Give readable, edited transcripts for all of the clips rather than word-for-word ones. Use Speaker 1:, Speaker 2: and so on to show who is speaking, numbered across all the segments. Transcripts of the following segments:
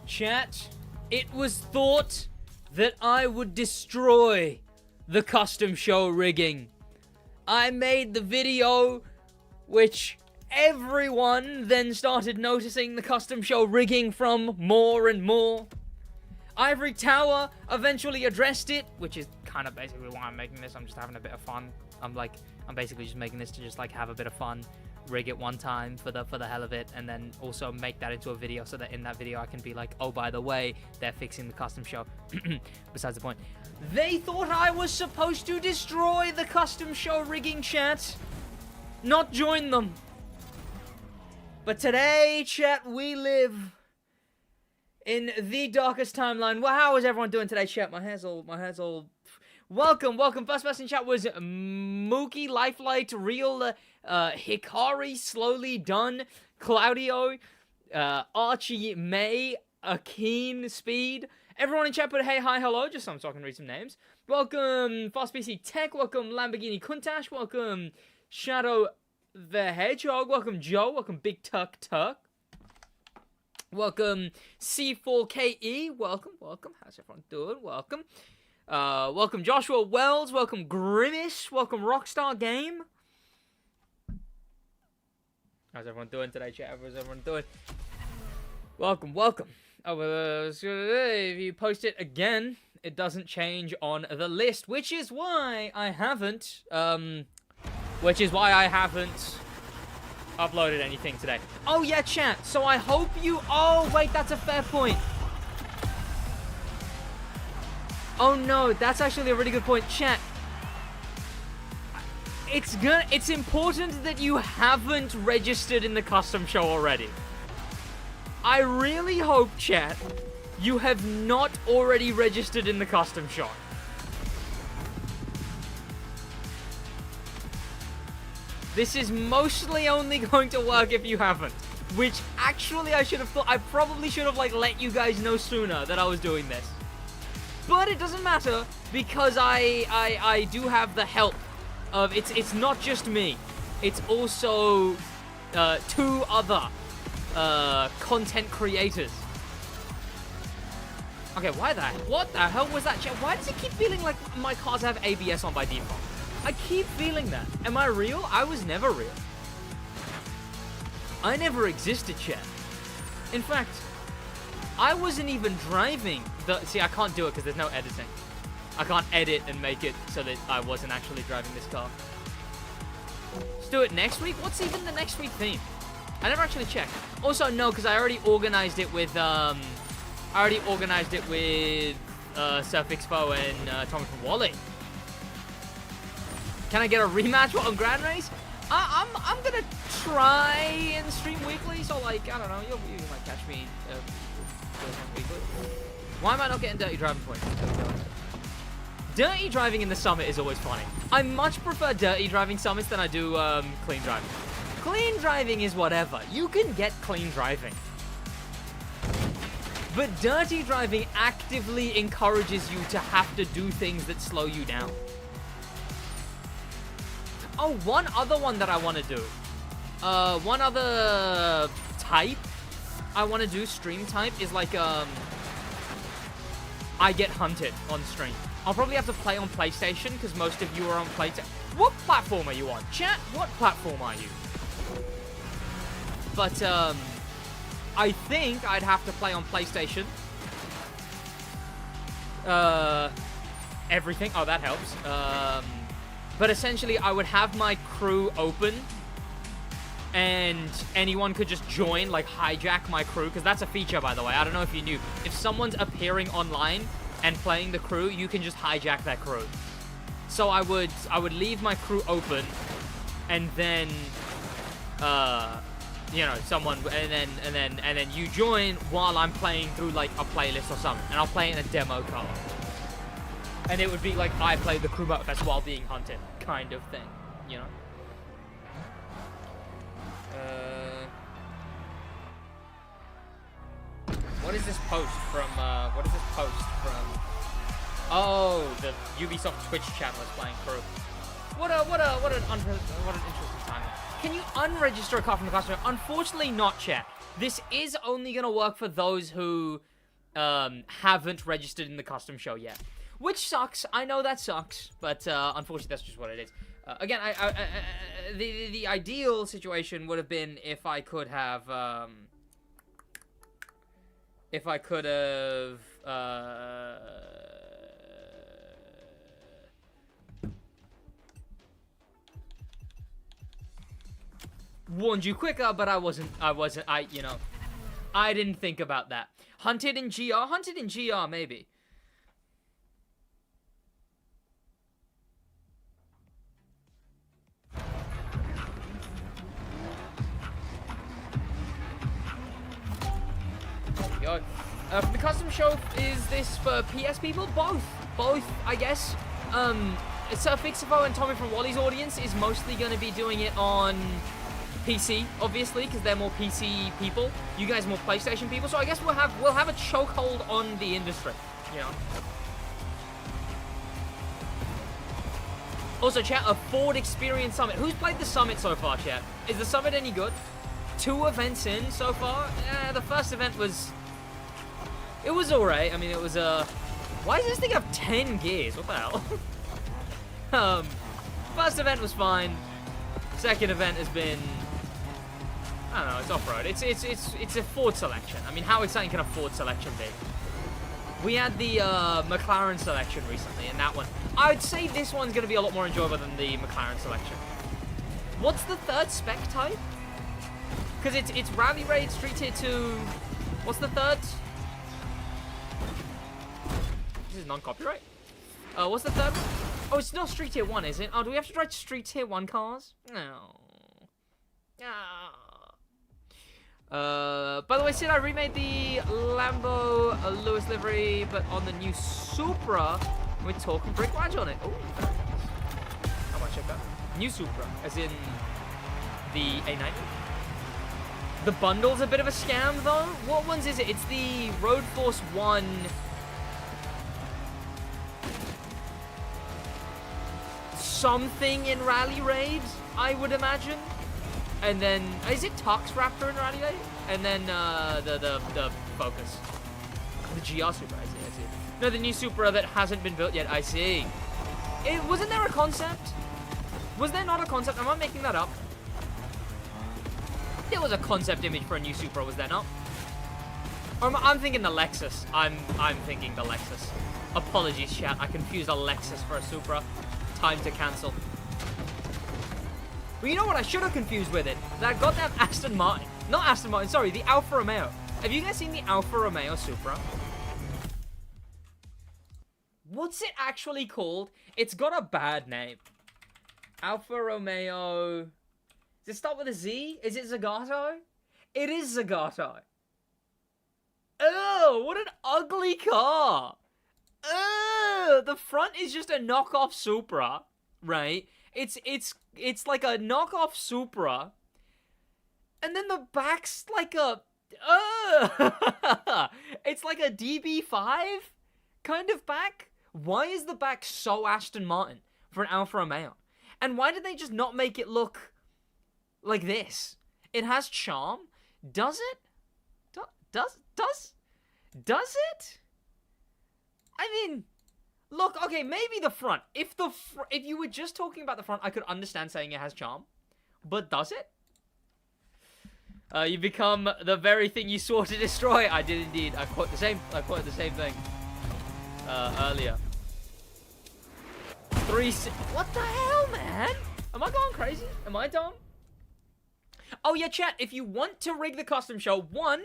Speaker 1: Chat, it was thought that I would destroy the custom show rigging. I made the video, which everyone then started noticing the custom show rigging from more and more. Ivory Tower eventually addressed it, which is kind of basically why I'm making this. I'm just having a bit of fun. I'm basically just making this to just like have a bit of fun, rig it one time for the hell of it, and then also make that into a video so that in that video I can be like, oh, by the way, they're fixing the custom show. Besides the point. They thought I was supposed to destroy the custom show rigging, chat, not join them. But today, chat, we live in the darkest timeline. Well, how is everyone doing today, chat? My hair's all. Welcome. First person in chat was Mookie, Lifelight, Real, Hikari, Slowly Done, Claudio, Archie, May, Akeen, Speed. Everyone in chat put hey, hi, hello, just so I can read some names. Welcome, Fast PC Tech. Welcome, Lamborghini Kuntash. Welcome, Shadow the Hedgehog. Welcome, Joe. Welcome, Big Tuck. Welcome, C4KE. Welcome. How's everyone doing? Welcome. Welcome, Joshua Wells. Welcome, Grimace. Welcome, Rockstar Game. How's everyone doing today, chat? How's everyone doing? Welcome. Oh, if you post it again, it doesn't change on the list, which is why I haven't uploaded anything today. Oh yeah, chat. So I hope you. Oh wait, that's a fair point. Oh no, that's actually a really good point, chat. It's important that you haven't registered in the custom show already. I really hope, chat, you have not already registered in the custom show. This is mostly only going to work if you haven't. Which, actually, I probably should have, let you guys know sooner that I was doing this. But it doesn't matter, because I do have the help of, it's not just me. It's also, 2 other, content creators. Okay, what the hell was that? Why does it keep feeling like my cars have ABS on by default? I keep feeling that. Am I real? I was never real. I never existed, chat. In fact, I wasn't even driving see, I can't do it because there's no editing. I can't edit and make it so that I wasn't actually driving this car. Let's do it next week? What's even the next week theme? I never actually checked. Also, no, because I already organized it with, Surf Expo and Tommy from Wally. Can I get a rematch on Grand Race? I'm gonna try and stream weekly, so I don't know, you might catch me weekly. Why am I not getting dirty driving points? Dirty driving in the summit is always funny. I much prefer dirty driving summits than I do clean driving. Clean driving is whatever. You can get clean driving. But dirty driving actively encourages you to have to do things that slow you down. Oh, one other one that I want to do. One other type I want to do, stream type, is I get hunted on stream. I'll probably have to play on PlayStation, because most of you are on PlayStation. What platform are you on? Chat, what platform are you? But, I think I'd have to play on PlayStation. Everything. Oh, that helps. But essentially, I would have my crew open, and anyone could just join, hijack my crew, because that's a feature, by the way. I don't know if you knew. If someone's appearing online and playing the crew, you can just hijack that crew. So I would leave my crew open, and then, someone, and then you join while I'm playing through, a playlist or something, and I'll play in a demo car. And it would be I played the crew manifest while being hunted, kind of thing, you know? What is this post from, oh, the Ubisoft Twitch channel is playing crew. What an interesting time. Can you unregister a car from the customer? Unfortunately not, chat. This is only gonna work for those who, haven't registered in the custom show yet. Which sucks. I know that sucks, but unfortunately, that's just what it is. Again, the ideal situation would have been if I could have, warned you quicker, but I didn't think about that. Hunted in GR, maybe. Yo. For the custom show, is this for PS people? Both, I guess. So Fixifo and Tommy from Wally's audience is mostly going to be doing it on PC, obviously, because they're more PC people. You guys are more PlayStation people, so I guess we'll have a chokehold on the industry, you know. Also, chat, a Ford Experience Summit. Who's played the Summit so far, chat? Is the Summit any good? 2 events in so far? Yeah, the first event was... It was alright. I mean, it was, Why does this thing have 10 gears? What the hell? First event was fine. Second event has been... I don't know, it's off-road. It's a Ford selection. I mean, how exciting can a Ford selection be? We had the McLaren selection recently, and that one... I'd say this one's going to be a lot more enjoyable than the McLaren selection. What's the third spec type? Because it's Rally Raid, Street Tier 2... What's the third? This is non-copyright. What's the third one? Oh, it's not Street Tier 1, is it? Oh, do we have to drive Street Tier 1 cars? No. By the way, Sid, I remade the Lambo Lewis livery, but on the new Supra, we're talking brick wedge on it. Oh, how much check that? New Supra, as in the A90. The bundle's a bit of a scam, though. What ones is it? It's the Road Force 1... something in Rally Raid, I would imagine. And then, is it Tux Raptor in Rally Raid? And then the Focus. The GR Supra, I see. No, the new Supra that hasn't been built yet, I see. Wasn't there a concept? Was there not a concept? Am I making that up? There was a concept image for a new Supra, was there not? Or I'm thinking the Lexus. I'm thinking the Lexus. Apologies, chat. I confused a Lexus for a Supra. Time to cancel. Well, you know what I should have confused with it? That goddamn Aston Martin. Not Aston Martin, sorry, the Alfa Romeo. Have you guys seen the Alfa Romeo Supra? What's it actually called? It's got a bad name. Alfa Romeo... Does it start with a Z? Is it Zagato? It is Zagato. Oh, what an ugly car. The front is just a knockoff Supra, right? It's like a knockoff Supra, and then the back's like a it's like a DB5 kind of back. Why is the back so Aston Martin for an Alfa Romeo? And why did they just not make it look like this? It has charm. Does it? Does it? I mean, look, okay, maybe the front. If you were just talking about the front, I could understand saying it has charm. But does it? You become the very thing you swore to destroy. I did indeed. I quoted the same thing earlier. What the hell, man? Am I going crazy? Am I dumb? Oh yeah, chat. If you want to rig the custom show, 1,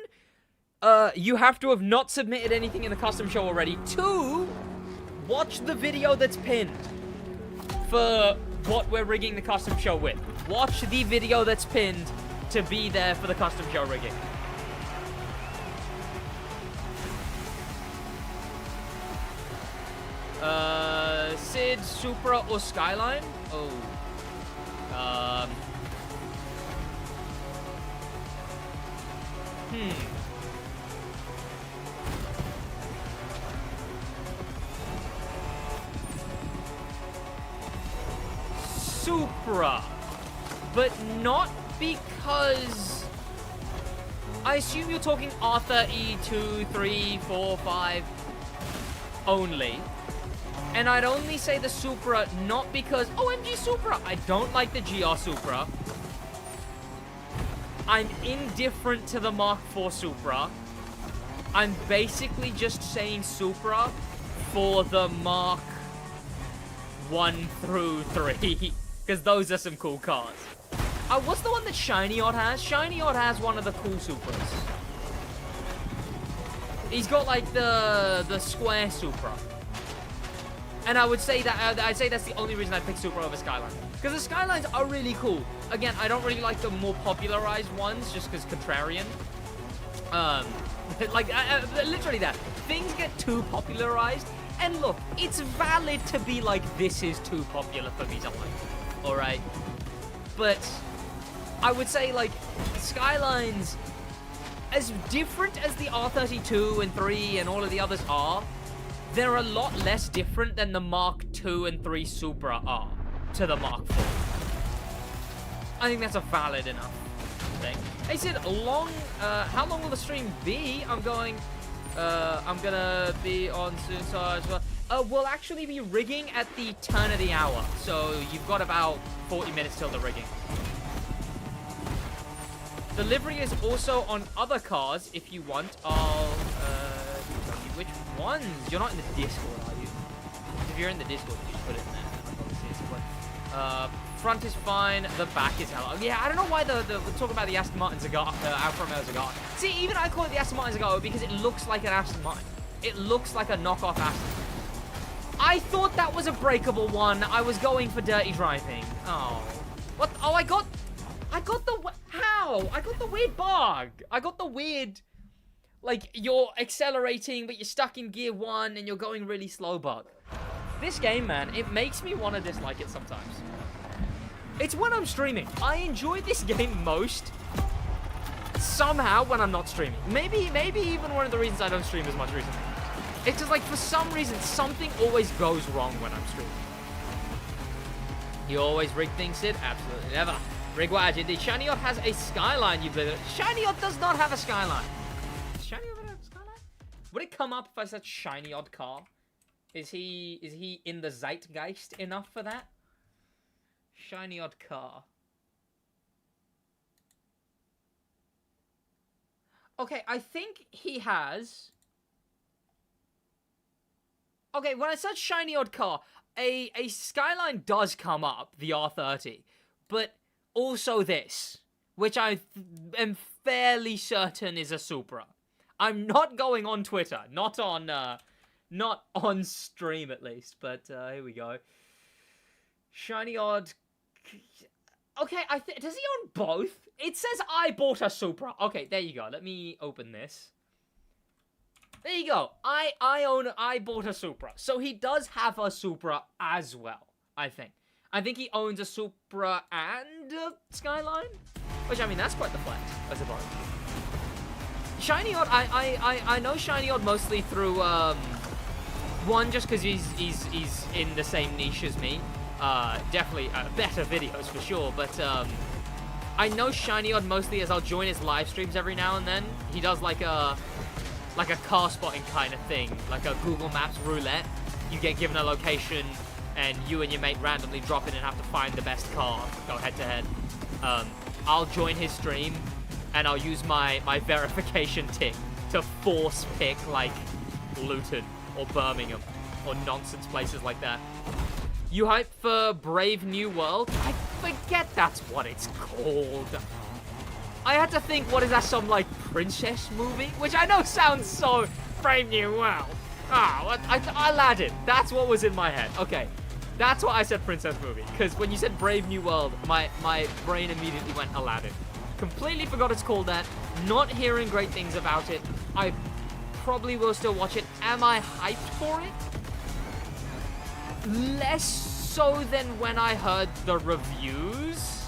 Speaker 1: you have to have not submitted anything in the custom show already. 2, watch the video that's pinned for what we're rigging the custom show with. Watch the video that's pinned to be there for the custom show rigging. Sid, Supra, or Skyline? Oh. Supra, but not because... I assume you're talking R30, 2, 3, 4, 5 only. And I'd only say the Supra not because... OMG Supra! I don't like the GR Supra. I'm indifferent to the Mark IV Supra. I'm basically just saying Supra for the Mark 1 through 3. Because those are some cool cars. What's the one that Shiny Odd has? Shiny Odd has one of the cool Supras. He's got like the square Supra. And I would say that I'd say that's the only reason I pick Supra over Skyline. Because the Skylines are really cool. Again, I don't really like the more popularized ones just because contrarian. Like, literally that. Things get too popularized, and look, it's valid to be like, this is too popular for me to like, alright? But I would say, like, Skylines, as different as the R32 and 3 and all of the others are, they're a lot less different than the Mark II and 3 Supra are to the Mark IV. I think that's a valid enough thing. Hey Sid, how long will the stream be? I'm gonna be on soon, so as well. We'll actually be rigging at the turn of the hour, so you've got about 40 minutes till the rigging. The livery is also on other cars if you want. I'll tell you which ones. You're not in the Discord, are you? If you're in the Discord, you just put it in there. I'll probably see it. Front is fine, the back is hell. Yeah, I don't know why the talk about the Aston Martin Zagato, Alfa Romeo Zagato. See, even I call it the Aston Martin Zagato because it looks like an Aston Martin. It looks like a knockoff Aston. I thought that was a breakable one. I was going for dirty driving. Oh. What? Oh, I got the... How? I got the weird bug. I got the weird... Like, you're accelerating, but you're stuck in gear 1 and you're going really slow bug. This game, man, it makes me want to dislike it sometimes. It's when I'm streaming. I enjoy this game most somehow when I'm not streaming. Maybe even one of the reasons I don't stream as much recently. It's just like, for some reason, something always goes wrong when I'm streaming. You always rig things, Sid? Absolutely never. SidWaj, indeed. ShinyOdd has a Skyline, you believe it. ShinyOdd does not have a Skyline. Does ShinyOdd have a Skyline? Would it come up if I said ShinyOdd car? Is he in the zeitgeist enough for that? ShinyOdd car. Okay, I think he has... Okay, when I search ShinyOdd car, a Skyline does come up, the R30, but also this, which I am fairly certain is a Supra. I'm not going on Twitter, not on stream at least, but here we go. ShinyOdd. Okay, does he own both? It says I bought a Supra. Okay, there you go. Let me open this. There you go. I bought a Supra. So he does have a Supra as well, I think. I think he owns a Supra and a Skyline. Which, I mean, that's quite the flex, I suppose. ShinyOdd, I know ShinyOdd mostly through, one, just because he's in the same niche as me. Definitely better videos for sure, but I know ShinyOdd mostly as I'll join his live streams every now and then. He does like a car spotting kind of thing, like a Google Maps roulette. You get given a location and you and your mate randomly drop in and have to find the best car, go head to head. I'll join his stream and I'll use my verification tick to force pick like Luton or Birmingham or nonsense places like that. You hype for Brave New World? I forget that's what it's called. I had to think, what is that, some like princess movie? Which I know sounds so Brave New World. Aladdin. That's what was in my head. Okay, that's why I said princess movie. Because when you said Brave New World, my brain immediately went Aladdin. Completely forgot it's called that. Not hearing great things about it. I probably will still watch it. Am I hyped for it? Less so than when I heard the reviews.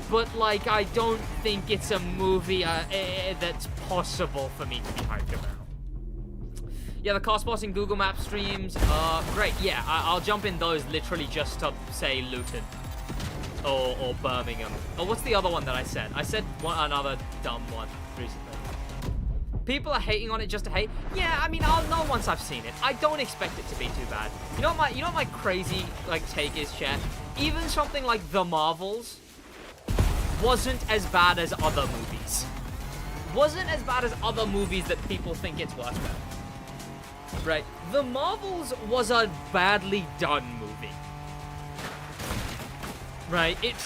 Speaker 1: But, like, I don't think it's a movie that's possible for me to be hyped about. Yeah, the car spotting Google Maps streams, great. Yeah, I'll jump in those literally just to say Luton. Or Birmingham. Or what's the other one that I said? I said another dumb one recently. People are hating on it just to hate. Yeah, I mean, I'll know once I've seen it. I don't expect it to be too bad. You know what my crazy like take is, chat? Even something like The Marvels wasn't as bad as other movies. Wasn't as bad as other movies that people think it's worse than. Right? The Marvels was a badly done movie. Right? It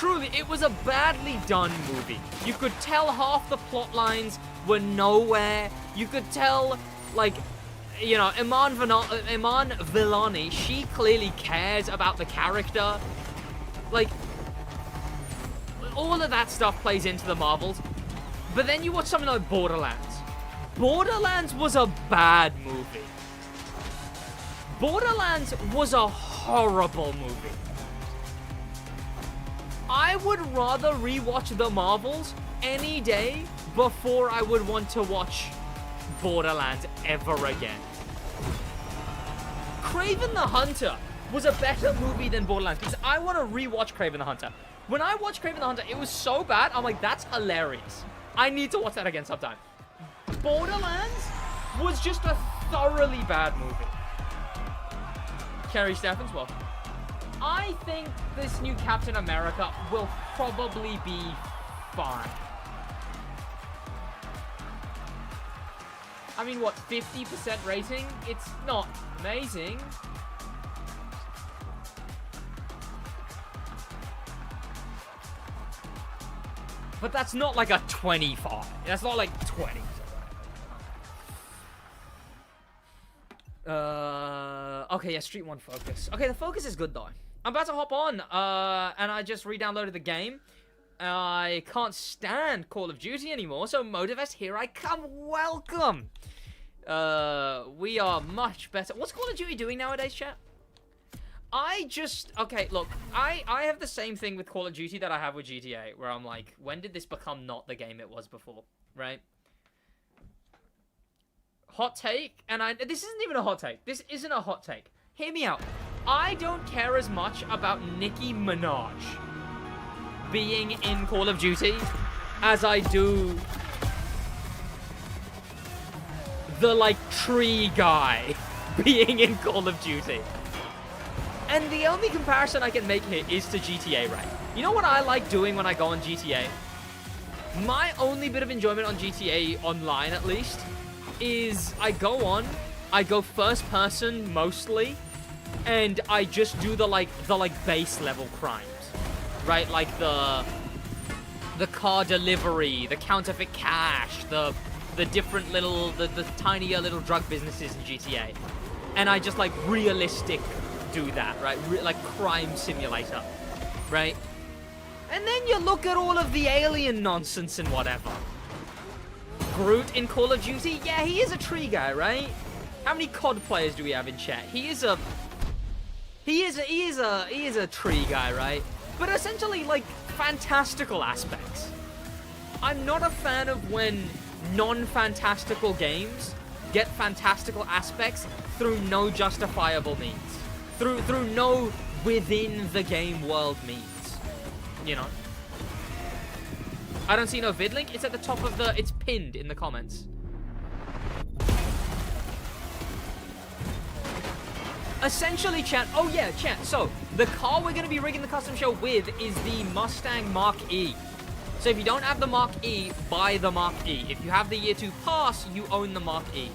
Speaker 1: was a badly done movie. You could tell half the plot lines were nowhere. You could tell, like, you know, Iman Vellani, she clearly cares about the character. Like, all of that stuff plays into the Marvels. But then you watch something like Borderlands. Borderlands was a bad movie. Borderlands was a horrible movie. I would rather rewatch The Marvels any day before I would want to watch Borderlands ever again. Kraven the Hunter was a better movie than Borderlands because I want to rewatch Kraven the Hunter. When I watched Kraven the Hunter, it was so bad. I'm like, that's hilarious. I need to watch that again sometime. Borderlands was just a thoroughly bad movie. Kerry Steffens, welcome. I think this new Captain America will probably be fine. I mean, what, 50% rating? It's not amazing. But that's not like a 25. That's not like 20. Okay, yeah, Street 1 Focus. Okay, the Focus is good though. I'm about to hop on, and I just re-downloaded the game. I can't stand Call of Duty anymore, so Motivest, here I come. Welcome. We are much better. What's Call of Duty doing nowadays, chat? Okay, look, I have the same thing with Call of Duty that I have with GTA, where I'm like, when did this become not the game it was before, right? Hot take, and this isn't even a hot take. This isn't a hot take. Hear me out. I don't care as much about Nicki Minaj being in Call of Duty as I do the, like, tree guy being in Call of Duty. And the only comparison I can make here is to GTA, right? You know what I like doing when I go on GTA? My only bit of enjoyment on GTA Online, at least, is I go first person mostly, and I just do the base level crimes, right? Like the car delivery, the counterfeit cash, the different little, the tinier little drug businesses in GTA. And I just, like, realistic do that, right? Like crime simulator, right? And then you look at all of the alien nonsense and whatever. Groot in Call of Duty? Yeah, he is a tree guy, right? How many COD players do we have in chat? He is a tree guy, right? But essentially, like, fantastical aspects. I'm not a fan of when non-fantastical games get fantastical aspects through no justifiable means. Through no within the game world means. You know? I don't see no vid link. It's at the top of it's pinned in the comments. Essentially, chat. Oh yeah, chat. So, the car we're going to be rigging the custom show with is the Mustang Mach-E. So if you don't have the Mach-E, buy the Mach-E. If you have the Year 2 pass, you own the Mach-E.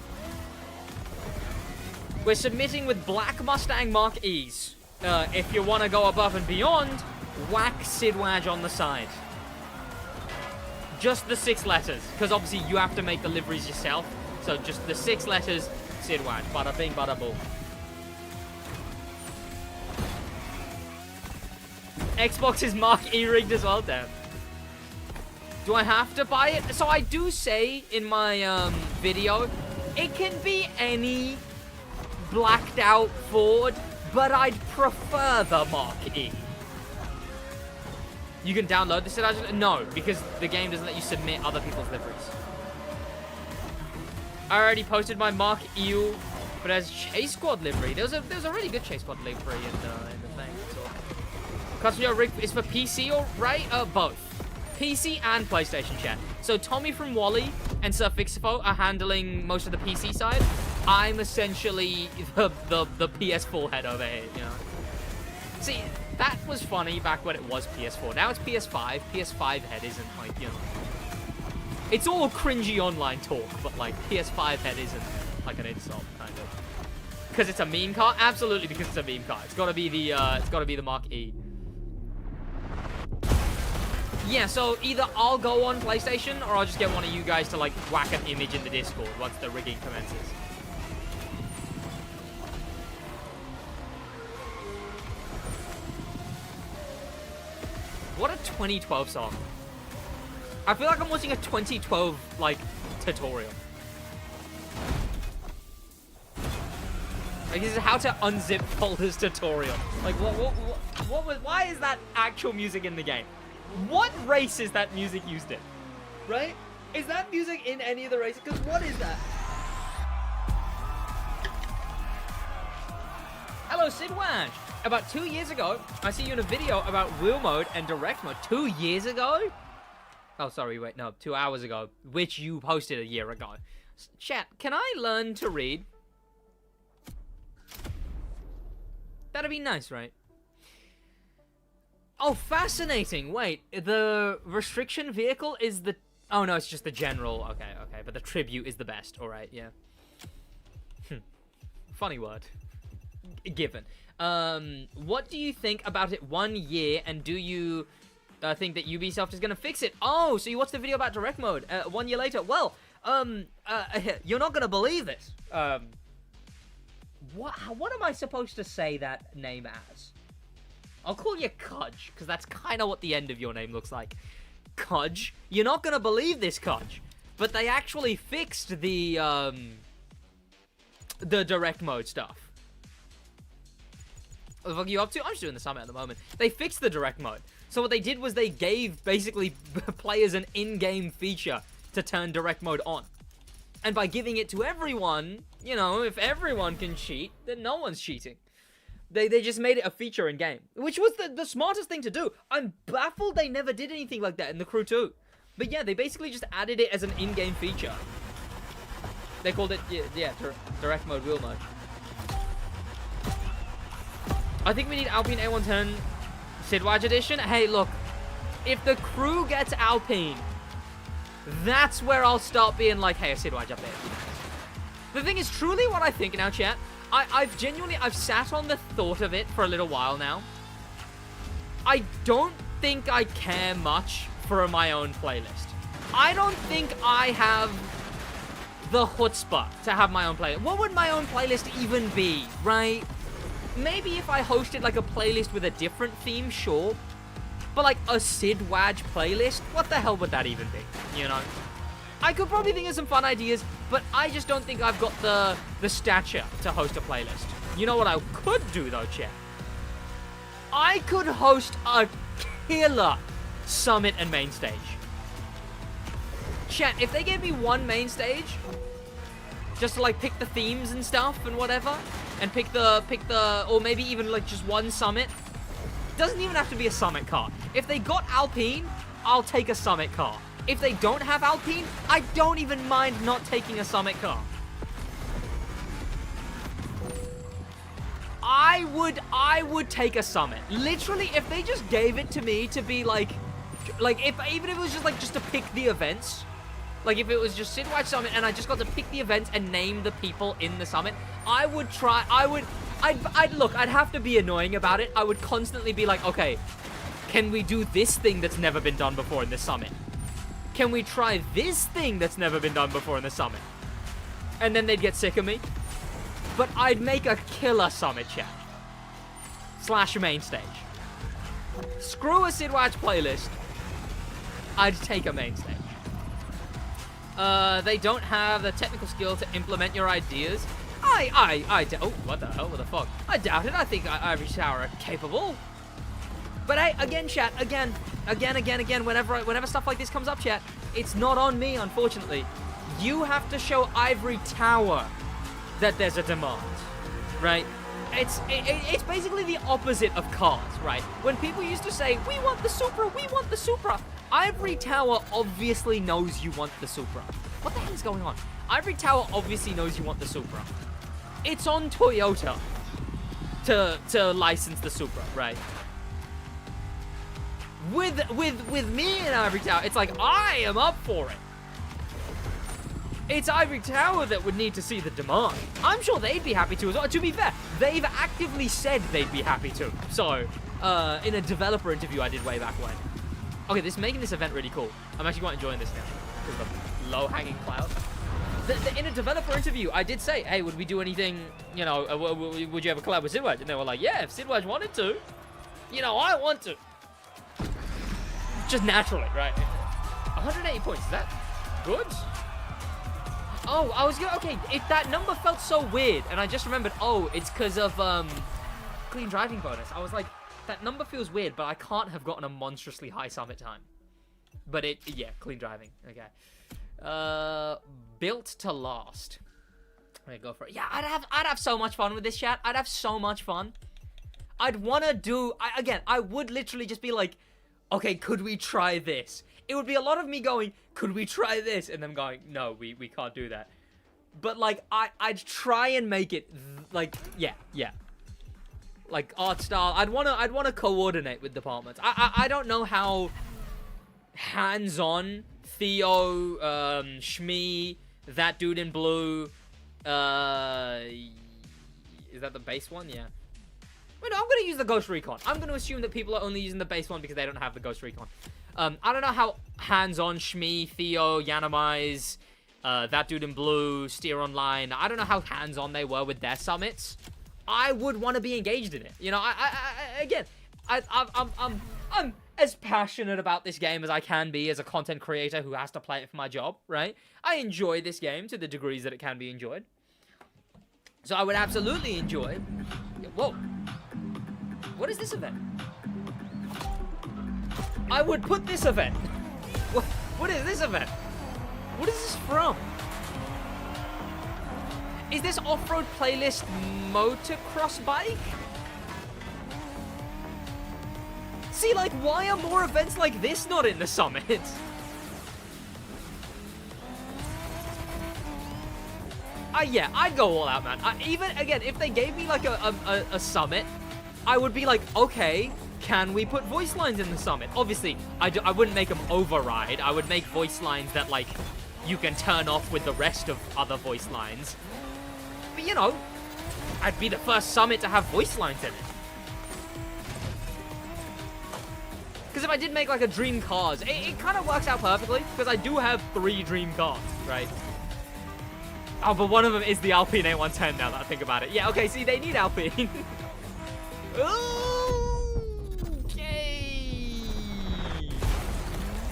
Speaker 1: We're submitting with black Mustang Mach-E's. If you want to go above and beyond, whack SidWaj on the side. Just the 6 letters, because obviously you have to make the liveries yourself. So just the 6 letters, SidWaj. Bada bing, bada boom. Xbox is Mach-E rigged as well, damn. Do I have to buy it? So I do say in my video, it can be any blacked out Ford, but I'd prefer the Mach-E. You can download the SidWaj? No, because the game doesn't let you submit other people's liveries. I already posted my Mach-E, but as Chase Squad livery. There was a really good Chase Squad livery in the thing. So. Custom Show rig is for PC, or right? Both. PC and PlayStation chat. So Tommy from Wally and Sir Fixifo are handling most of the PC side. I'm essentially the PS4 head over here, you know. See, that was funny back when it was PS4. Now it's PS5. PS5 head isn't, like, you know. It's all cringy online talk, but, like, PS5 head isn't, like, an insult, kind of. Because it's a meme car? Absolutely, because it's a meme car. It's gotta be the Mach-E. Yeah, so either I'll go on PlayStation, or I'll just get one of you guys to, like, whack an image in the Discord once the rigging commences. What a 2012 song. I feel like I'm watching a 2012, like, tutorial. Like, this is how to unzip folders tutorial. Like, why is that actual music in the game? What race is that music used in? Right? Is that music in any of the races? Because what is that? Hello, SidWaj. About 2 years ago, I see you in a video about wheel mode and direct mode. 2 years ago? Oh, sorry, wait, no, 2 hours ago, which you posted a year ago. Chat, can I learn to read? That'd be nice, right? Oh, fascinating. Wait, the restriction vehicle is the... Oh, no, it's just the general. Okay, okay, but the tribute is the best. All right, yeah. Funny word. Given. What do you think about it 1 year, and do you think that Ubisoft is going to fix it? Oh, so you watched the video about direct mode 1 year later. Well, you're not going to believe this. What am I supposed to say that name as? I'll call you Cudge, because that's kind of what the end of your name looks like. Cudge. You're not going to believe this, Cudge. But they actually fixed the direct mode stuff. What the fuck are you up to? I'm just doing the summit at the moment. They fixed the direct mode. So what they did was they gave, basically, players an in-game feature to turn direct mode on. And by giving it to everyone, you know, if everyone can cheat, then no one's cheating. They just made it a feature in-game, which was the smartest thing to do. I'm baffled they never did anything like that in the Crew 2. But yeah, they basically just added it as an in-game feature. They called it, yeah, direct mode, wheel mode. I think we need Alpine A110 SidWaj edition. Hey, look, if the Crew gets Alpine, that's where I'll start being like, hey, a SidWaj up there. The thing is, truly what I think now, chat, I've sat on the thought of it for a little while now. I don't think I care much for my own playlist. I don't think I have the chutzpah to have my own playlist. What would my own playlist even be, right? Maybe if I hosted like a playlist with a different theme, sure. But like a SidWaj playlist, what the hell would that even be, you know? I could probably think of some fun ideas, but I just don't think I've got the stature to host a playlist. You know what I could do though, chat? I could host a killer summit and main stage. Chat, if they gave me one main stage, just to like pick the themes and stuff and whatever, and pick the, or maybe even like just one summit, doesn't even have to be a summit car. If they got Alpine, I'll take a summit car. If they don't have Alpine, I don't even mind not taking a summit car. I would take a summit. Literally, if they just gave it to me to be like even if it was just to pick the events, like if it was just SidWaj Summit and I just got to pick the events and name the people in the summit, I'd have to be annoying about it. I would constantly be like, okay, can we do this thing that's never been done before in this summit? Can we try this thing that's never been done before in the summit? And then they'd get sick of me. But I'd make a killer summit chat. / main stage. Screw a SidWaj playlist. I'd take a main stage. They don't have the technical skill to implement your ideas. Oh, what the hell? What the fuck? I doubt it. I think Ivory Tower are capable. But hey, again, chat, again, whenever stuff like this comes up, chat, it's not on me, unfortunately. You have to show Ivory Tower that there's a demand, right? It's basically the opposite of cars, right? When people used to say, we want the Supra, we want the Supra, Ivory Tower obviously knows you want the Supra. What the hell is going on? Ivory Tower obviously knows you want the Supra. It's on Toyota to license the Supra, right? With me and Ivory Tower, it's like, I am up for it. It's Ivory Tower that would need to see the demand. I'm sure they'd be happy to as well. To be fair, they've actively said they'd be happy to. So, in a developer interview I did way back when. Okay, this making this event really cool. I'm actually quite enjoying this now. Because of the low-hanging cloud. In a developer interview, I did say, hey, would we do anything, you know, would you have a collab with SidWaj? And they were like, yeah, if SidWaj wanted to. You know, I want to. Just naturally, right? 180 points, is that good? Oh, I was gonna, okay, that number felt so weird, and I just remembered, oh, it's because of, clean driving bonus. I was like, that number feels weird, but I can't have gotten a monstrously high summit time. But yeah, clean driving, okay. Built to last. Okay, go for it. Yeah, I'd have so much fun with this, chat. I'd have so much fun. I'd want to do, again, I would literally just be like, okay, could we try this? It would be a lot of me going, could we try this? And them going, no, we can't do that. But, like, I'd try and make it, like, yeah. Like, art style. I'd want to coordinate with departments. I don't know how hands-on Theo, Shmee, that dude in blue, is that the base one? Yeah. Wait, no, I'm going to use the Ghost Recon. I'm going to assume that people are only using the base one because they don't have the Ghost Recon. I don't know how hands-on Shmee, Theo, Yanamize, that dude in blue, Steer Online, I don't know how hands-on they were with their summits. I would want to be engaged in it. You know, I'm as passionate about this game as I can be as a content creator who has to play it for my job, right? I enjoy this game to the degrees that it can be enjoyed. So I would absolutely enjoy... Whoa. What is this event? I would put this event. What is this event? What is this from? Is this off-road playlist motocross bike? See, like, why are more events like this not in the summit? Yeah, I'd go all out, man. Even, again, if they gave me, like, a summit, I would be like, okay, can we put voice lines in the summit? Obviously, I wouldn't make them override. I would make voice lines that, like, you can turn off with the rest of other voice lines. But, you know, I'd be the first summit to have voice lines in it. Because if I did make, like, a dream cars, it kind of works out perfectly, because I do have 3 dream cars, right? Oh, but one of them is the Alpine A110 now that I think about it. Yeah, okay, see, they need Alpine. Okay.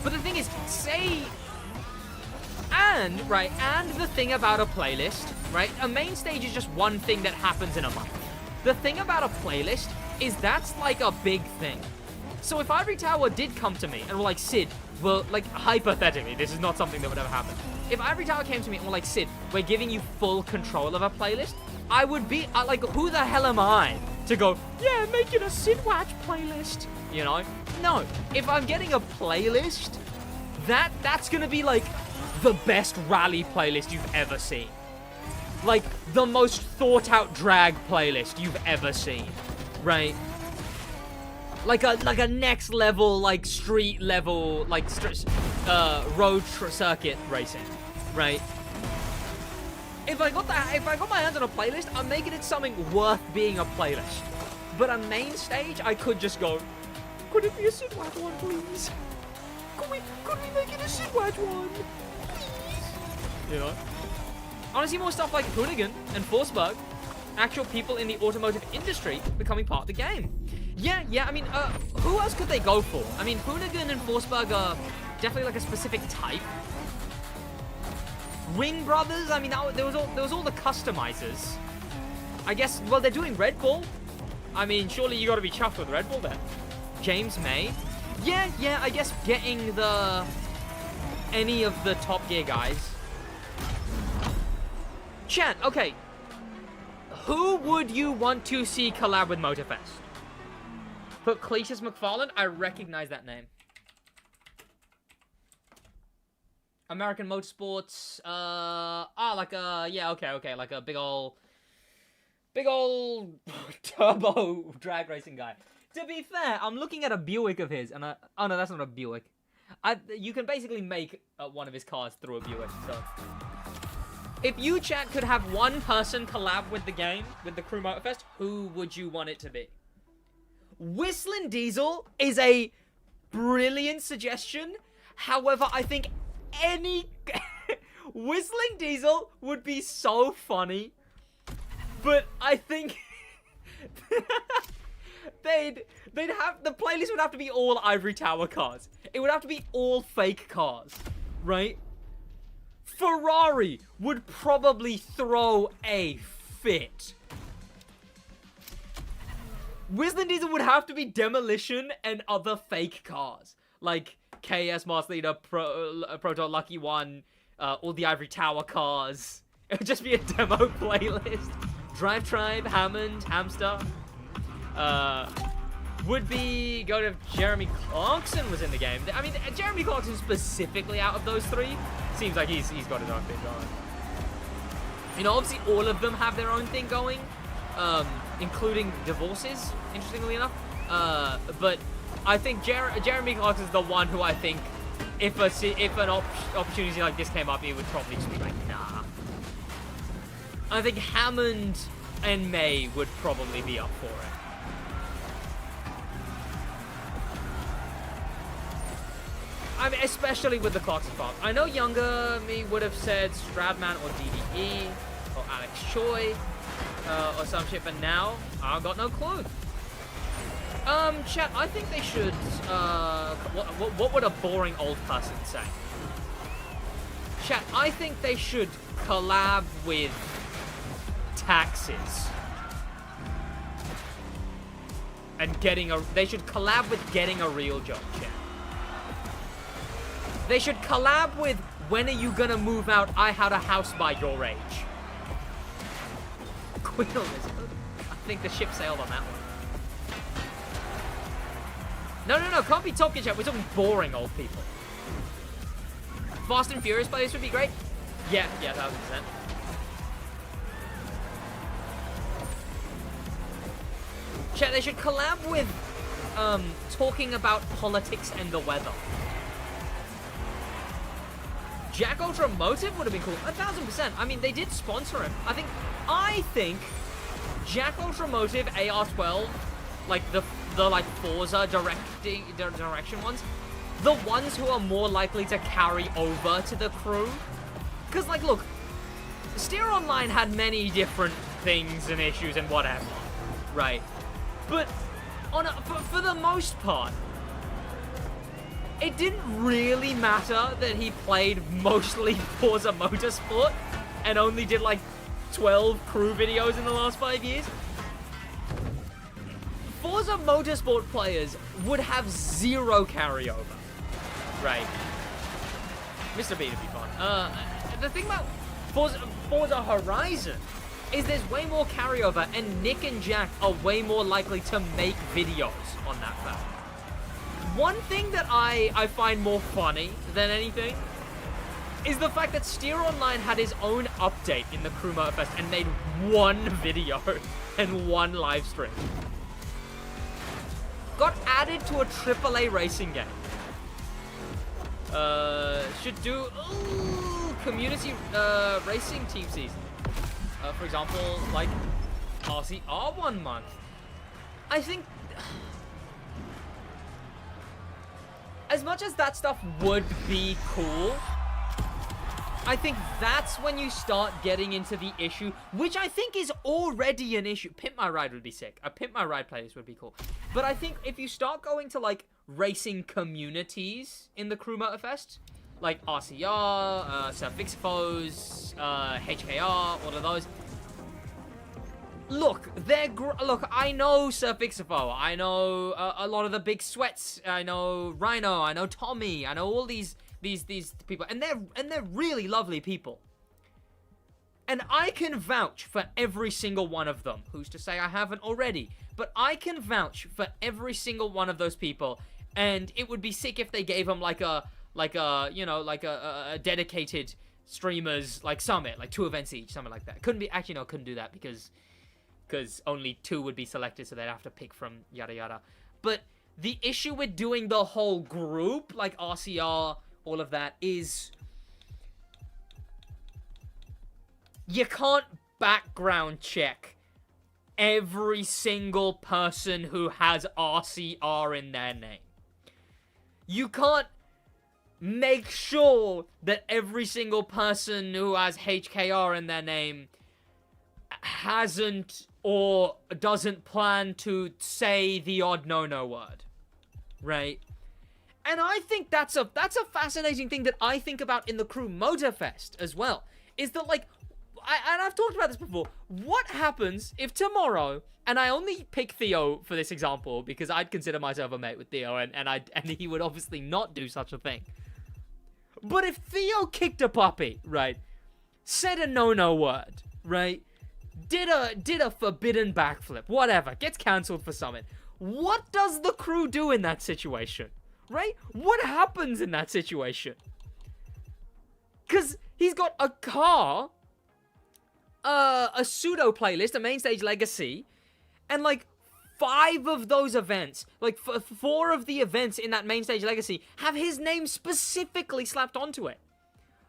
Speaker 1: But the thing is, say... And the thing about a playlist, right? A main stage is just one thing that happens in a month. The thing about a playlist is that's like a big thing. So if Ivory Tower did come to me and were like, Sid, well, like, hypothetically, this is not something that would ever happen. If Ivory Tower came to me and were like, Sid, we're giving you full control of a playlist, I would be, like, who the hell am I to go, yeah, make it a SidWaj playlist, you know? No, if I'm getting a playlist, that's gonna be, like, the best rally playlist you've ever seen. Like, the most thought-out drag playlist you've ever seen, right? Like a next level, like, street level, like, road circuit racing, right? If I got my hands on a playlist, I'm making it something worth being a playlist. But a main stage, I could just go, could it be a SidWaj one, please? Could we make it a SidWaj one, please? You know? I want to see more stuff like Hoonigan and Forsberg, actual people in the automotive industry becoming part of the game. Yeah, I mean, who else could they go for? I mean, Hoonigan and Forsberg are definitely like a specific type. Ring Brothers, I mean, there was all the customizers. I guess, well, they're doing Red Bull. I mean, surely you gotta be chuffed with Red Bull then. James May. Yeah, I guess getting any of the Top Gear guys. Chan, okay. Who would you want to see collab with Motorfest? Put Cletus McFarland? I recognize that name. American Motorsports, yeah, okay, like a big old turbo drag racing guy. To be fair, I'm looking at a Buick of his, and oh no, that's not a Buick. You can basically make one of his cars through a Buick, so. If you, chat, could have one person collab with the game, with the Crew Motorfest, who would you want it to be? Whistling Diesel is a brilliant suggestion. However, I think Whistling Diesel would be so funny, but I think The playlist would have to be all Ivory Tower cars. It would have to be all fake cars, right? Ferrari would probably throw a fit. Whistling Diesel would have to be Demolition and other fake cars. Like KS Master Leader, Proto Lucky One, all the Ivory Tower cars. It would just be a demo playlist. Drive Tribe, Hammond, Hamster. Would be good if Jeremy Clarkson was in the game. I mean, Jeremy Clarkson specifically out of those three seems like he's got his own thing going. You know, obviously all of them have their own thing going, including divorces, interestingly enough. But I think Jeremy Clarkson is the one who I think, if an opportunity like this came up, he would probably just be like, nah. I think Hammond and May would probably be up for it. I mean, especially with the Clarkson farm. I know younger me would have said Stradman or DDE or Alex Choi or some shit, but now I've got no clue. Chat, I think they should, what would a boring old person say? Chat, I think they should collab with Taxes. And they should collab with Getting a Real Job, chat. They should collab with When Are You Gonna Move Out? I Had a House by Your Age. Queen Elizabeth. I think the ship sailed on that one. No, can't be Top Gear chat. We're talking boring old people. Fast and Furious players would be great. Yeah, 1000%. Chat, they should collab with talking about politics and the weather. Jack Ultramotive would have been cool. 1000%. I mean, they did sponsor him. I think Jack Ultramotive AR12, like the like Forza direction ones, the ones who are more likely to carry over to the crew. Because, like, look, Steer Online had many different things and issues and whatever, right? But for the most part, it didn't really matter that he played mostly Forza Motorsport and only did like 12 crew videos in the last 5 years. Forza Motorsport players would have zero carryover, right? Mr. B to be fun. The thing about Forza Horizon is there's way more carryover, and Nick and Jack are way more likely to make videos on that fact. One thing that I find more funny than anything is the fact that Steer Online had his own update in the Crew Motorfest and made one video and one live stream. Got added to a AAA racing game. Should do community racing team season. For example, like RCR 1 month. I think as much as that stuff would be cool, I think that's when you start getting into the issue, which I think is already an issue. Pimp My Ride would be sick. A Pimp My Ride playlist would be cool. But I think if you start going to, like, racing communities in the Crew Motorfest, like RCR, Surfixfos, HKR, all of those. Look, look, I know Surfixifo, I know a lot of the big sweats, I know Rhino, I know Tommy, I know all these people, and they're really lovely people. And I can vouch for every single one of them. Who's to say I haven't already? But I can vouch for every single one of those people, and it would be sick if they gave them like a dedicated streamers like summit, like 2 events each, something like that. Couldn't do that because only 2 would be selected, so they'd have to pick from yada yada. But the issue with doing the whole group, like RCR, all of that, is you can't background check every single person who has RCR in their name. You can't make sure that every single person who has HKR in their name hasn't or doesn't plan to say the odd no word, right? And I think that's a fascinating thing that I think about in the crew Motorfest as well, is that, like, I've talked about this before, what happens if tomorrow, and I only pick Theo for this example because I'd consider myself a mate with Theo, and he would obviously not do such a thing. But if Theo kicked a puppy, right, said a no word, right, did a forbidden backflip, whatever, gets cancelled for something, what does the crew do in that situation, right? What happens in that situation? Because he's got a car, a pseudo playlist, a main stage legacy, and like 5 of those events, like 4 of the events in that main stage legacy have his name specifically slapped onto it.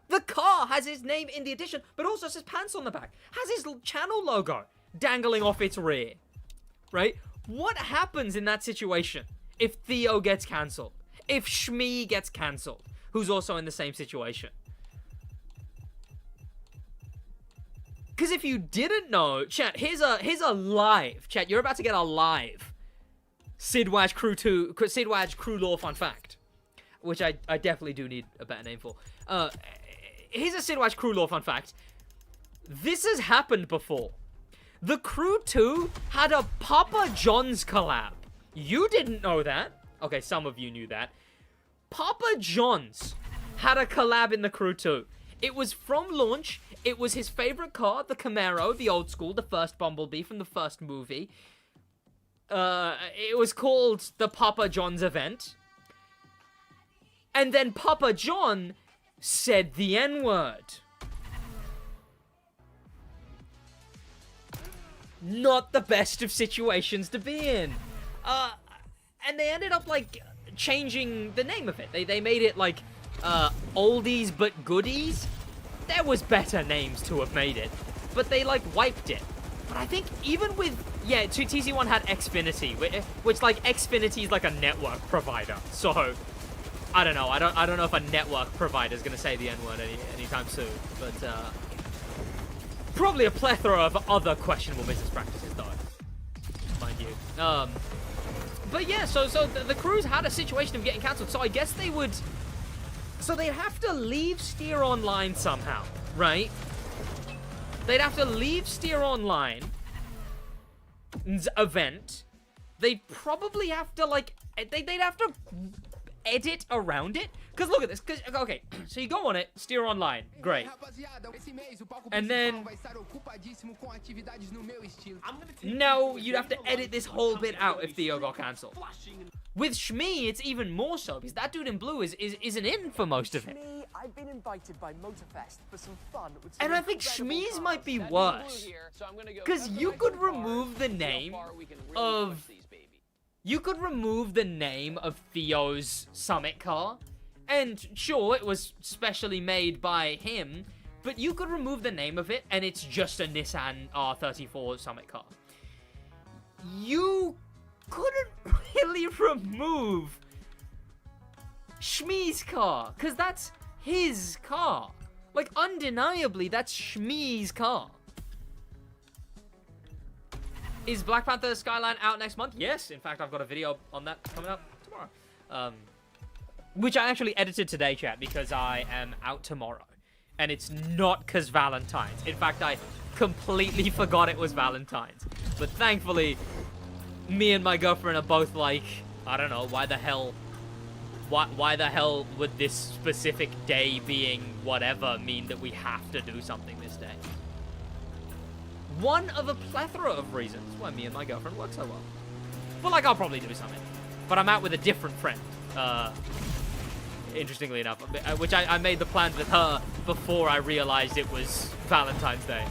Speaker 1: The car has his name in the edition, but also says pants on the back, has his channel logo dangling off its rear, right? What happens in that situation if Theo gets cancelled? If Shmee gets cancelled, who's also in the same situation? Because if you didn't know, chat, here's a live, chat, you're about to get a live SidWaj Crew Lore fun fact, which I definitely do need a better name for. Here's a SidWaj Crew Lore fun fact. This has happened before. The Crew 2 had a Papa John's collab. You didn't know that. Okay, some of you knew that. Papa John's had a collab in the Crew 2. It was from launch. It was his favorite car, the Camaro, the old school, the first Bumblebee from the first movie. It was called the Papa John's event. And then Papa John said the N-word. Not the best of situations to be in. And they ended up, like, changing the name of it. They made it, like, oldies but goodies. There was better names to have made it, but they, like, wiped it. But I think even with, yeah, TC1 had Xfinity, which, like, Xfinity is like a network provider. So, I don't know. I don't know if a network provider is gonna say the N-word anytime soon. But probably a plethora of other questionable business practices, though, mind you. But yeah, so the crews had a situation of getting cancelled. So I guess they would. So they'd have to leave Steer Online somehow, right? They'd have to leave Steer Online's event. They'd probably have to, like, they'd have to edit around it. Because look at this. Okay, so you go on it, Steer Online, great. And then no, you'd have to edit this whole bit out if Theo got cancelled. With Shmee, it's even more so, because that dude in blue isn't in for most of it.
Speaker 2: I've been invited by Motorfest for some fun with some
Speaker 1: and I think Shmee's might be worse. Because you could remove the name of... You could remove the name of Theo's Summit car. And sure, it was specially made by him, but you could remove the name of it, and it's just a Nissan R34 Summit car. You couldn't really remove Shmee's car, because that's his car. Like, undeniably, that's Shmee's car. Is Black Panther Skyline out next month? Yes, in fact, I've got a video on that coming up tomorrow. Which I actually edited today, chat, because I am out tomorrow. And it's not because Valentine's. In fact, I completely forgot it was Valentine's. But thankfully, me and my girlfriend are both like, I don't know, why the hell would this specific day being whatever mean that we have to do something this day? One of a plethora of reasons why me and my girlfriend work so well. But, like, I'll probably do something. But I'm out with a different friend. Interestingly enough, which I made the plans with her before I realized it was Valentine's Day.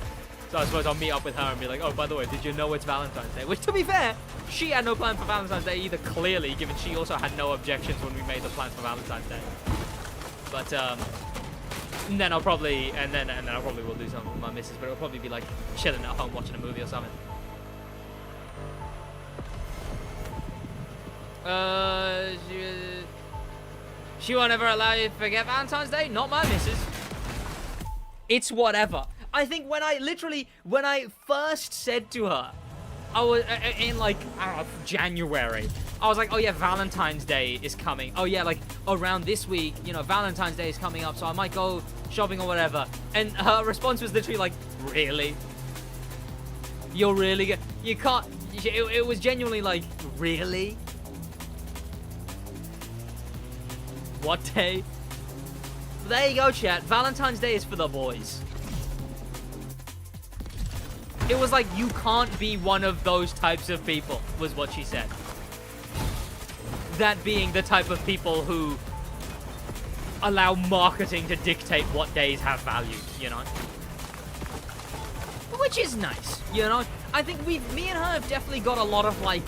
Speaker 1: So I suppose I'll meet up with her and be like, oh, by the way, did you know it's Valentine's Day? Which, to be fair, she had no plan for Valentine's Day either, clearly, given she also had no objections when we made the plans for Valentine's Day. But, and then I'll probably will do something with my missus, but it'll probably be like chilling at home watching a movie or something. She won't ever allow you to forget Valentine's Day? Not my missus. It's whatever. I think when I first said to her I was in like, I don't know, January. I was like, oh yeah, Valentine's Day is coming. Oh yeah, like around this week, you know, Valentine's Day is coming up, so I might go shopping or whatever. And her response was literally like, really? You're really you can't, it was genuinely like, really? What day? There you go, chat. Valentine's Day is for the boys. It was like, you can't be one of those types of people, was what she said. That being the type of people who allow marketing to dictate what days have value, you know? Which is nice, you know? I think me and her have definitely got a lot of, like,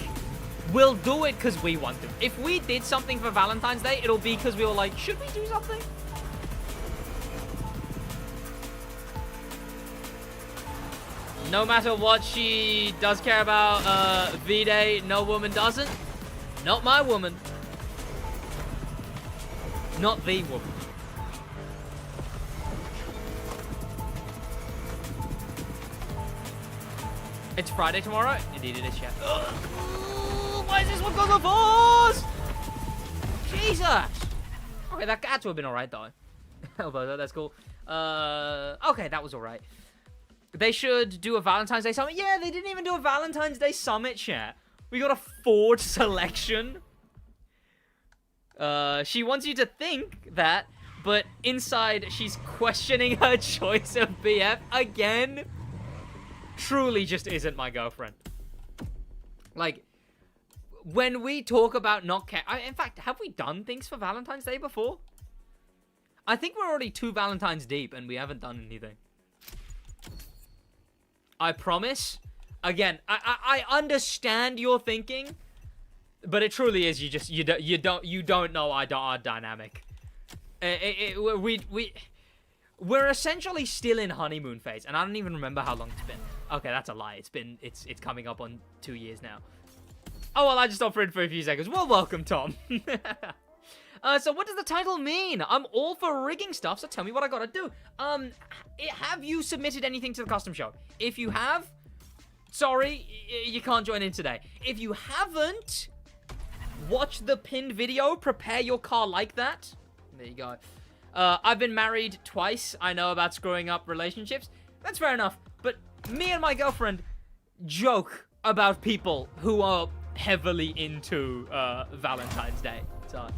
Speaker 1: we'll do it because we want to. If we did something for Valentine's Day, it'll be because we were like, should we do something? No matter what, she does care about V-Day. No woman doesn't. Not my woman. Not the woman. It's Friday tomorrow? Indeed it is, yeah. Why is this one going force? Jesus! Okay, that had to have been alright, though. But that's cool. Okay, that was alright. They should do a Valentine's Day summit. Yeah, they didn't even do a Valentine's Day summit, chat. We got a Ford selection. She wants you to think that, but inside she's questioning her choice of BF again. Truly just isn't my girlfriend. Like, when we talk about not care... in fact, have we done things for Valentine's Day before? I think we're already 2 Valentines deep and we haven't done anything. I promise. Again, I understand your thinking, but it truly is you don't know our dynamic. We're essentially still in honeymoon phase, and I don't even remember how long it's been. Okay, that's a lie. It's coming up on 2 years now. Oh well, I just offered for a few seconds. Well, welcome, Tom. So what does the title mean? I'm all for rigging stuff, so tell me what I gotta do. Have you submitted anything to the custom show? If you have, sorry, you can't join in today. If you haven't, watch the pinned video, prepare your car like that. There you go. I've been married twice. I know about screwing up relationships. That's fair enough. But me and my girlfriend joke about people who are heavily into Valentine's Day. So...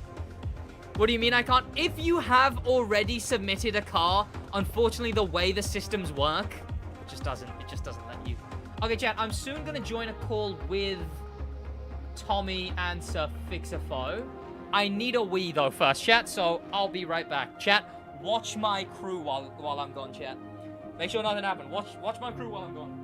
Speaker 1: what do you mean I can't? If you have already submitted a car, unfortunately the way the systems work, it just doesn't let you. Okay, chat, I'm soon gonna join a call with Tommy and Sir Fixafo. I need a wee though first, chat, so I'll be right back. Chat, watch my crew while I'm gone, chat. Make sure nothing happens. Watch my crew while I'm gone.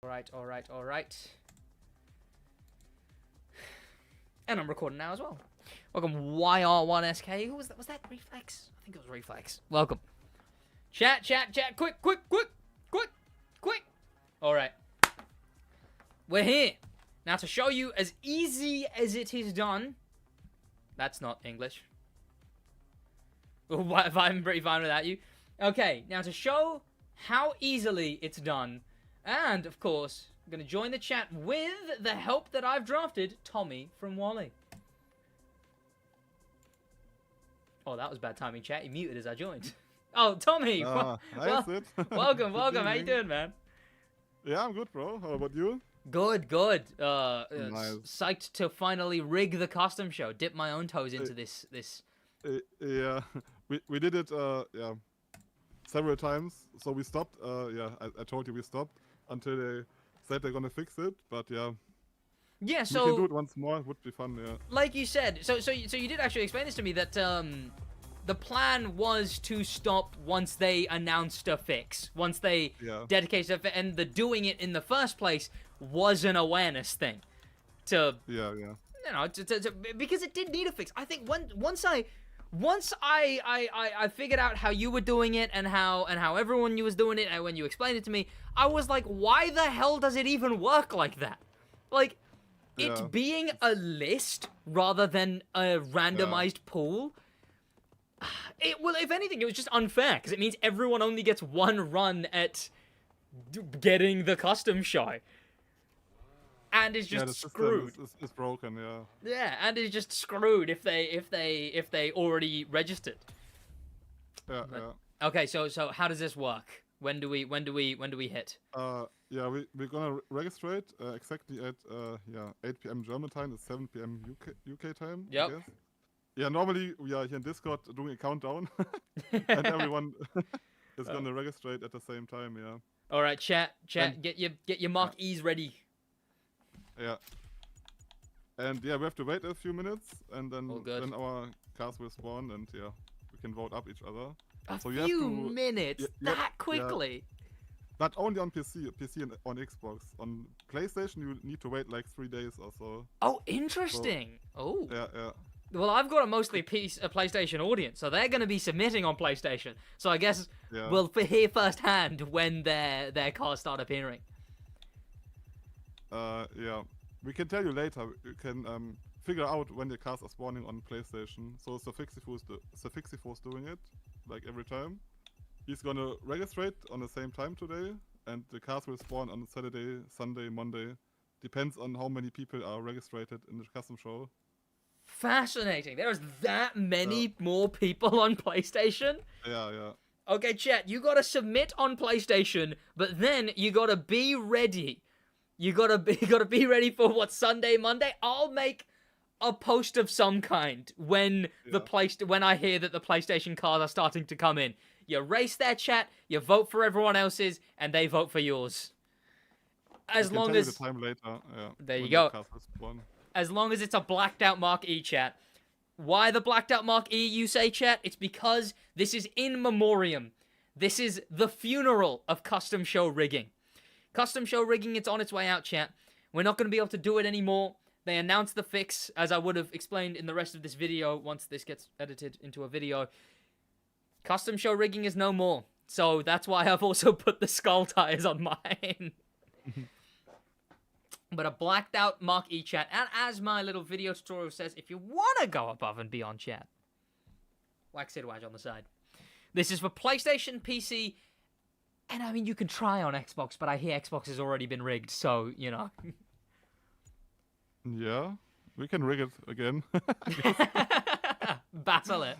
Speaker 1: All right. And I'm recording now as well. Welcome, YR1SK. Who was that? Was that Reflex? I think it was Reflex. Welcome. Chat. Quick. All right. We're here. Now to show you as easy as it is done. That's not English. I'm pretty fine without you. Okay, now to show how easily it's done. And, of course, I'm going to join the chat with the help that I've drafted, Tommy from Wally. Oh, that was bad timing, chat. He muted as I joined. Oh, Tommy!
Speaker 3: Sid.
Speaker 1: Welcome. How you doing, man?
Speaker 3: Yeah, I'm good, bro. How about you?
Speaker 1: Good.
Speaker 3: Nice.
Speaker 1: Psyched to finally rig the custom show. Dip my own toes into this.
Speaker 3: Yeah, we did it, several times. So we stopped. I told you we stopped until they said they're gonna fix it. But yeah.
Speaker 1: Yeah, so
Speaker 3: we can do it once more. It would be fun. Yeah.
Speaker 1: Like you said, so you did actually explain this to me that the plan was to stop once they announced a fix, once they dedicated a fix, and the doing it in the first place was an awareness thing. You know, because it did need a fix. I think once I figured out how you were doing it and how everyone was doing it, and when you explained it to me, I was like, why the hell does it even work like that? Like, it being a list rather than a randomized pool. Well, if anything, it was just unfair because it means everyone only gets one run at getting the custom show. And is just screwed.
Speaker 3: It's broken, yeah.
Speaker 1: Yeah, and is just screwed if they already registered.
Speaker 3: Yeah.
Speaker 1: Okay, so how does this work? When do we hit?
Speaker 3: We're gonna register it exactly at 8 p.m. German time. It's 7 p.m. UK time.
Speaker 1: Yep.
Speaker 3: I guess. Yeah, normally we are here in Discord doing a countdown, and everyone is gonna register it at the same time. Yeah.
Speaker 1: All right, chat. Get your Mark E's ready.
Speaker 3: Yeah. And we have to wait a few minutes, and then our cars will spawn, and we can vote up each other.
Speaker 1: A few minutes? That quickly?
Speaker 3: Yeah. But only on PC and on Xbox. On PlayStation, you need to wait like 3 days or so.
Speaker 1: Oh, interesting.
Speaker 3: So, yeah.
Speaker 1: Well, I've got a mostly PlayStation audience, so they're going to be submitting on PlayStation. So I guess we'll hear firsthand when their cars start appearing.
Speaker 3: We can tell you later. You can figure out when the cars are spawning on PlayStation. So Sophixifor's doing it, like every time. He's gonna register it on the same time today, and the cars will spawn on Saturday, Sunday, Monday. Depends on how many people are registered in the custom show.
Speaker 1: Fascinating. There's that many more people on PlayStation?
Speaker 3: Yeah.
Speaker 1: Okay, chat, you gotta submit on PlayStation, but then you gotta be ready. You gotta be ready for what, Sunday, Monday? I'll make a post of some kind when when I hear that the PlayStation cars are starting to come in. You race their chat, you vote for everyone else's, and they vote for yours. As long as
Speaker 3: the time later,
Speaker 1: there you go. As long as it's a blacked out Mark E, chat. Why the blacked out Mark E, you say, chat? It's because this is in memoriam. This is the funeral of custom show rigging. Custom show rigging, it's on its way out, chat. We're not going to be able to do it anymore. They announced the fix, as I would have explained in the rest of this video once this gets edited into a video. Custom show rigging is no more. So that's why I've also put the skull tires on mine. But a blacked out Mark E, chat. And as my little video tutorial says, if you want to go above and beyond, chat, whack SidWaj on the side. This is for PlayStation, PC, and I mean, you can try on Xbox, but I hear Xbox has already been rigged, so, you know.
Speaker 3: Yeah, we can rig it again.
Speaker 1: Battle it.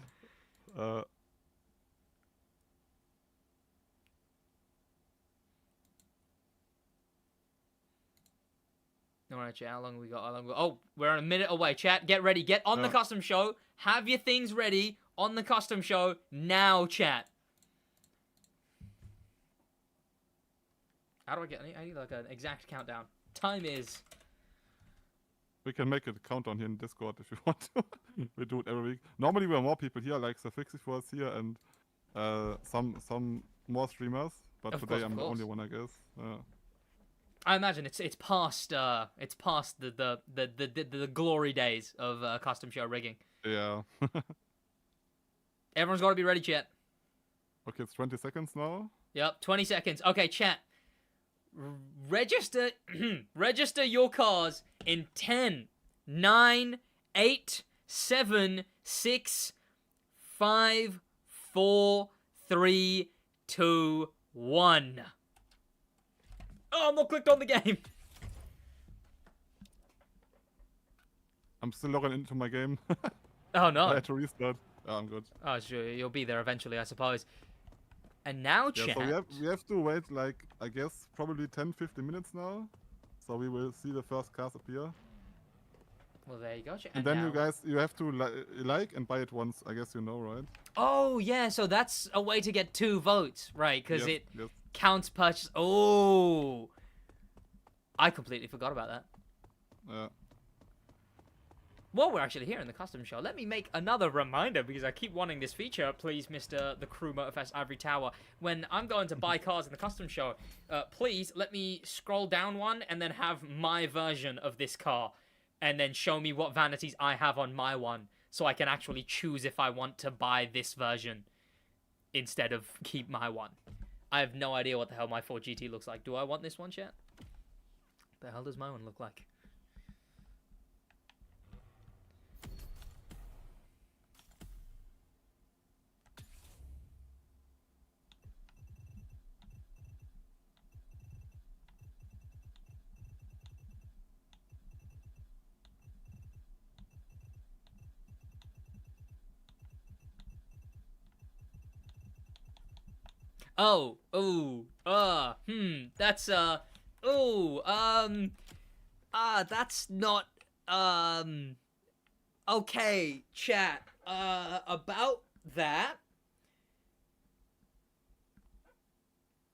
Speaker 1: Alright, chat, how long we got? Oh, we're a minute away. Chat, get ready. Get on the custom show. Have your things ready on the custom show now, chat. How do I need like an exact countdown. Time is...
Speaker 3: We can make a countdown here in Discord if you want to. We do it every week. Normally we have more people here, like Sophixifor is here and some more streamers. But today I'm the only one, I guess.
Speaker 1: I imagine it's past the glory days of custom show rigging.
Speaker 3: Yeah.
Speaker 1: Everyone's got to be ready, chat.
Speaker 3: Okay, it's 20 seconds now.
Speaker 1: Yep, 20 seconds. Okay, chat. Register register your cars in 10, 9, 8, 7, 6, 5, 4, 3, 2, 1. Oh, I'm not clicked on the game.
Speaker 3: I'm still logging into my game.
Speaker 1: Oh, no.
Speaker 3: I had to restart. Oh, I'm good.
Speaker 1: Oh, sure, you'll be there eventually, I suppose. And now,
Speaker 3: Yeah,
Speaker 1: chat.
Speaker 3: so we have to wait, like, I guess, probably 10-15 minutes now. So we will see the first cars appear.
Speaker 1: Well, there you go, chat.
Speaker 3: And then
Speaker 1: now...
Speaker 3: you guys, you have to like and buy it once. I guess you know, right?
Speaker 1: Oh, yeah, so that's a way to get 2 votes, right? Because
Speaker 3: Yes,
Speaker 1: it
Speaker 3: yes.
Speaker 1: counts purchase. Oh! I completely forgot about that.
Speaker 3: Yeah.
Speaker 1: While we're actually here in the custom show, let me make another reminder, because I keep wanting this feature, please, Mr. The Crew Motorfest Ivory Tower. When I'm going to buy cars in the custom show, please let me scroll down one and then have my version of this car. And then show me what vanities I have on my one, so I can actually choose if I want to buy this version instead of keep my one. I have no idea what the hell my Ford GT looks like. Do I want this one, chat? The hell does my one look like? Oh, ooh, that's, that's not, okay, chat, about that,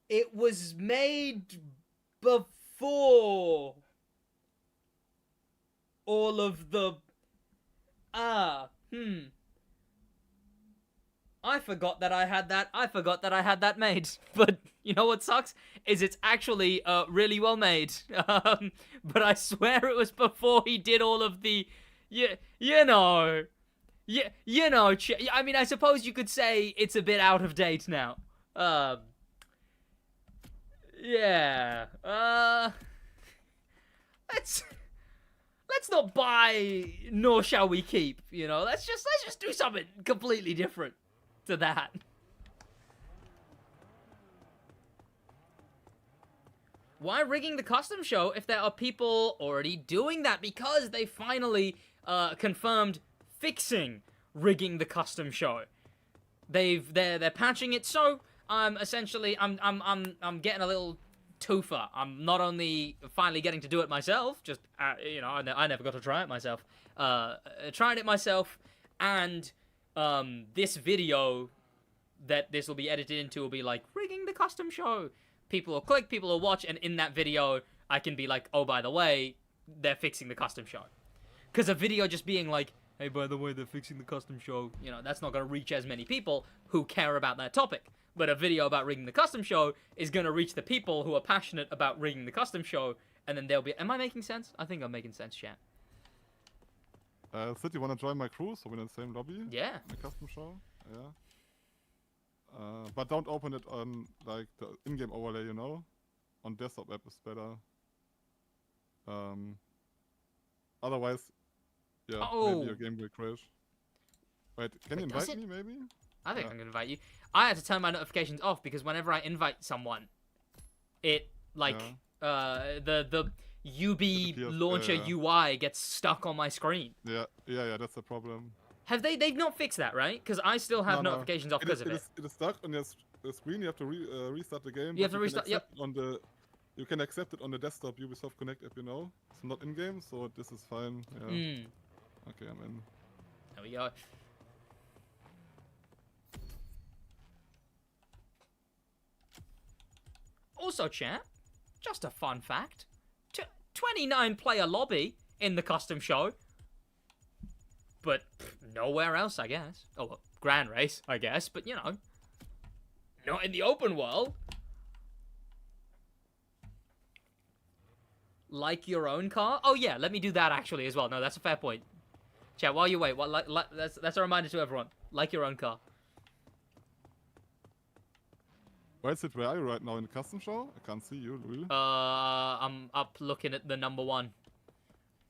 Speaker 1: it was made before all of the, I forgot that I had that. I forgot that I had that made. But you know what sucks? Is it's actually really well made. But I swear it was before he did all of the, you know. I mean, I suppose you could say it's a bit out of date now. Yeah. Let's not buy, nor shall we keep. You know, let's just do something completely different to that. Why rigging the custom show if there are people already doing that? Because they finally confirmed fixing rigging the custom show. They're patching it, so essentially I'm getting a little twofer. I'm not only finally getting to do it myself, just you know, I never got to try it myself. Trying it myself, and this video that this will be edited into will be like rigging the custom show. People will click, people will watch, and in that video I can be like, oh, by the way, they're fixing the custom show. Because a video just being like, hey, by the way, they're fixing the custom show, you know, that's not going to reach as many people who care about that topic. But a video about rigging the custom show is going to reach the people who are passionate about rigging the custom show, and then they'll be... Am I making sense? I think I'm making sense, chat.
Speaker 3: Sid, you wanna join my crew so we're in the same lobby?
Speaker 1: Yeah.
Speaker 3: The custom show? Yeah. But don't open it on like the in-game overlay, you know? On desktop app is better. Otherwise, yeah, maybe your game will crash. Wait, can you invite me maybe?
Speaker 1: I think I'm gonna invite you. I had to turn my notifications off because whenever I invite someone, it like the UB launcher UI gets stuck on my screen.
Speaker 3: Yeah, that's the problem.
Speaker 1: They've not fixed that, right? Because I still have notifications off because of it.
Speaker 3: It is stuck on your screen. You have to restart the game.
Speaker 1: You have to restart. Yep.
Speaker 3: You can accept it on the desktop Ubisoft Connect app. You know, it's not in game, so this is fine. Yeah. Okay, I'm in.
Speaker 1: There we go. Also, chat, just a fun fact: 29-player lobby in the custom show. But nowhere else, I guess. Oh, well, Grand Race, I guess. But, you know, not in the open world. Like your own car? Oh yeah, let me do that actually as well. No, that's a fair point. Chat, while you wait, that's a reminder to everyone. Like your own car.
Speaker 3: Where is it? Where are you right now? In the custom show? I can't see you, really.
Speaker 1: I'm up looking at the number 1.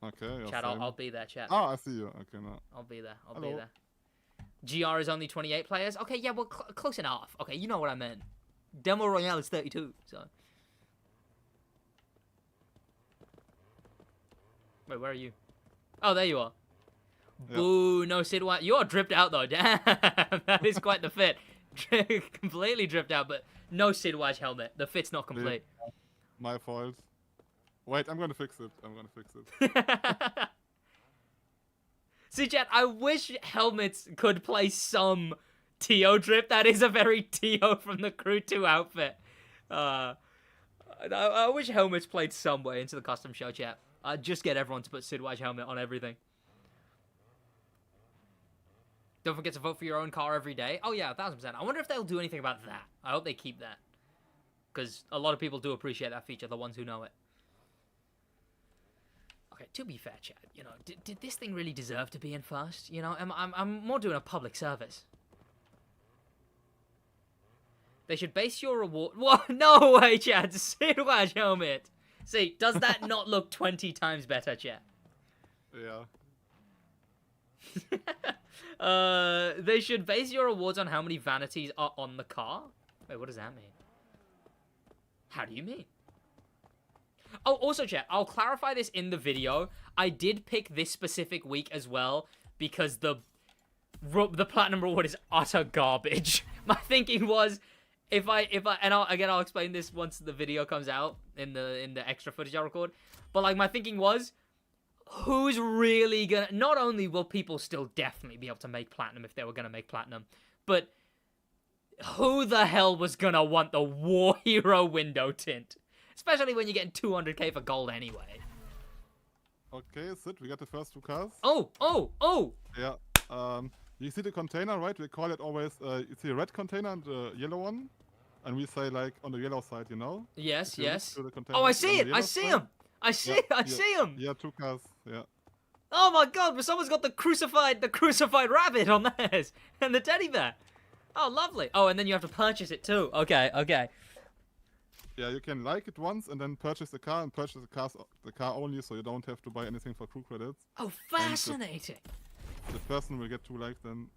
Speaker 3: Okay, yeah,
Speaker 1: Chat,
Speaker 3: same.
Speaker 1: I'll be there, chat.
Speaker 3: Ah, I see you. Okay, now.
Speaker 1: I'll be there. I'll
Speaker 3: Hello.
Speaker 1: be there. GR is only 28 players. Okay, yeah, well, close enough. Okay, you know what I meant. Demo Royale is 32, so. Wait, where are you? Oh, there you are.
Speaker 3: Yeah.
Speaker 1: Boo, no SidWaj. You are dripped out, though. Damn, that is quite the fit. Completely dripped out, but no SidWaj helmet. The fit's not complete.
Speaker 3: My fault. Wait, I'm gonna fix it. I'm gonna fix it.
Speaker 1: See, chat, I wish helmets could play some Tio drip. That is a very Tio from the Crew 2 outfit. I wish helmets played some way into the custom show, chat. I'd just get everyone to put SidWaj helmet on everything. Don't forget to vote for your own car every day. Oh yeah, 1000%. I wonder if they'll do anything about that. I hope they keep that. Because a lot of people do appreciate that feature, the ones who know it. Okay, to be fair, chat, you know, did this thing really deserve to be in first? You know, I'm more doing a public service. They should base your reward... What? No way, chat. SidWaj helmet. See, does that not look 20 times better, chat?
Speaker 3: Yeah.
Speaker 1: They should base your rewards on how many vanities are on the car? Wait, what does that mean? How do you mean? Oh, also, chat, I'll clarify this in the video. I did pick this specific week as well because the platinum reward is utter garbage. My thinking was, I'll explain this once the video comes out in the extra footage I record. But like, my thinking was, who's really gonna? Not only will people still definitely be able to make platinum if they were gonna make platinum, but who the hell was gonna want the War Hero window tint? Especially when you're getting 200k for gold anyway.
Speaker 3: Okay, Sid, we got the first 2 cars.
Speaker 1: Oh!
Speaker 3: Yeah. You see the container, right? We call it always, you see a red container and a yellow one. And we say, like, on the yellow side, you know?
Speaker 1: Yes,
Speaker 3: If you
Speaker 1: yes.
Speaker 3: look to the container
Speaker 1: Oh, I
Speaker 3: on
Speaker 1: see
Speaker 3: the
Speaker 1: it! I
Speaker 3: yellow
Speaker 1: see
Speaker 3: side-
Speaker 1: him! I see him!
Speaker 3: Yeah, 2 cars, yeah.
Speaker 1: Oh my god, but someone's got the crucified rabbit on theirs! And the teddy bear! Oh, lovely. Oh, and then you have to purchase it too. Okay.
Speaker 3: Yeah, you can like it once and then purchase the car and purchase the car only, so you don't have to buy anything for crew credits.
Speaker 1: Oh, fascinating!
Speaker 3: The person will get 2 likes then.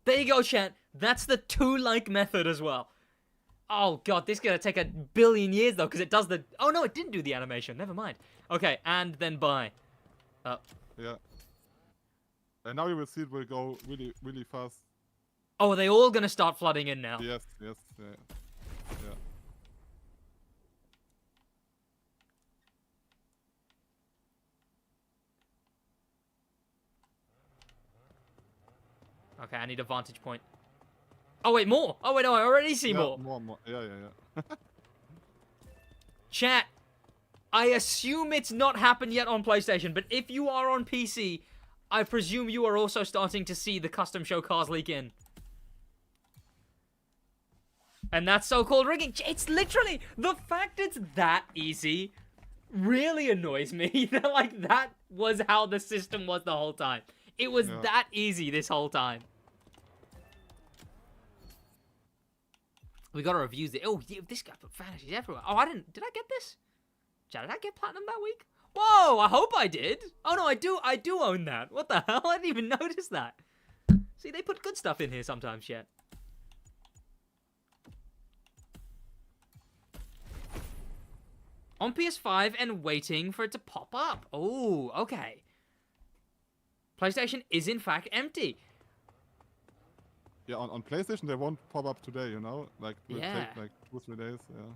Speaker 1: There you go, chat. That's the 2-like method as well. Oh god, this is gonna take a billion years though, because it does the... Oh no, it didn't do the animation. Never mind. Okay, and then buy.
Speaker 3: Yeah. And now you will see it will go really, really fast.
Speaker 1: Oh, are they all gonna start flooding in now?
Speaker 3: Yes, yeah.
Speaker 1: Okay, I need a vantage point. Oh wait, more! Oh wait, no, I already see more.
Speaker 3: More. Yeah.
Speaker 1: Chat, I assume it's not happened yet on PlayStation, but if you are on PC, I presume you are also starting to see the custom show cars leak in. And that's so-called rigging. It's literally, the fact it's that easy really annoys me. That, like, that was how the system was the whole time. It was that easy this whole time. We gotta review it. Oh, yeah, this guy put fantasies everywhere. Oh, did I get this? Did I get platinum that week? Whoa, I hope I did. Oh no, I do own that. What the hell? I didn't even notice that. See, they put good stuff in here sometimes, yet. On PS5 and waiting for it to pop up. Oh, okay. PlayStation is in fact empty.
Speaker 3: Yeah, on PlayStation they won't pop up today, you know? Like, it will
Speaker 1: Yeah.
Speaker 3: take like 2-3 days, yeah.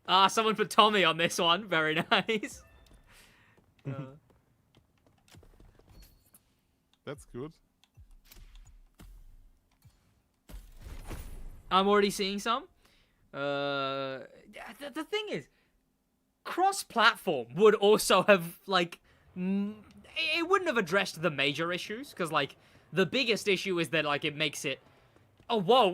Speaker 1: Ah, someone put Tommy on this one. Very nice.
Speaker 3: That's good.
Speaker 1: I'm already seeing some. The thing is, cross-platform would also have, like, it wouldn't have addressed the major issues, because, like, the biggest issue is that, like, it makes it... Oh, whoa,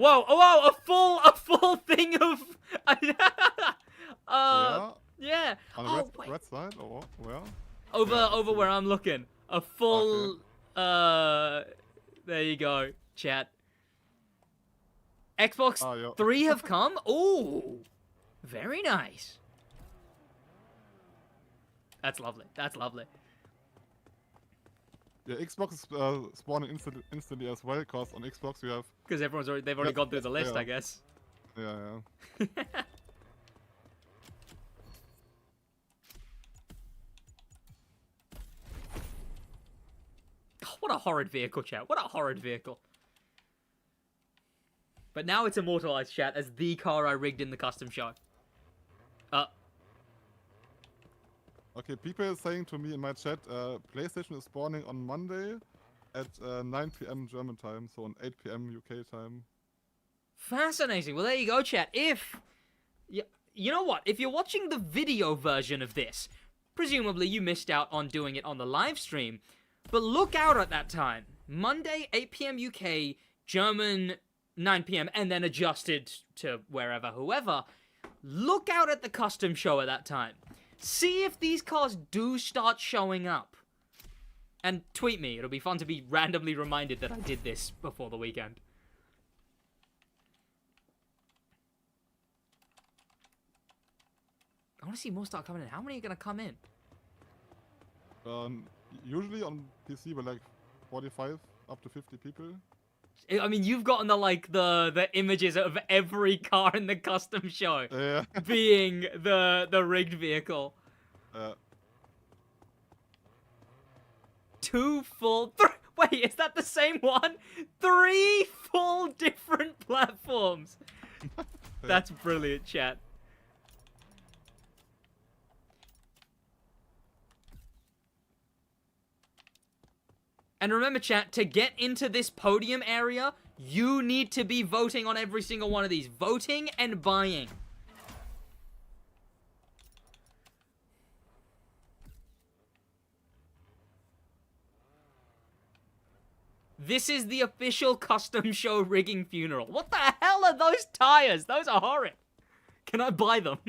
Speaker 1: a full thing of...
Speaker 3: Yeah.
Speaker 1: Yeah.
Speaker 3: On the
Speaker 1: Oh,
Speaker 3: red,
Speaker 1: wait.
Speaker 3: red side or where?
Speaker 1: Over
Speaker 3: Yeah,
Speaker 1: over where I'm looking. A full there you go, chat. Xbox
Speaker 3: Ah, yeah.
Speaker 1: 3 have come? Ooh. Very nice. That's lovely. That's lovely.
Speaker 3: Yeah, Xbox is spawning instantly as well, cause on Xbox we have.
Speaker 1: Because they've already gone through the list, I guess.
Speaker 3: Yeah.
Speaker 1: Oh, what a horrid vehicle, chat. What a horrid vehicle. But now it's immortalized, chat, as the car I rigged in the custom show.
Speaker 3: Okay, people are saying to me in my chat, PlayStation is spawning on Monday at 9 p.m. German time, so on 8 p.m. UK time.
Speaker 1: Fascinating. Well, there you go, chat. If... You know what? If you're watching the video version of this, presumably you missed out on doing it on the live stream, but look out at that time. Monday, 8 p.m. UK, German, 9 p.m., and then adjusted to wherever, whoever. Look out at the custom show at that time. See if these cars do start showing up. And tweet me. It'll be fun to be randomly reminded that I did this before the weekend. I want to see more start coming in. How many are going to come in?
Speaker 3: Usually on PC we're like 45 up to 50 people.
Speaker 1: I mean, you've gotten the images of every car in the custom show
Speaker 3: Yeah.
Speaker 1: being the rigged vehicle. Two full... Wait, is that the same one? 3 full different platforms. That's brilliant, chat. And remember, chat, to get into this podium area, you need to be voting on every single one of these. Voting and buying. This is the official custom show rigging funeral. What the hell are those tires? Those are horrid. Can I buy them?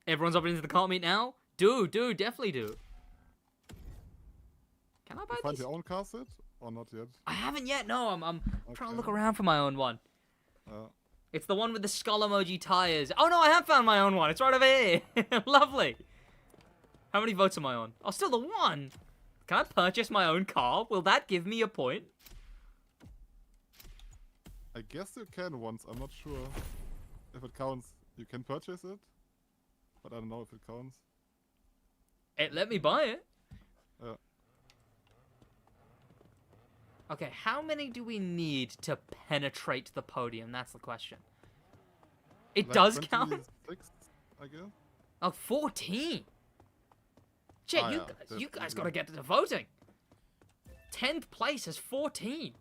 Speaker 1: Everyone's up into the cart meet now? Do, definitely do. Can I buy
Speaker 3: You find
Speaker 1: these?
Speaker 3: your own car set or not yet?
Speaker 1: I haven't yet, no. I'm trying to look
Speaker 3: Okay.
Speaker 1: around for my own one.
Speaker 3: Uh,
Speaker 1: It's the one with the skull emoji tires. Oh no, I have found my own one. It's right over here. Lovely. How many votes am I on? Oh, still the one. Can I purchase my own car? Will that give me a point?
Speaker 3: I guess you can once. I'm not sure if it counts. You can purchase it, but I don't know if it counts.
Speaker 1: It let me buy it.
Speaker 3: Yeah.
Speaker 1: Okay, how many do we need to penetrate the podium? That's the question. It
Speaker 3: Like
Speaker 1: does count?
Speaker 3: 26, I guess.
Speaker 1: Oh, 14. Chet,
Speaker 3: Ah,
Speaker 1: you
Speaker 3: yeah,
Speaker 1: guys
Speaker 3: definitely.
Speaker 1: gotta get to the voting. 10th place is 14.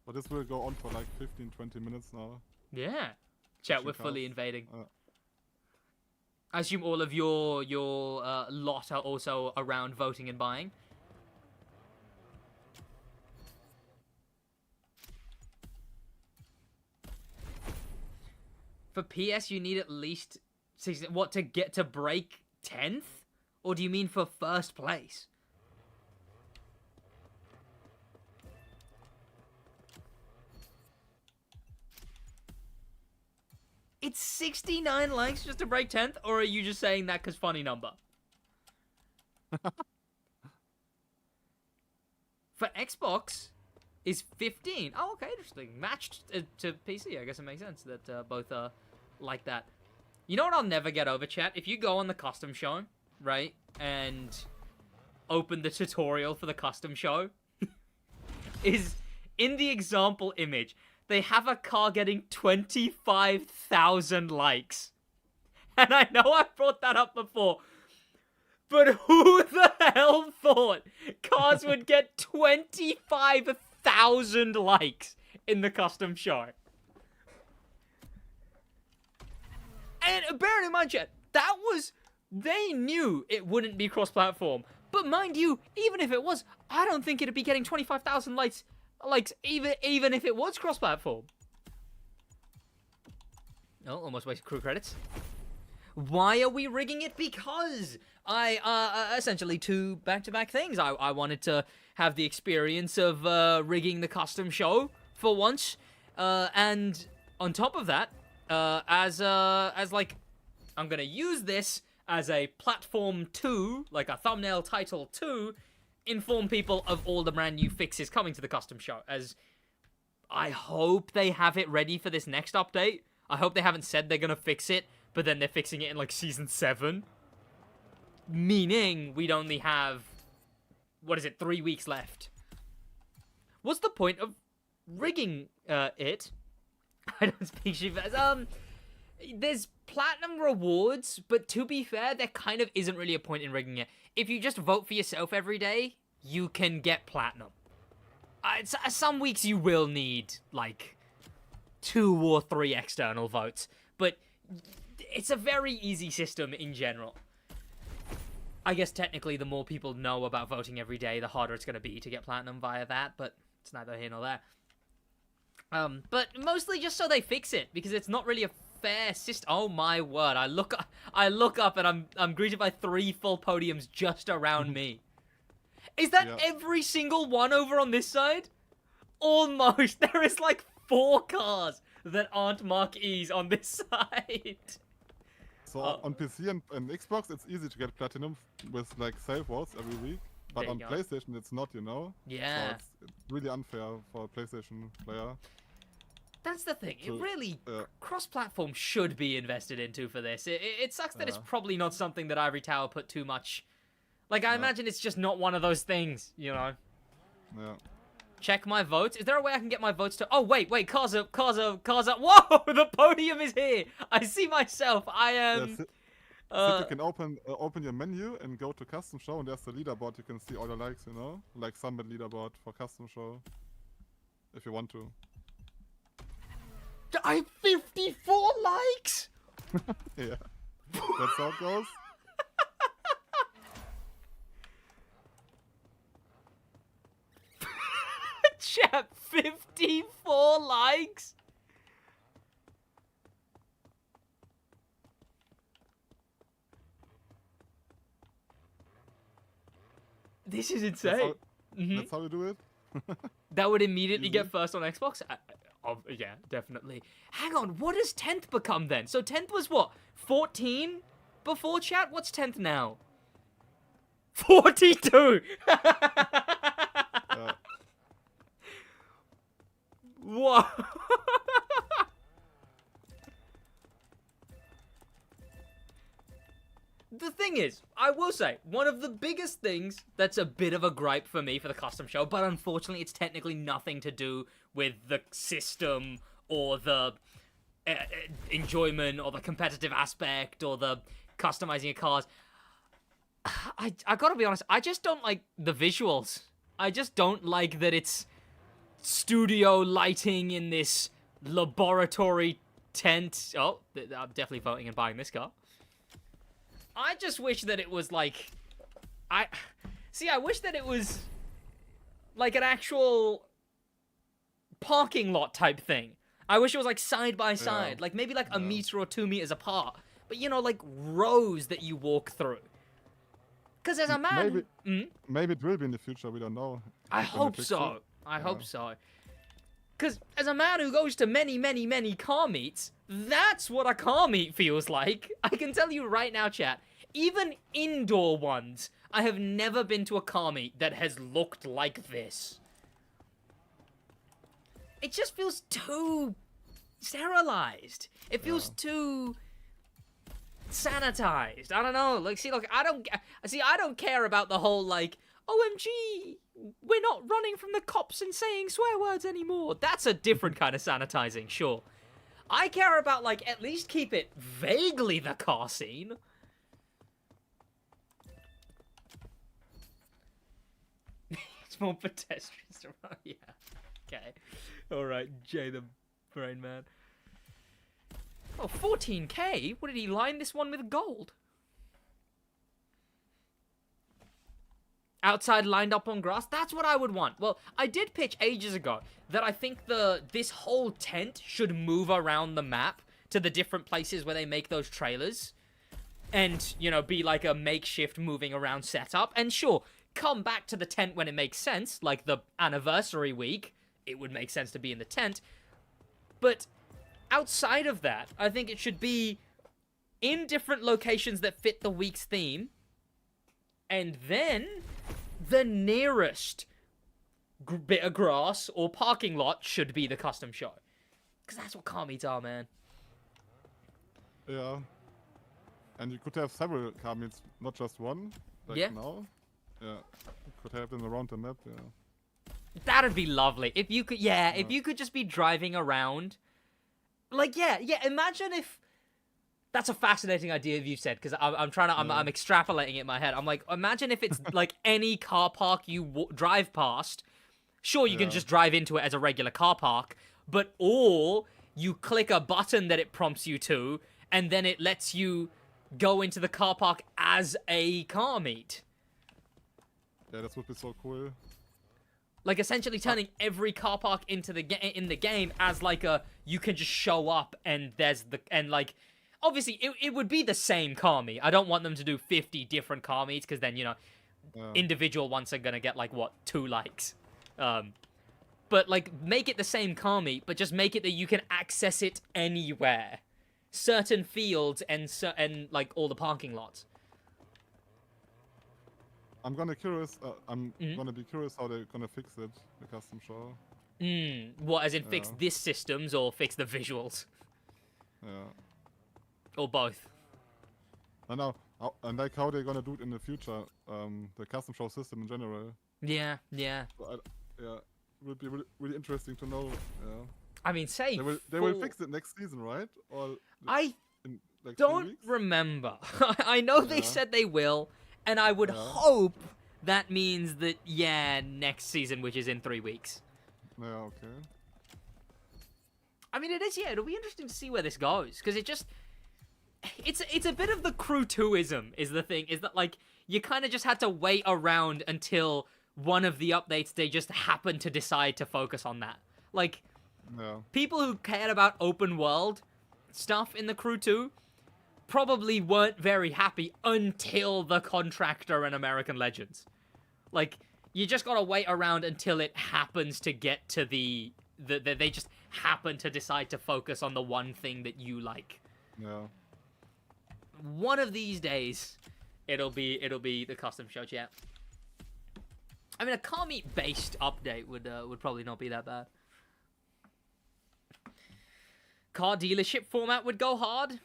Speaker 3: But this will go on for like 15-20 minutes now.
Speaker 1: Yeah. Chat, we're
Speaker 3: Pushing
Speaker 1: fully
Speaker 3: cars.
Speaker 1: invading. I assume all of your lot are also around voting and buying. For PS, you need at least 16, what, to get to break 10th? Or do you mean for first place? It's 69 likes just to break 10th, or are you just saying that because funny number? For Xbox, is 15. Oh, okay, interesting. Matched to PC. I guess it makes sense that both are like that. You know what I'll never get over, chat? If you go on the custom show, right, and open the tutorial for the custom show, is in the example image, they have a car getting 25,000 likes. And I know I brought that up before, but who the hell thought cars would get 25,000 likes in the custom show? And bearing in mind, chat, they knew it wouldn't be cross-platform. But mind you, even if it was, I don't think it'd be getting 25,000 likes, even if it was cross-platform. Oh, almost wasted crew credits. Why are we rigging it? Because essentially two back-to-back things. I wanted to have the experience of rigging the custom show for once, and on top of that, as like, I'm gonna use this as a platform to, like a thumbnail title to, inform people of all the brand new fixes coming to the custom show. As I hope they have it ready for this next update. I hope they haven't said they're gonna fix it, but then they're fixing it in like Season 7. Meaning we'd only have, 3 weeks left. What's the point of rigging it? I don't speak Shivas. There's platinum rewards, but to be fair, there kind of isn't really a point in rigging it. If you just vote for yourself every day, you can get platinum. Some weeks you will need, like, 2 or 3 external votes, but it's a very easy system in general. I guess technically the more people know about voting every day, the harder it's going to be to get platinum via that, but it's neither here nor there. But mostly just so they fix it, because it's not really a fair system. Oh my word, I look up and I'm greeted by 3 full podiums just around me. Is that every single one over on this side? Almost. There is like 4 cars that aren't Mark-E's on this side.
Speaker 3: So on PC and Xbox, it's easy to get platinum with like save votes every week. But on PlayStation, it's not, you know?
Speaker 1: Yeah.
Speaker 3: So it's really unfair for a PlayStation player.
Speaker 1: That's the thing. It really, cross-platform should be invested into for this. It sucks that it's probably not something that Ivory Tower put too much. Like, I imagine it's just not one of those things, you know?
Speaker 3: Yeah.
Speaker 1: Check my votes. Is there a way I can get my votes to... Oh, wait. Cars up. Whoa! The podium is here! I see myself. I am...
Speaker 3: You can open your menu and go to custom show, and there's the leaderboard. You can see all the likes, you know? Like Summit leaderboard for custom show. If you want to.
Speaker 1: I have 54 likes!
Speaker 3: Yeah. That's how it goes.
Speaker 1: Chat, 54 likes? This is insane.
Speaker 3: That's how you do it?
Speaker 1: That would immediately get first on Xbox? Yeah, definitely. Hang on, what does 10th become then? So 10th was what? 14 before, chat? What's 10th now? 42! Whoa! The thing is, I will say, one of the biggest things that's a bit of a gripe for me for the custom show, but unfortunately it's technically nothing to do with the system or the enjoyment or the competitive aspect or the customizing your cars. I gotta be honest, I just don't like the visuals. I just don't like that it's studio lighting in this laboratory tent. Oh, I'm definitely voting and buying this car. I just wish that it was like... I wish that it was like an actual parking lot type thing. I wish it was like side by side. Like maybe like a meter or 2 meters apart. But you know, like rows that you walk through. Because as a man...
Speaker 3: Maybe it will be in the future, we don't know.
Speaker 1: I hope so. I hope so. Because as a man who goes to many, many, many car meets, that's what a car meet feels like. I can tell you right now, chat, even indoor ones, I have never been to a car meet that has looked like this. It just feels too sterilized. It feels too sanitized. I don't know. Like, see, look, I don't care about the whole, like, OMG, we're not running from the cops and saying swear words anymore. That's a different kind of sanitizing, sure. I care about, like, at least keep it vaguely the car scene. It's more pedestrians around. Yeah. Okay. Alright, Jay the Brain Man. Oh, 14K? What did he line this one with gold? Outside lined up on grass? That's what I would want. Well, I did pitch ages ago that I think this whole tent should move around the map to the different places where they make those trailers. And, you know, be like a makeshift moving around setup. And sure, come back to the tent when it makes sense. Like the anniversary week, it would make sense to be in the tent. But outside of that, I think it should be in different locations that fit the week's theme. And then the nearest bit of grass or parking lot should be the custom show. Because that's what car meets are, man.
Speaker 3: Yeah. And you could have several car meets, not just one, like
Speaker 1: Yeah.
Speaker 3: now. Yeah. You could have them around the map, yeah.
Speaker 1: That'd be lovely. If you could, if you could just be driving around. Like, imagine if... That's a fascinating idea you said, because I'm extrapolating it in my head. I'm like, imagine if it's like any car park you drive past. Sure, you can just drive into it as a regular car park, or you click a button that it prompts you to, and then it lets you go into the car park as a car meet.
Speaker 3: Yeah, that would be so cool.
Speaker 1: Like, essentially turning every car park into in the game as like you can just show up and like... Obviously, it would be the same car meet. I don't want them to do 50 different car meets, because then, you know, individual ones are going to get, like, 2 likes. But, like, make it the same car meet, but just make it that you can access it anywhere. Certain fields and like, all the parking lots.
Speaker 3: I'm gonna be curious how they're gonna fix it, the custom show.
Speaker 1: What, as in fix this systems or fix the visuals?
Speaker 3: Yeah.
Speaker 1: Or both.
Speaker 3: And like how they're gonna do it in the future, the custom show system in general.
Speaker 1: Yeah.
Speaker 3: So it would be really interesting to know. Yeah.
Speaker 1: I mean, say
Speaker 3: they will fix it next season, right? Or in, like, 3
Speaker 1: don't
Speaker 3: weeks?
Speaker 1: remember. I know they said they will, and I would hope that means that next season, which is in 3 weeks.
Speaker 3: Yeah. Okay.
Speaker 1: I mean, it is. Yeah, it'll be interesting to see where this goes, because it's a bit of the Crew 2ism is the thing, is that, like, you kind of just had to wait around until one of the updates they just happened to decide to focus on that. Like, people who cared about open world stuff in the Crew 2 probably weren't very happy until the Contractor and American Legends. Like, you just gotta wait around until it happens to get to they just happen to decide to focus on the one thing that you like.
Speaker 3: Yeah.
Speaker 1: One of these days, it'll be the custom show chat. I mean, a car meet based update would probably not be that bad. Car dealership format would go hard.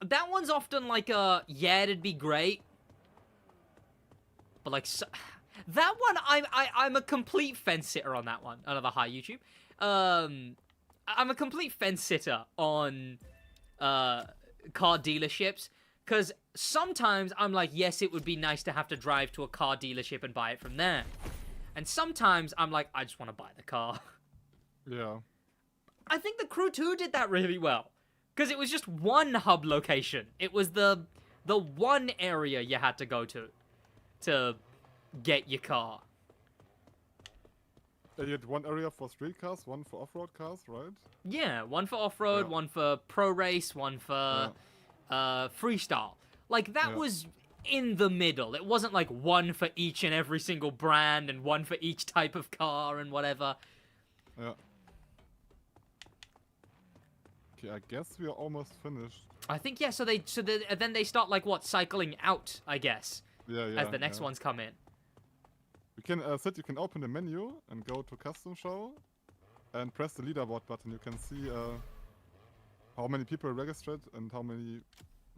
Speaker 1: That one's often like it'd be great, but like that one, I'm a complete fence sitter on that one. Another hi YouTube. I'm a complete fence sitter on car dealerships. Because sometimes I'm like, yes, it would be nice to have to drive to a car dealership and buy it from there. And sometimes I'm like, I just want to buy the car.
Speaker 3: Yeah.
Speaker 1: I think the Crew 2 did that really well. Because it was just one hub location. It was the one area you had to go to get your car.
Speaker 3: You had one area for street cars, one for off-road cars, right?
Speaker 1: Yeah, one for off-road, one for pro race, one for... freestyle. Like, that was in the middle. It wasn't like one for each and every single brand and one for each type of car and whatever.
Speaker 3: Yeah. Okay, I guess we are almost finished.
Speaker 1: I think, then they start, like, cycling out, I guess.
Speaker 3: Yeah.
Speaker 1: As the next ones come in.
Speaker 3: You can, you can open the menu and go to custom show and press the leaderboard button. You can see, how many people registered and how many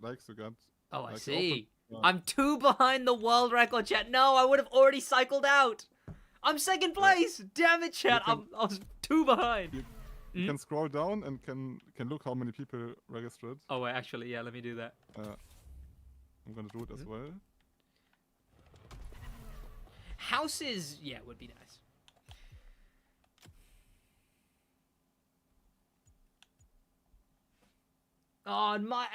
Speaker 3: likes you got.
Speaker 1: Oh, I see. I'm 2 behind the world record, chat. No, I would have already cycled out. I'm 2nd place. Damn it, chat. I was 2 behind.
Speaker 3: You can scroll down and can look how many people registered.
Speaker 1: Oh, wait, actually, let me do that.
Speaker 3: I'm gonna do it as well.
Speaker 1: Houses, would be nice. Oh, and my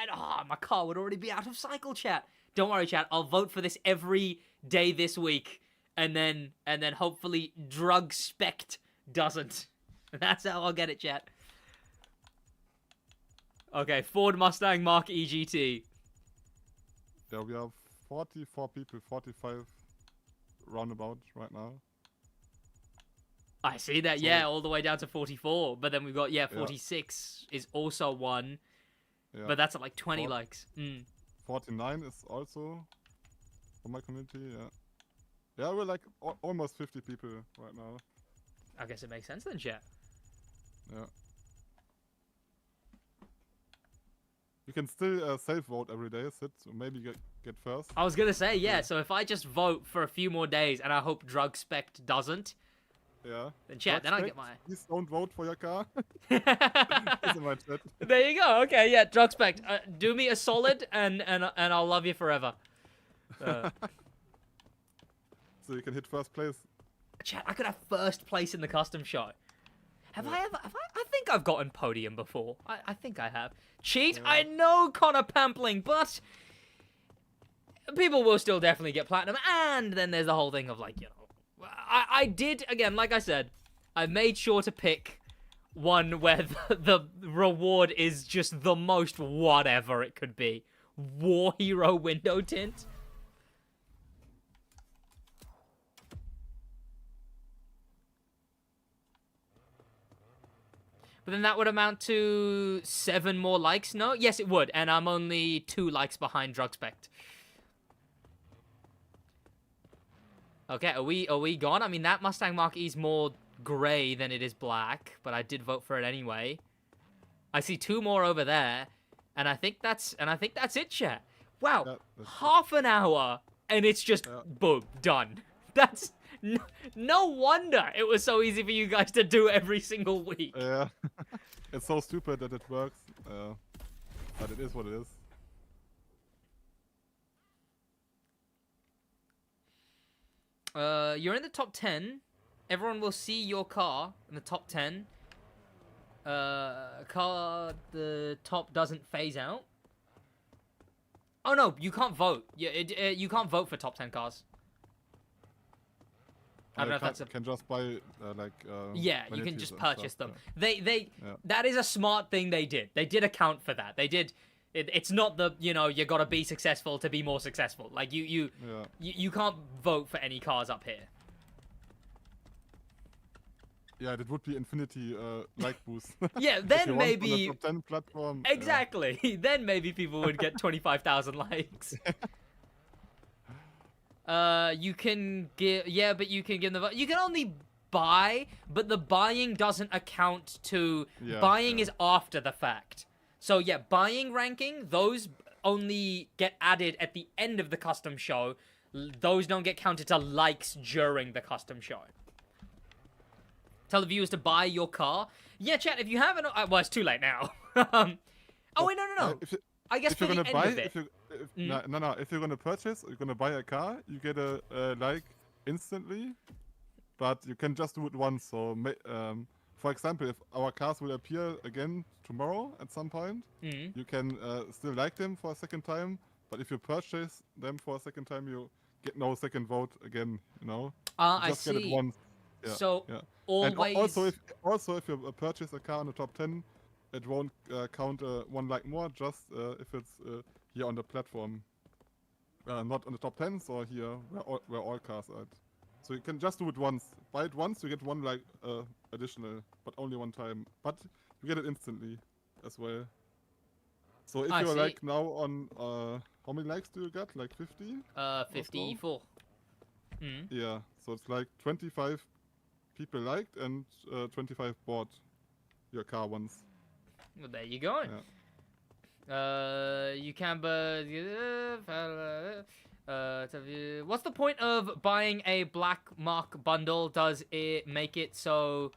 Speaker 1: car would already be out of cycle, chat. Don't worry, chat. I'll vote for this every day this week, and then hopefully drug spect doesn't. That's how I'll get it, chat. Okay, Ford Mustang Mark E GT.
Speaker 3: Yeah, we have 44 people, 45 roundabout right now.
Speaker 1: I see that,
Speaker 3: So-
Speaker 1: yeah, all the way down to 44. But then we've got, 46 is also one.
Speaker 3: Yeah.
Speaker 1: But that's at like 20
Speaker 3: Fort-
Speaker 1: likes.
Speaker 3: 49 is also from my community, yeah. Yeah, we're like almost 50 people right now.
Speaker 1: I guess it makes sense then, chat.
Speaker 3: Yeah. You can still self vote every day, Sid, so maybe get first.
Speaker 1: I was gonna say, yeah, so if I just vote for a few more days and I hope drug spect doesn't,
Speaker 3: Yeah.
Speaker 1: then chat, then I get my...
Speaker 3: Please don't vote for your car.
Speaker 1: There
Speaker 3: It's in my chat.
Speaker 1: you go. Okay, yeah, drug spect. Do me a solid, and I'll love you forever.
Speaker 3: So you can hit first place.
Speaker 1: Chat, I could have first place in the custom show. Have I ever? I think I've gotten podium before. I think I have. Cheat?
Speaker 3: Yeah.
Speaker 1: I know, Connor Pampling, but people will still definitely get platinum. And then there's the whole thing of like, I did again, like I said, I made sure to pick one where the reward is just the most whatever it could be. War Hero window tint. But then that would amount to 7 more likes, no? Yes, it would, and I'm only 2 likes behind Drugspect. Okay, are we gone? I mean, that Mustang Mach-E is more grey than it is black, but I did vote for it anyway. I see 2 more over there, and I think that's it, chat. Wow,
Speaker 3: Yeah, that's
Speaker 1: half an hour, and it's just boom, done. That's no wonder it was so easy for you guys to do every single week.
Speaker 3: Yeah. It's so stupid that it works. But it is what it is.
Speaker 1: You're in the top 10. Everyone will see your car in the top 10. Car, the top doesn't phase out. Oh no, you can't vote. You can't vote for top 10 cars. I don't know if that's a...
Speaker 3: can just buy
Speaker 1: Yeah, you can
Speaker 3: vanities
Speaker 1: just
Speaker 3: and
Speaker 1: purchase
Speaker 3: stuff,
Speaker 1: them. That is a smart thing they did. They did account for that. They did. It's not the you gotta be successful to be more successful. Like you can't vote for any cars up here.
Speaker 3: Yeah, that would be infinity like boost.
Speaker 1: Yeah,
Speaker 3: If you
Speaker 1: then
Speaker 3: want on
Speaker 1: maybe
Speaker 3: the top 10 platform.
Speaker 1: exactly. Then maybe people would get 25,000 likes. You can give but you can give them. You can only buy, but the buying doesn't account to buying is after the fact. So yeah, buying ranking, those only get added at the end of the custom show. Those don't get counted to likes during the custom show. Tell the viewers to buy your car. Yeah, chat, if you haven't... well, it's too late now. Oh, wait, no. I guess
Speaker 3: if
Speaker 1: for
Speaker 3: you're
Speaker 1: the
Speaker 3: gonna
Speaker 1: end
Speaker 3: buy,
Speaker 1: of it.
Speaker 3: no, if you're gonna purchase, you're gonna buy a car, you get a like instantly, but you can just do it once. So, for example, if our cars will appear again tomorrow at some point, you can still like them for a second time. But if you purchase them for a second time, you get no second vote again. You
Speaker 1: I
Speaker 3: just
Speaker 1: see.
Speaker 3: get it once. Yeah,
Speaker 1: So,
Speaker 3: yeah.
Speaker 1: always...
Speaker 3: And also if you purchase a car in the top 10, it won't count one like more, just if it's here on the platform. Not on the top 10, so here where all cars are at. So you can just do it once. Buy it once, you get one like additional, but only one time. But you get it instantly as well. So if you're like now on how many likes do you get? Like 50?
Speaker 1: 54.
Speaker 3: Yeah, so it's like 25 people liked and 25 bought your car once.
Speaker 1: Well, there you go.
Speaker 3: Yeah.
Speaker 1: You can what's the point of buying a black mark bundle? Does it make it so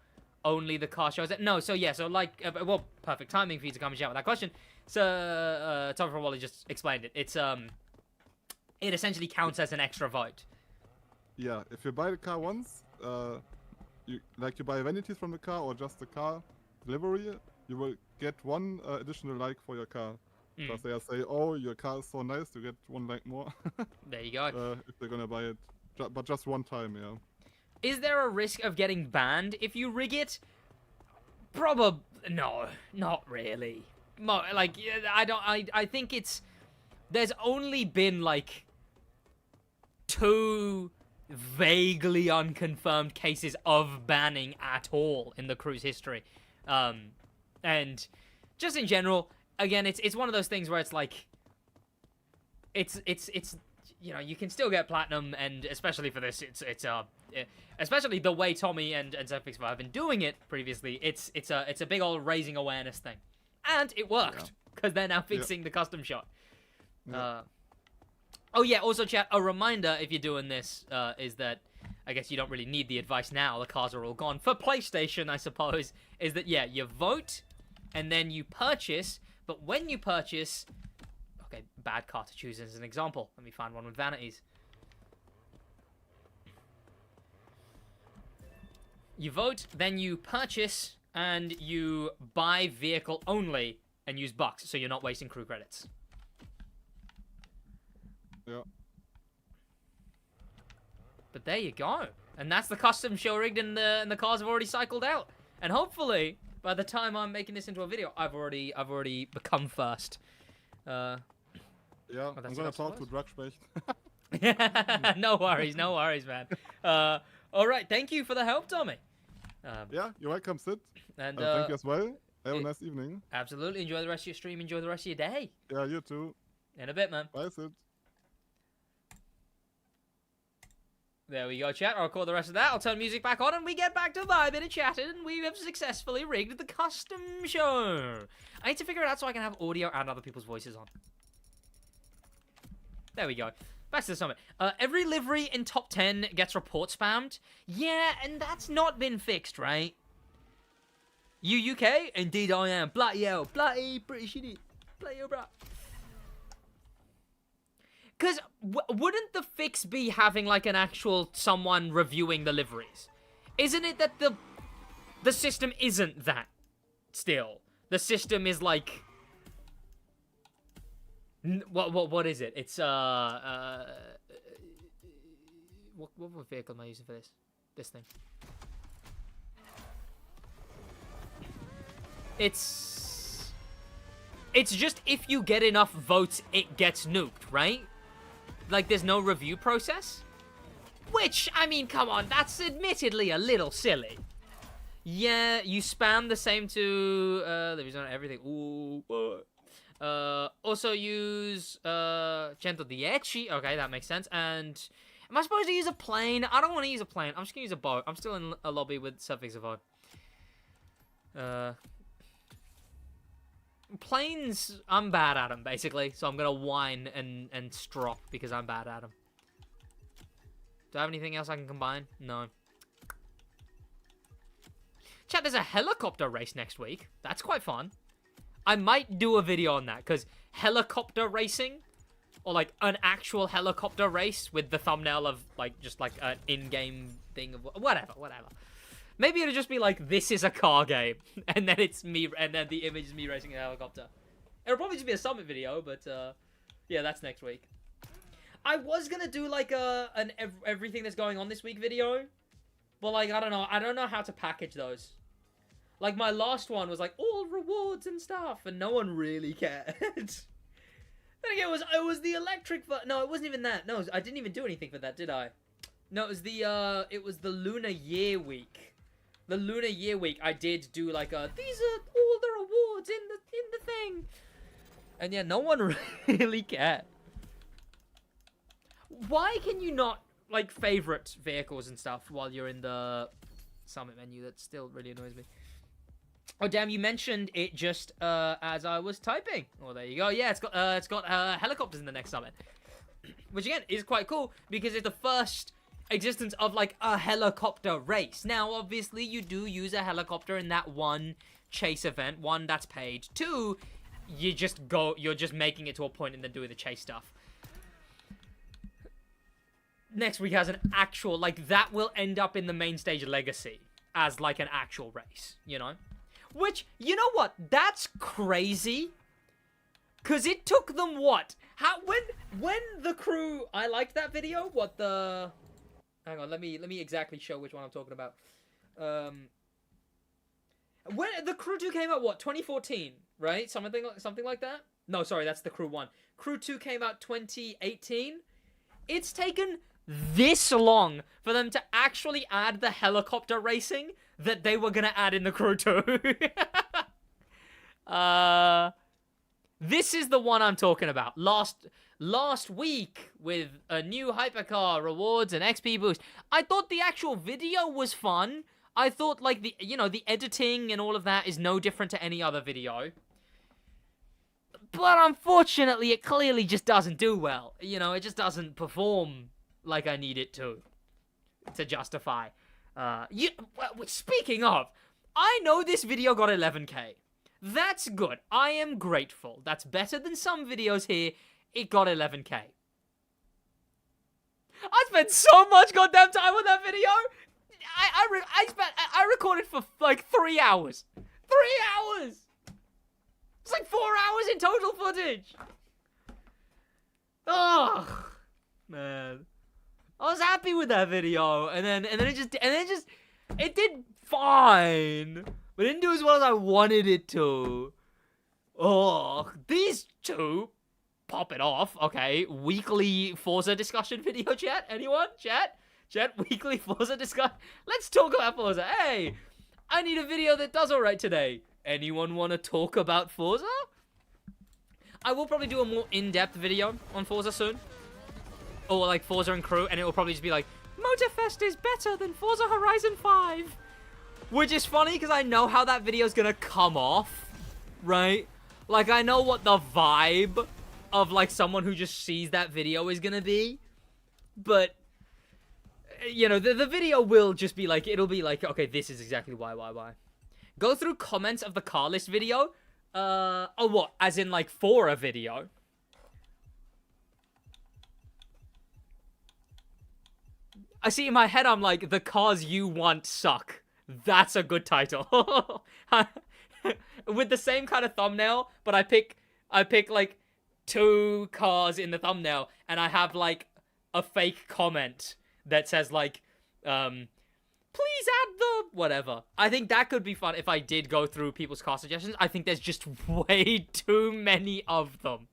Speaker 1: only the car shows it? No, so yeah, so like, well, perfect timing for you to come and chat with that question. So, Tom from Wally just explained it. It's, it essentially counts as an extra vote.
Speaker 3: Yeah, if you buy the car once, you buy vanities from the car or just the car delivery, you will get one additional like for your car. Because they say, oh, your car is so nice, you get 1 like more.
Speaker 1: There you go.
Speaker 3: If they're gonna buy it. But just one time, yeah.
Speaker 1: Is there a risk of getting banned if you rig it? No, not really. Like, I think there's only been, like, 2 vaguely unconfirmed cases of banning at all in the cruise history. And just in general, again, it's one of those things where it's like, it's you know, you can still get platinum, and especially for this, especially the way Tommy and Zephyx have been doing it previously, it's a big old raising awareness thing, and it worked because they're now fixing the custom shot. Oh yeah, also chat, a reminder if you're doing this is that I guess you don't really need the advice now. The cars are all gone. For PlayStation, I suppose, is that yeah, you vote and then you purchase, but when you purchase, okay, bad car to choose as an example. Let me find one with vanities. You vote, then you purchase, and you buy vehicle only and use bucks, so you're not wasting crew credits.
Speaker 3: Yeah.
Speaker 1: But there you go. And that's the custom show rigged, and the cars have already cycled out. And hopefully, by the time I'm making this into a video, I've already become first.
Speaker 3: Yeah,
Speaker 1: well,
Speaker 3: I'm gonna talk to Drugspecht.
Speaker 1: No worries, man. All right, thank you for the help, Tommy.
Speaker 3: Yeah, you're welcome, Sid.
Speaker 1: And
Speaker 3: thank you as well. Have a nice evening.
Speaker 1: Absolutely. Enjoy the rest of your stream. Enjoy the rest of your day.
Speaker 3: Yeah, you too.
Speaker 1: In a bit, man.
Speaker 3: Bye, Sid.
Speaker 1: There we go, chat. I'll record the rest of that. I'll turn music back on, and we get back to vibing and chatting, and we have successfully rigged the custom show. I need to figure it out so I can have audio and other people's voices on. There we go. Back to the summit. Every livery in top 10 gets report spammed. Yeah, and that's not been fixed, right? You UK? Indeed I am. Bloody hell. Bloody British idiot. Bloody hell, bro. Because wouldn't the fix be having, like, an actual someone reviewing the liveries? Isn't it that the system isn't that still? The system is, like... What is it? It's, what vehicle am I using for this? This thing. It's just if you get enough votes, it gets nuked, right? Like, there's no review process? Which, I mean, come on, that's admittedly a little silly. Yeah, you spam the same to, there's not everything. Ooh, what? Also use, 110. Okay, that makes sense. And, am I supposed to use a plane? I don't want to use a plane. I'm just gonna use a boat. I'm still in a lobby with Suffix of planes, I'm bad at them, basically. So I'm gonna whine and strop because I'm bad at them. Do I have anything else I can combine? No. Chat, there's a helicopter race next week. That's quite fun. I might do a video on that, because helicopter racing, or like an actual helicopter race with the thumbnail of like just like an in-game thing of whatever. Maybe it'll just be like, this is a car game, and then it's me, and then the image is me racing a helicopter. It'll probably just be a summit video, but yeah, that's next week. I was gonna do like an everything that's going on this week video, but like I don't know how to package those. Like my last one was like all rewards and stuff, and no one really cared. Then again, it was the electric. No, it wasn't even that. No, I didn't even do anything for that, did I? No, it was the Lunar Year Week. The Lunar Year Week, I did do like these are all the rewards in the thing, and yeah, no one really cared. Why can you not like favorite vehicles and stuff while you're in the summit menu? That still really annoys me. Oh damn! You mentioned it just as I was typing. Oh, there you go. Yeah, it's got helicopters in the next summit, which again is quite cool because it's the first existence of like a helicopter race. Now, obviously, you do use a helicopter in that one chase event. One, that's paid. Two, you're just making it to a point and then doing the chase stuff. Next week has an actual, like, that will end up in the main stage legacy as like an actual race, you know? Which, you know what? That's crazy. Cause it took them what? When the crew, I liked that video. What the? Hang on, let me exactly show which one I'm talking about. When the crew 2 came out, what? 2014, right? Something like that. No, sorry, that's the crew 1. Crew 2 came out 2018. It's taken this long for them to actually add the helicopter racing that they were gonna add in the crew 2. This is the one I'm talking about. Last week with a new hypercar, rewards, and XP boost. I thought the actual video was fun. I thought, like, the editing and all of that is no different to any other video. But unfortunately, it clearly just doesn't do well. It just doesn't perform like I need it to justify. Speaking of, I know this video got 11K. That's good. I am grateful. That's better than some videos here. It got 11K. I spent so much goddamn time on that video. I recorded for like 3 hours. 3 hours. It's like 4 hours in total footage. Oh man, I was happy with that video, and then it did fine, but it didn't do as well as I wanted it to. Oh, these two pop it off. Okay, weekly Forza discussion video, chat. Anyone? Chat, weekly Forza discussion. Let's talk about Forza. Hey, I need a video that does alright today. Anyone want to talk about Forza? I will probably do a more in-depth video on Forza soon. Or like Forza and crew, and it will probably just be like, Motorfest is better than Forza Horizon 5. Which is funny, because I know how that video is going to come off, right? Like, I know what the vibe of, like, someone who just sees that video is going to be. But, the video will just be like, it'll be like, okay, this is exactly why. Go through comments of the car list video. Oh, what? As in, like, for a video. I see in my head, I'm like, the cars you want suck. That's a good title. With the same kind of thumbnail, but I pick, like, 2 cars in the thumbnail, and I have, like, a fake comment that says, like, please add the whatever. I think that could be fun if I did go through people's car suggestions. I think there's just way too many of them.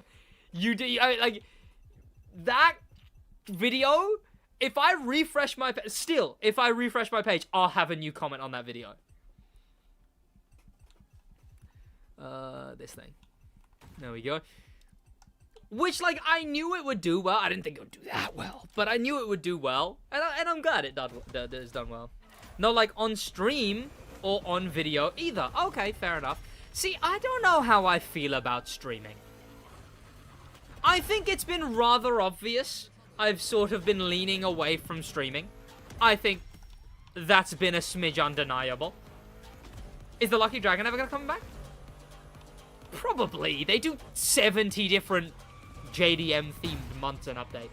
Speaker 1: Like, that video, if I refresh my page, I'll have a new comment on that video. This thing. There we go. Which, like, I knew it would do well. I didn't think it would do that well, but I knew it would do well, and I'm glad it's done well. No, like, on stream or on video either. Okay, fair enough. See, I don't know how I feel about streaming. I think it's been rather obvious. I've sort of been leaning away from streaming. I think that's been a smidge undeniable. Is the Lucky Dragon ever gonna come back? Probably. They do 70 different JDM-themed months and update.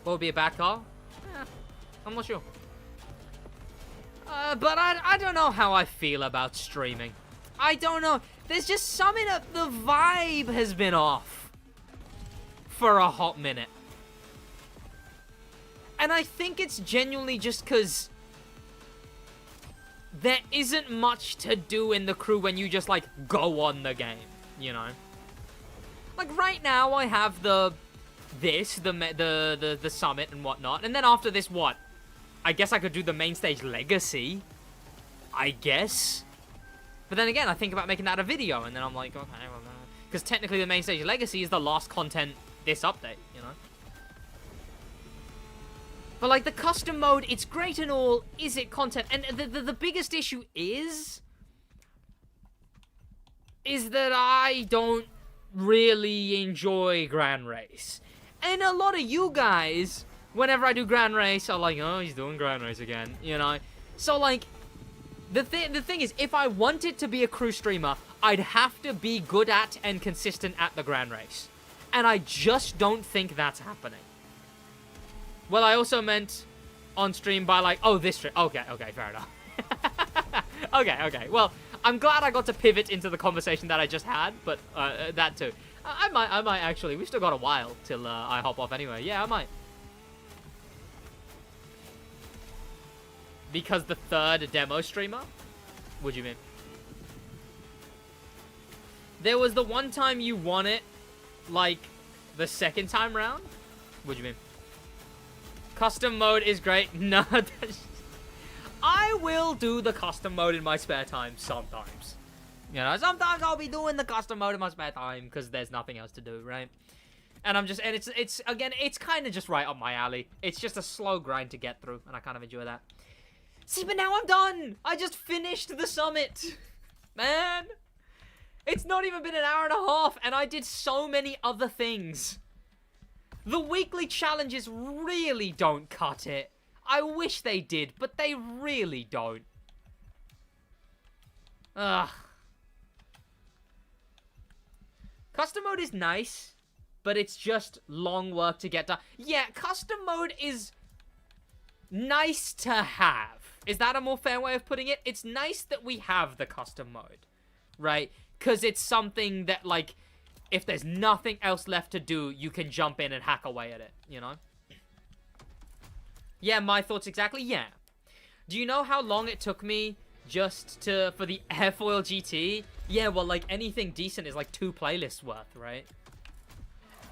Speaker 1: What would be a bad car? I'm not sure. But I don't know how I feel about streaming. I don't know. There's just something that the vibe has been off for a hot minute. And I think it's genuinely just because there isn't much to do in the crew when you just, like, go on the game, you know? Like, right now, I have the summit and whatnot, and then after this, what? I guess I could do the main stage legacy, I guess. But then again, I think about making that a video, and then I'm like, okay, well, because technically the main stage legacy is the last content this update, you know? But, like, the custom mode, it's great and all. Is it content? And the biggest issue is that I don't really enjoy Grand Race. And a lot of you guys, whenever I do Grand Race, are like, oh, he's doing Grand Race again, you know? So, like, the thing is, if I wanted to be a crew streamer, I'd have to be good at and consistent at the Grand Race. And I just don't think that's happening. Well, I also meant on stream by, like, oh, this stream. Okay, fair enough. Okay. Well, I'm glad I got to pivot into the conversation that I just had, but that too. I might actually. We've still got a while till I hop off anyway. Yeah, I might. Because the third demo streamer? What do you mean? There was the one time you won it, like, the second time round? What do you mean? Custom mode is great. No, I will do the custom mode in my spare time sometimes. You know, sometimes I'll be doing the custom mode in my spare time because there's nothing else to do, right? And it's again, it's kind of just right up my alley. It's just a slow grind to get through, and I kind of enjoy that. See, but now I'm done. I just finished the summit. Man, it's not even been an hour and a half, and I did so many other things. The weekly challenges really don't cut it. I wish they did, but they really don't. Ugh. Custom mode is nice, but it's just long work to get done. Yeah, custom mode is nice to have. Is that a more fair way of putting it? It's nice that we have the custom mode, right? Because it's something that, like, if there's nothing else left to do, you can jump in and hack away at it, you know? Yeah, my thoughts exactly, yeah. Do you know how long it took me just for the Airfoil GT? Yeah, well, like, anything decent is like 2 playlists worth, right?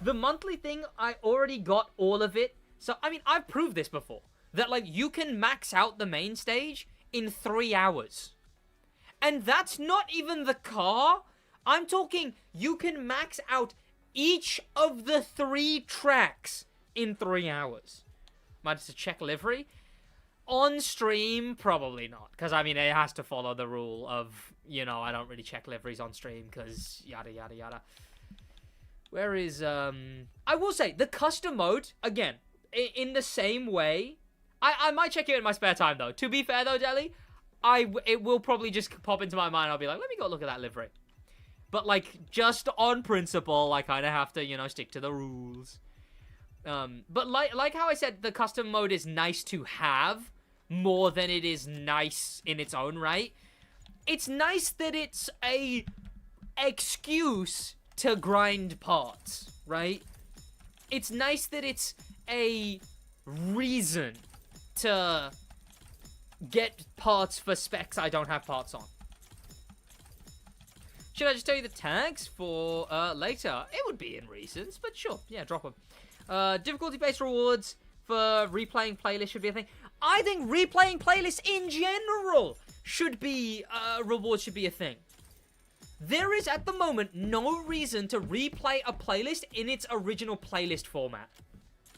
Speaker 1: The monthly thing, I already got all of it. So, I mean, I've proved this before. That, like, you can max out the main stage in 3 hours. And that's not even the car. I'm talking, you can max out each of the 3 tracks in 3 hours. Might have to check livery. On stream, probably not. Because, I mean, it has to follow the rule of, you know, I don't really check liveries on stream because yada, yada, yada. Where is, I will say, the custom mode, again, in the same way, I might check it in my spare time, though. To be fair, though, Deli, it will probably just pop into my mind. I'll be like, let me go look at that livery. But, like, just on principle, I kind of have to, you know, stick to the rules. But like how I said, the custom mode is nice to have more than it is nice in its own right. It's nice that it's a excuse to grind parts, right? It's nice that it's a reason to get parts for specs I don't have parts on. Should I just tell you the tags for later? It would be in reasons, but sure. Yeah, drop them. Difficulty-based rewards for replaying playlists should be a thing. I think replaying playlists in general should be, rewards should be a thing. There is, at the moment, no reason to replay a playlist in its original playlist format,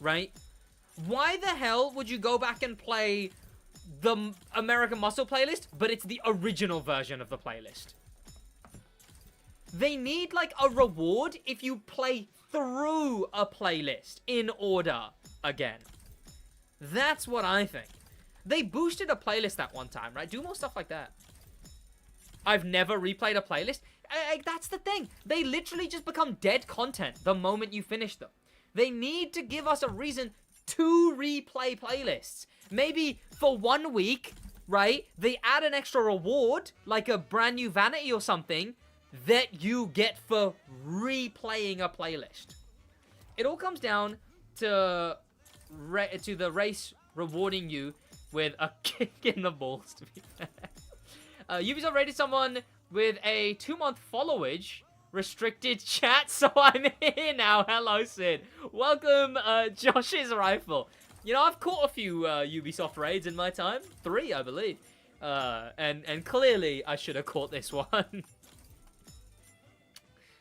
Speaker 1: right? Why the hell would you go back and play the American Muscle playlist, but it's the original version of the playlist? They need, like, a reward if you play through a playlist in order again. That's what I think. They boosted a playlist that one time, right? Do more stuff like that. I've never replayed a playlist. That's the thing. They literally just become dead content the moment you finish them. They need to give us a reason to replay playlists. Maybe for 1 week, right? They add an extra reward, like a brand new vanity or something, that you get for replaying a playlist. It all comes down to the race rewarding you with a kick in the balls, to be fair. Ubisoft rated someone with a 2-month followage restricted chat, so I'm here now. Hello, Sid. Welcome, Josh's Rifle. You know, I've caught a few Ubisoft raids in my time. 3, I believe. And clearly, I should have caught this one.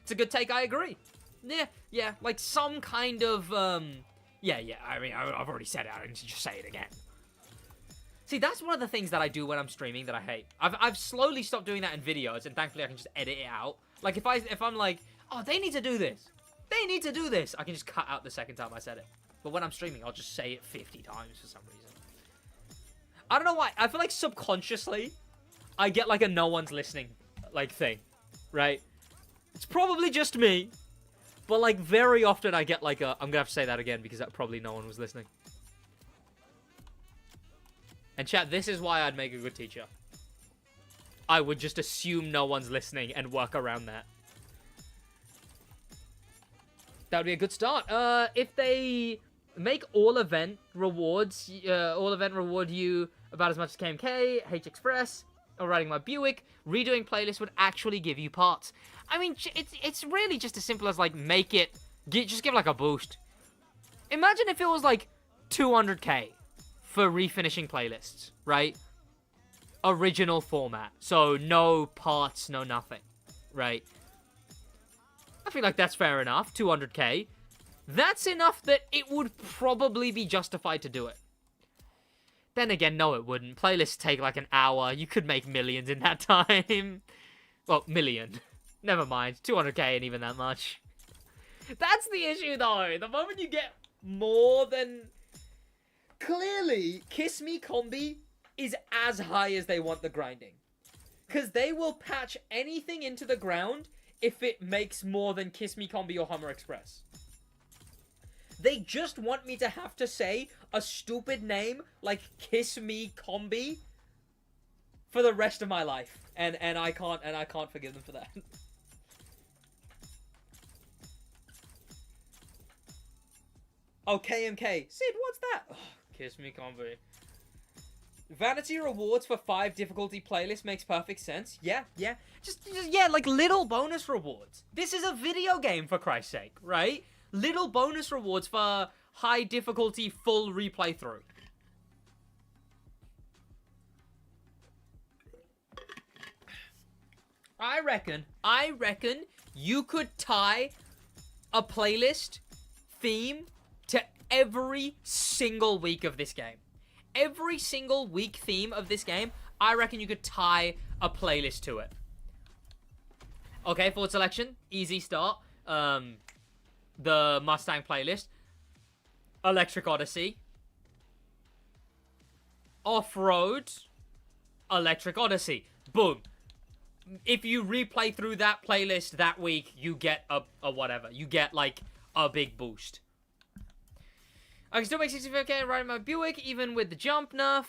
Speaker 1: It's a good take, I agree. Yeah, like some kind of, yeah, I mean, I've already said it, I need to just say it again. See, that's one of the things that I do when I'm streaming that I hate. I've slowly stopped doing that in videos, and thankfully I can just edit it out. Like, if I'm like, oh, they need to do this, I can just cut out the second time I said it. But when I'm streaming, I'll just say it 50 times for some reason. I don't know why, I feel like subconsciously, I get like a no one's listening, like, thing, right? It's probably just me, but, like, very often I get, like, I'm gonna have to say that again because that probably no one was listening. And chat, this is why I'd make a good teacher. I would just assume no one's listening and work around that. That would be a good start. If they make all event rewards, all event reward you about as much as KMK, H Express, or riding my Buick, redoing playlists would actually give you parts. I mean, it's really just as simple as, like, make it, just give, like, a boost. Imagine if it was, like, 200k for refinishing playlists, right? Original format. So, no parts, no nothing, right? I feel like that's fair enough, 200k. That's enough that it would probably be justified to do it. Then again, no it wouldn't. Playlists take like an hour. You could make millions in that time. Well, million. Never mind. 200k ain't even that much. That's the issue though. The moment you get more than... Clearly, Kiss Me Combi is as high as they want the grinding. Because they will patch anything into the ground if it makes more than Kiss Me Combi or Hummer Express. They just want me to have to say a stupid name like Kiss Me Combi for the rest of my life. And I can't forgive them for that. Oh, KMK. Sid, what's that? Oh, Kiss Me Combi. Vanity rewards for 5 difficulty playlists makes perfect sense. Yeah. Just yeah, like little bonus rewards. This is a video game, for Christ's sake, right? Little bonus rewards for high difficulty full replay through. I reckon you could tie a playlist theme to every single week of this game. Every single week theme of this game, I reckon you could tie a playlist to it. Okay, forward selection, easy start. The Mustang playlist. Electric Odyssey. Off-road. Electric Odyssey. Boom. If you replay through that playlist that week, you get a whatever. You get, like, a big boost. I can still make 65k riding my Buick, even with the jump nerf.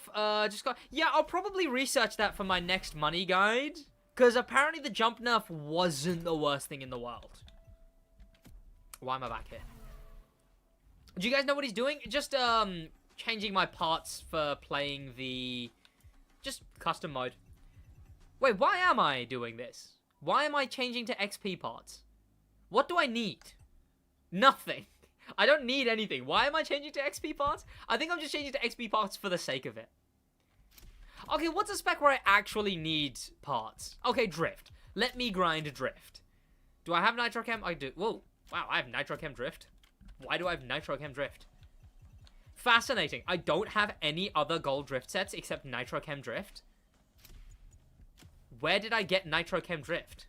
Speaker 1: Yeah, I'll probably research that for my next money guide. Because apparently the jump nerf wasn't the worst thing in the world. Why am I back here? Do you guys know what he's doing? Just, changing my parts for playing the... just custom mode. Wait, why am I doing this? Why am I changing to XP parts? What do I need? Nothing. I don't need anything. Why am I changing to XP parts? I think I'm just changing to XP parts for the sake of it. Okay, what's a spec where I actually need parts? Okay, drift. Let me grind drift. Do I have nitrochem? I do. Whoa. Wow, I have nitrochem drift. Why do I have nitrochem drift? Fascinating. I don't have any other gold drift sets except nitrochem drift. Where did I get nitrochem drift?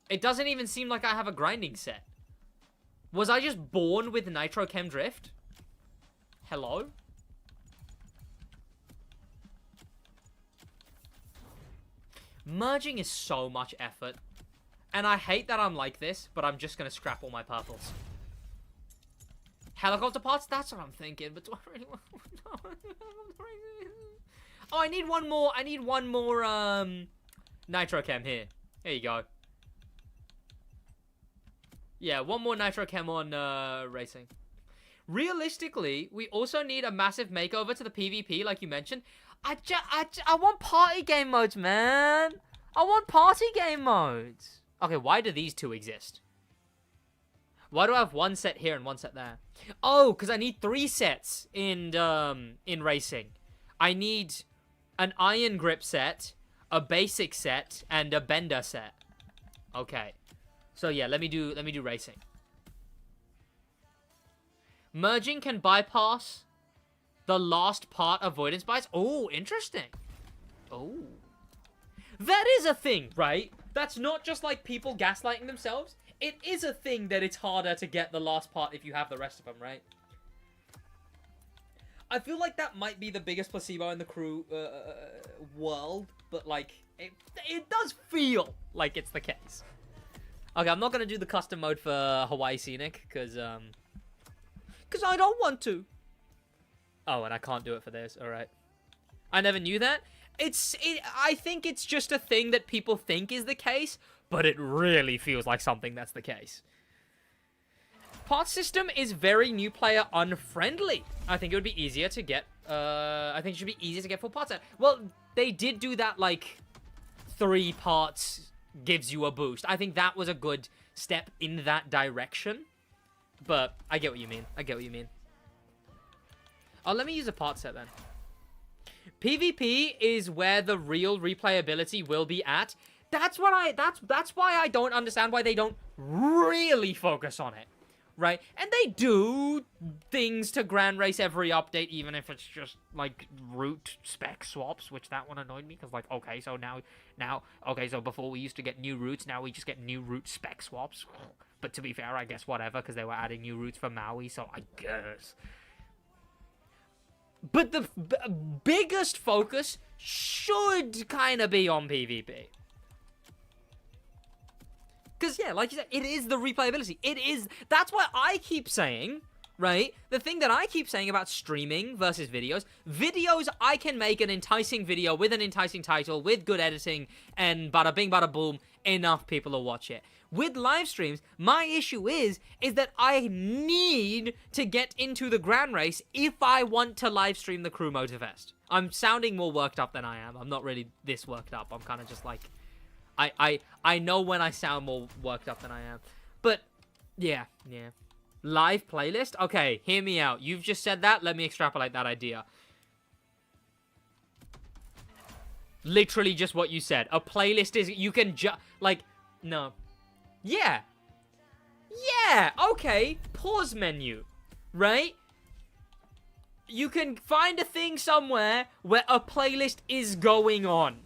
Speaker 1: It doesn't even seem like I have a grinding set. Was I just born with nitrochem drift? Hello? Merging is so much effort. And I hate that I'm like this, but I'm just going to scrap all my purples. Helicopter parts? That's what I'm thinking, but do I really want... Oh, I need one more, nitrochem here. There you go. Yeah, one more nitrochem on, racing. Realistically, we also need a massive makeover to the PvP, like you mentioned. I want party game modes, man. I want party game modes. Okay, why do these two exist? Why do I have one set here and one set there? Oh, because I need 3 sets in racing. I need an iron grip set, a basic set, and a bender set. Okay. So yeah, let me do racing. Merging can bypass the last part avoidance bias. Oh, interesting. Oh. That is a thing, right? That's not just like people gaslighting themselves. It is a thing that it's harder to get the last part if you have the rest of them, right? I feel like that might be the biggest placebo in the crew world, but like, it does feel like it's the case. Okay, I'm not gonna do the custom mode for Hawaii Scenic, because I don't want to. Oh, and I can't do it for this, alright. I never knew that. I think it's just a thing that people think is the case, but it really feels like something that's the case. Part system is very new player unfriendly. I think it would be easier to get, I think it should be easier to get full parts out. Well, they did do that, like, 3 parts gives you a boost. I think that was a good step in that direction. But I get what you mean. I get what you mean. Oh, let me use a part set then. PvP is where the real replayability will be at. That's why I don't understand why they don't really focus on it. Right? And they do things to Grand Race every update, even if it's just, like, route spec swaps, which that one annoyed me, because, like, okay, so okay, so before we used to get new routes, now we just get new route spec swaps. But to be fair, I guess whatever, because they were adding new routes for Maui, so I guess. But the biggest focus should kind of be on PvP. Because, yeah, like you said, it is the replayability. That's why I keep saying, right? The thing that I keep saying about streaming versus videos. Videos, I can make an enticing video with an enticing title, with good editing, and bada bing, bada boom, enough people will watch it. With live streams, my issue is that I need to get into the Grand Race if I want to live stream the Crew Motorfest. I'm sounding more worked up than I am. I'm not really this worked up. I'm kind of just like... I know when I sound more worked up than I am. But, yeah. Live playlist? Okay, hear me out. You've just said that. Let me extrapolate that idea. Literally just what you said. A playlist is... You can just... Like, no. Yeah. Yeah, okay. Pause menu. Right? You can find a thing somewhere where a playlist is going on.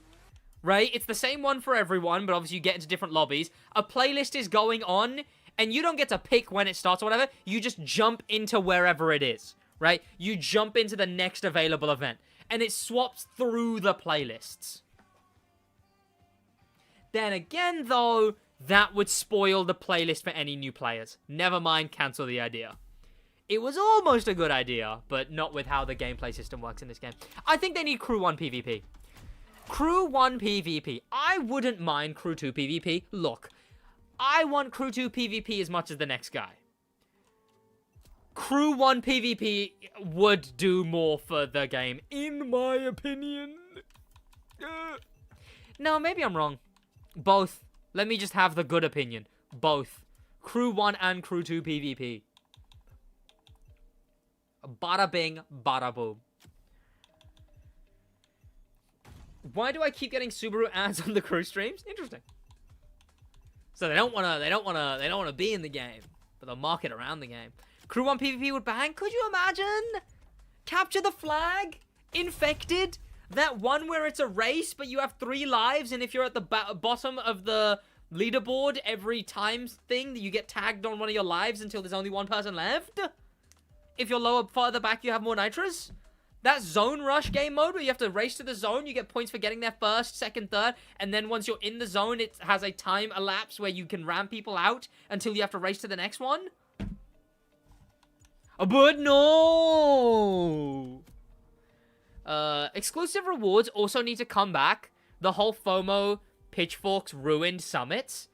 Speaker 1: Right? It's the same one for everyone, but obviously you get into different lobbies. A playlist is going on, and you don't get to pick when it starts or whatever. You just jump into wherever it is, right? You jump into the next available event, and it swaps through the playlists. Then again, though, that would spoil the playlist for any new players. Never mind, cancel the idea. It was almost a good idea, but not with how the gameplay system works in this game. I think they need Crew 1 PvP. Crew 1 PvP. I wouldn't mind Crew 2 PvP. Look, I want Crew 2 PvP as much as the next guy. Crew 1 PvP would do more for the game, in my opinion. No, maybe I'm wrong. Both. Let me just have the good opinion. Both. Crew 1 and Crew 2 PvP. Bada bing, bada boom. Why do I keep getting Subaru ads on the Crew streams? Interesting. So they don't wanna be in the game, but they'll market around the game. Crew 1 PvP would bang. Could you imagine? Capture the flag, infected. That one where it's a race, but you have 3 lives, and if you're at the bottom of the leaderboard every time thing, you get tagged on one of your lives until there's only 1 person left. If you're farther back, you have more nitros. That zone rush game mode where you have to race to the zone, you get points for getting there first, second, third, and then once you're in the zone, it has a time elapse where you can ram people out until you have to race to the next one. But no! Exclusive rewards also need to come back. The whole FOMO pitchforks ruined summits.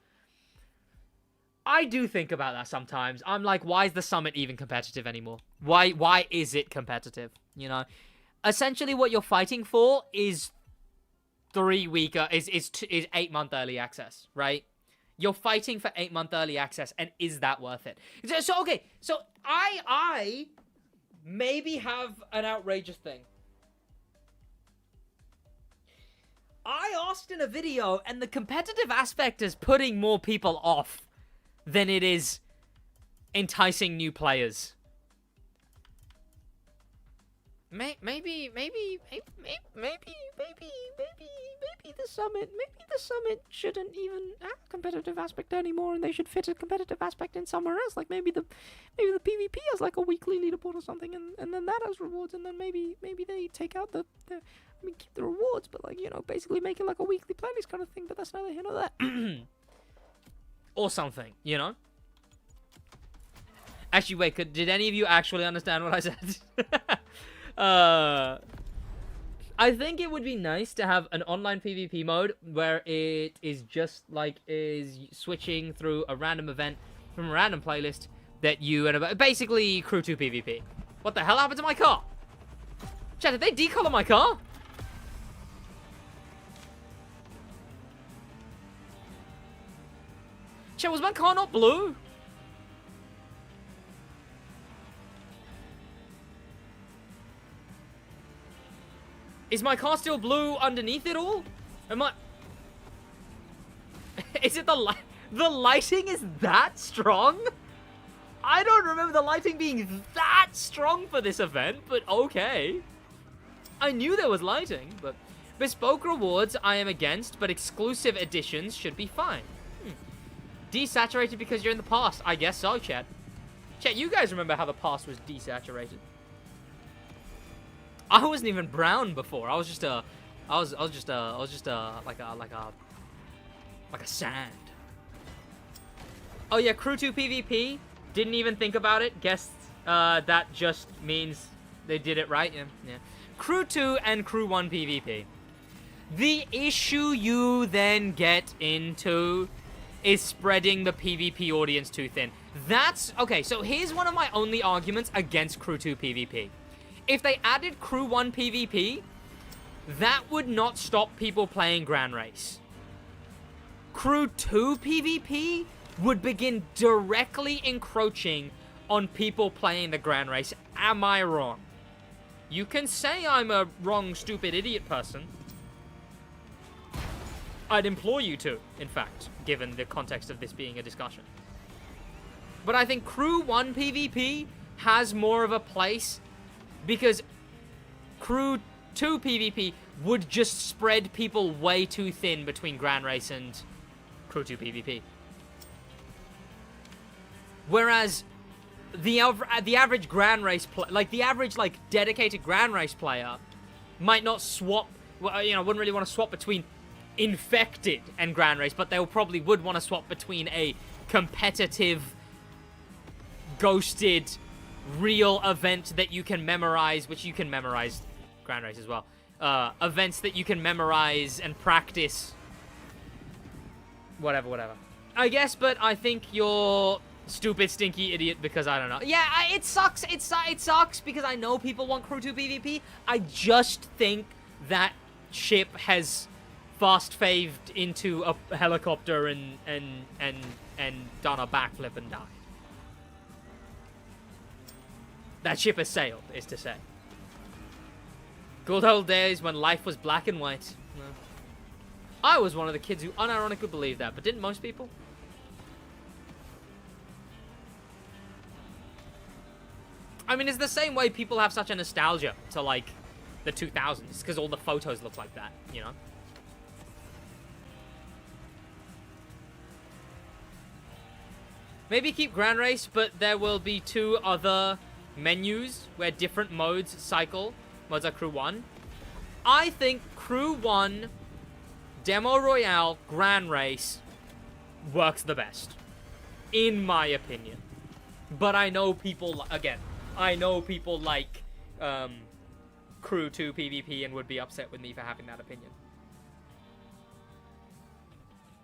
Speaker 1: I do think about that sometimes. I'm like, why is the summit even competitive anymore? Why is it competitive? You know, essentially what you're fighting for is 8-month early access, right? You're fighting for 8-month early access, and is that worth it? So okay, so I maybe have an outrageous thing. I asked in a video, and the competitive aspect is putting more people off than it is enticing new players. Maybe the summit shouldn't even have a competitive aspect anymore, and they should fit a competitive aspect in somewhere else. Like maybe the PvP has like a weekly leaderboard or something, and then that has rewards, and then maybe they take out keep the rewards, but like, you know, basically make it like a weekly playlist kind of thing. But that's neither here nor there. Or something, you know? Actually, wait, did any of you actually understand what I said? I think it would be nice to have an online PvP mode where it is just like is switching through a random event from a random playlist that you and basically crew 2 PvP. What the hell happened to my car? Chat, did they decolor my car? Chat, was my car not blue? Is my car still blue underneath it all? Am I... Is it the light? The lighting is that strong? I don't remember the lighting being that strong for this event, but okay. I knew there was lighting, but... Bespoke rewards I am against, but exclusive editions should be fine. Desaturated because you're in the past. I guess so, chat. Chat, you guys remember how the past was desaturated. I wasn't even brown before. I was just like a sand. Oh yeah, crew 2 PvP. Didn't even think about it. Guess that just means they did it right. Yeah. Crew 2 and crew 1 PvP. The issue you then get into is spreading the PvP audience too thin. That's okay. So here's one of my only arguments against crew 2 PvP. If they added crew 1 PvP, that would not stop people playing Grand Race. Crew 2 PvP would begin directly encroaching on people playing the Grand Race. Am I wrong? You can say I'm a wrong, stupid, idiot person. I'd implore you to, in fact, given the context of this being a discussion. But I think crew 1 PvP has more of a place because crew 2 PvP would just spread people way too thin between Grand Race and crew 2 PvP. Whereas the average Grand Race the average dedicated Grand Race player might not swap, wouldn't really want to swap between Infected and Grand Race, but they probably would want to swap between a competitive, ghosted, real event that you can memorize, which you can memorize Grand Race as well. Events that you can memorize and practice. Whatever. I guess, but I think you're stupid, stinky idiot because I don't know. Yeah, it sucks. It sucks because I know people want crew 2 PvP. I just think that ship has fast-faved into a helicopter and done a backflip and died. That ship has sailed, is to say. Good old days when life was black and white. No. I was one of the kids who unironically believed that, but didn't most people? I mean, it's the same way people have such a nostalgia to, the 2000s. It's because all the photos look like that, you know? Maybe keep Grand Race, but there will be 2 other menus where different modes cycle. Modes are Crew 1. I think Crew 1, Demo Royale, Grand Race works the best. In my opinion. But I know people, again, like Crew 2 PvP and would be upset with me for having that opinion.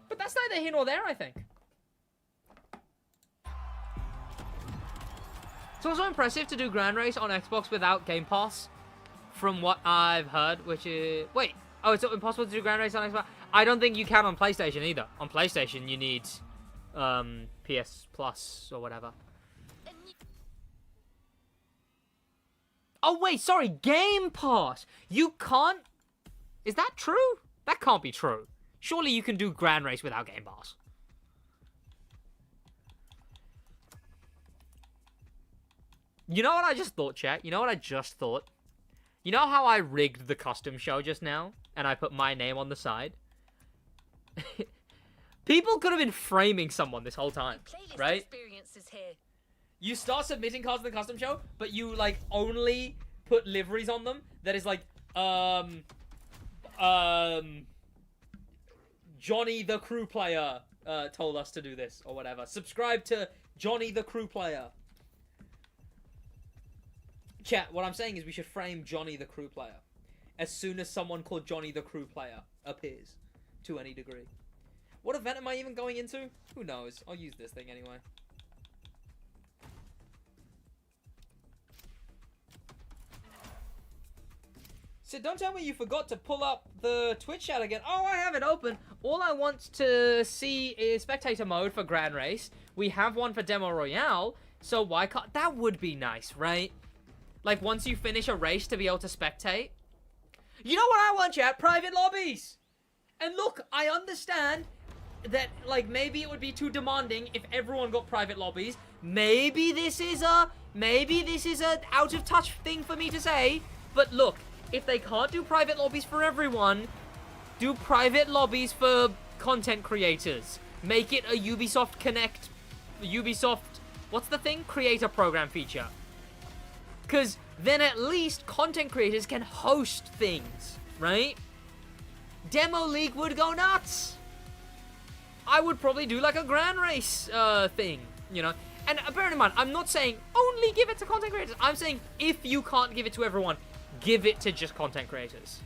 Speaker 1: But that's neither here nor there, I think. It's also impressive to do Grand Race on Xbox without Game Pass, from what I've heard, which is... Wait, oh, it's impossible to do Grand Race on Xbox? I don't think you can on PlayStation either. On PlayStation, you need PS Plus or whatever. Oh, wait, sorry, Game Pass! You can't... Is that true? That can't be true. Surely you can do Grand Race without Game Pass. You know what I just thought, chat? You know what I just thought? You know how I rigged the custom show just now? And I put my name on the side? People could have been framing someone this whole time, right? You start submitting cards in the custom show, but you, only put liveries on them that is, Johnny the Crew Player told us to do this, or whatever. Subscribe to Johnny the Crew Player. Chat, what I'm saying is we should frame Johnny the Crew Player. as soon as someone called Johnny the Crew Player appears, to any degree. What event am I even going into? Who knows? I'll use this thing anyway. So don't tell me you forgot to pull up the Twitch chat again. Oh, I have it open. All I want to see is spectator mode for Grand Race. We have one for Demo Royale, so why can't... That would be nice, right? Like, once you finish a race to be able to spectate. You know what I want, chat? Private lobbies! And look, I understand that, like, maybe it would be too demanding if everyone got private lobbies. Maybe this is a out of touch thing for me to say. But look, if they can't do private lobbies for everyone, do private lobbies for content creators. Make it a Ubisoft Connect, what's the thing? Creator program feature. Because then at least content creators can host things, right? Demo League would go nuts. I would probably do like a Grand Race thing, you know? And bear in mind, I'm not saying only give it to content creators. I'm saying if you can't give it to everyone, give it to just content creators.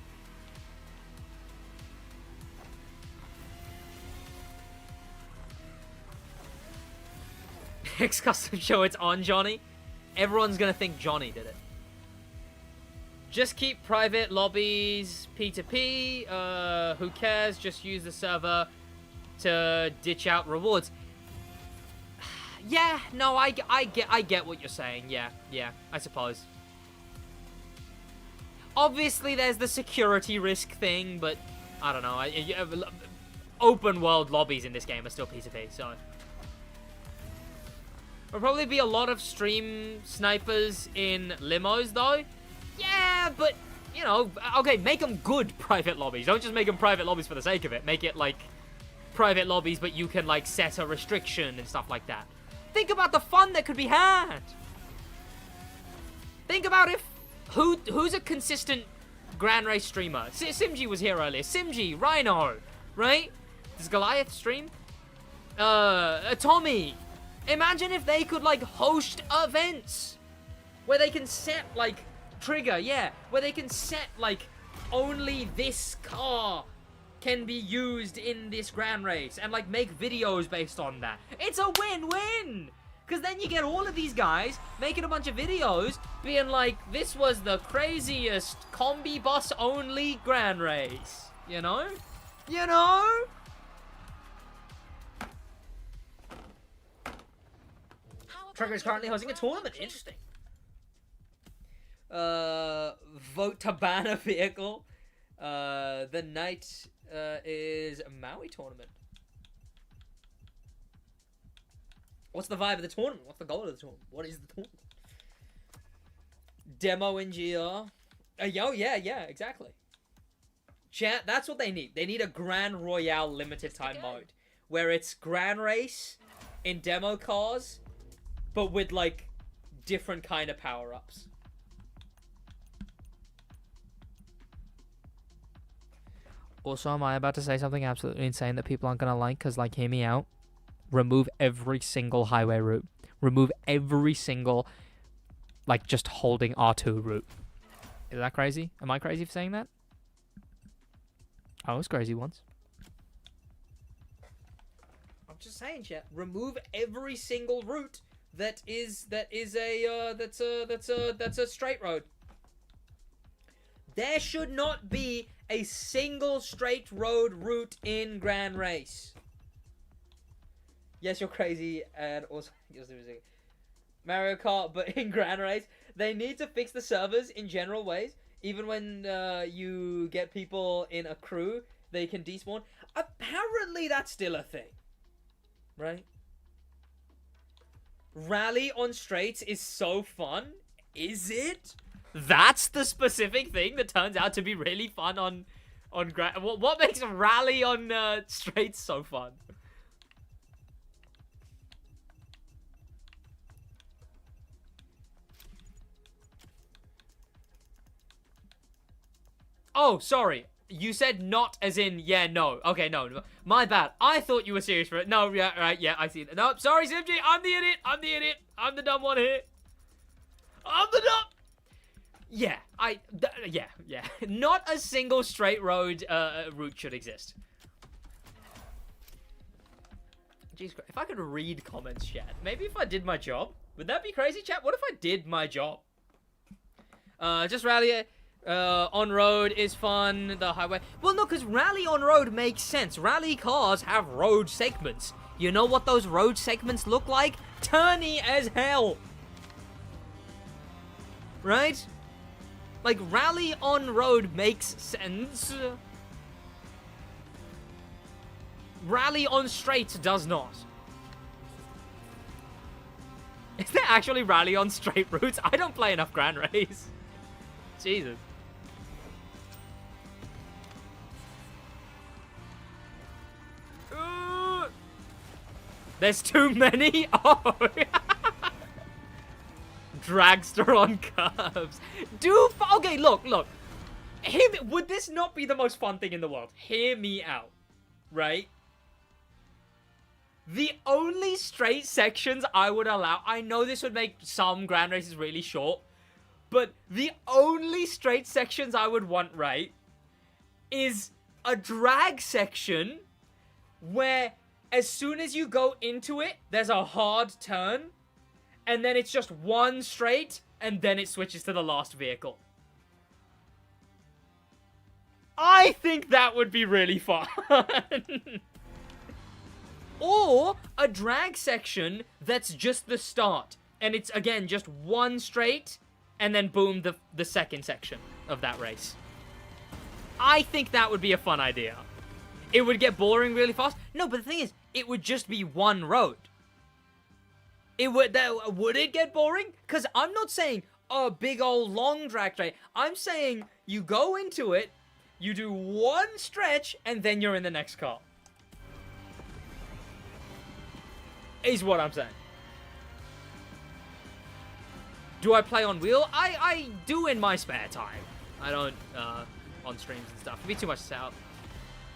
Speaker 1: Next custom show, it's on Johnny. Everyone's gonna think Johnny did it. Just keep private lobbies P2P. Who cares? Just use the server to ditch out rewards. Yeah, no, I get what you're saying. Yeah, I suppose. Obviously, there's the security risk thing, but I don't know. Open world lobbies in this game are still P2P, so. There'll probably be a lot of stream snipers in limos, though. Yeah, but, you know, okay, make them good private lobbies. Don't just make them private lobbies for the sake of it. Make it, like, private lobbies, but you can, like, set a restriction and stuff like that. Think about the fun that could be had. Think about if... Who's a consistent Grand Race streamer? Simji was here earlier. Simji, Rhino, right? Does Goliath stream? Tommy. Imagine if they could, like, host events where they can set, like, trigger, yeah, where they can set, like, only this car can be used in this Grand Race and, like, make videos based on that. It's a win-win! Because then you get all of these guys making a bunch of videos being like, this was the craziest combi bus only Grand Race. You know? You know? Trigger is currently hosting a tournament. Interesting. Vote to ban a vehicle. The night is a Maui tournament. What's the vibe of the tournament? What's the goal of the tournament? What is the tournament? Demo in GR. Yeah, exactly. Chat, that's what they need. They need a Grand Royale limited time mode. Where it's Grand Race in demo cars, but with, like, different kind of power-ups. Also, am I about to say something absolutely insane that people aren't going to like? Because, like, hear me out. Remove every single highway route. Remove every single, like, just holding R2 route. Is that crazy? Am I crazy for saying that? I was crazy once. I'm just saying, chat. Remove every single route that's a straight road. There should not be a single straight road route in Grand Race. Yes, you're crazy, and also Mario Kart, but in Grand Race, they need to fix the servers in general ways. Even when you get people in a crew, they can despawn. Apparently, that's still a thing, right? Rally on straights is so fun. Is it? That's the specific thing that turns out to be really fun on what makes a rally on straights so fun? Oh, sorry. You said not as in, yeah, no. Okay, no. My bad. I thought you were serious for it. No, yeah, right, yeah, I see it. No, sorry, Simji. I'm the idiot. I'm the dumb one here. I'm the dumb. Yeah, yeah. Not a single straight road route should exist. Jeez, if I could read comments, chat. Maybe if I did my job. Would that be crazy, chat? What if I did my job? Just rally on road is fun. The highway. Well, no, because rally on road makes sense. Rally cars have road segments. You know what those road segments look like? Turny as hell. Right? Like, rally on road makes sense. Rally on straight does not. Is there actually rally on straight routes? I don't play enough Grand Race. Jesus. There's too many? Oh. Dragster on curves. Okay, look. Would this not be the most fun thing in the world? Hear me out. Right? The only straight sections I would allow... I know this would make some Grand Races really short. But the only straight sections I would want, right, is a drag section where as soon as you go into it, there's a hard turn. And then it's just one straight, and then it switches to the last vehicle. I think that would be really fun. Or a drag section that's just the start. And it's, again, just one straight, and then boom, the second section of that race. I think that would be a fun idea. It would get boring really fast. No, but the thing is, it would just be one road. Would it get boring? Because I'm not saying a big old long drag straight. I'm saying you go into it, you do one stretch, and then you're in the next car. Is what I'm saying. Do I play on wheel? I do in my spare time. I don't on streams and stuff. It'd be too much to set up.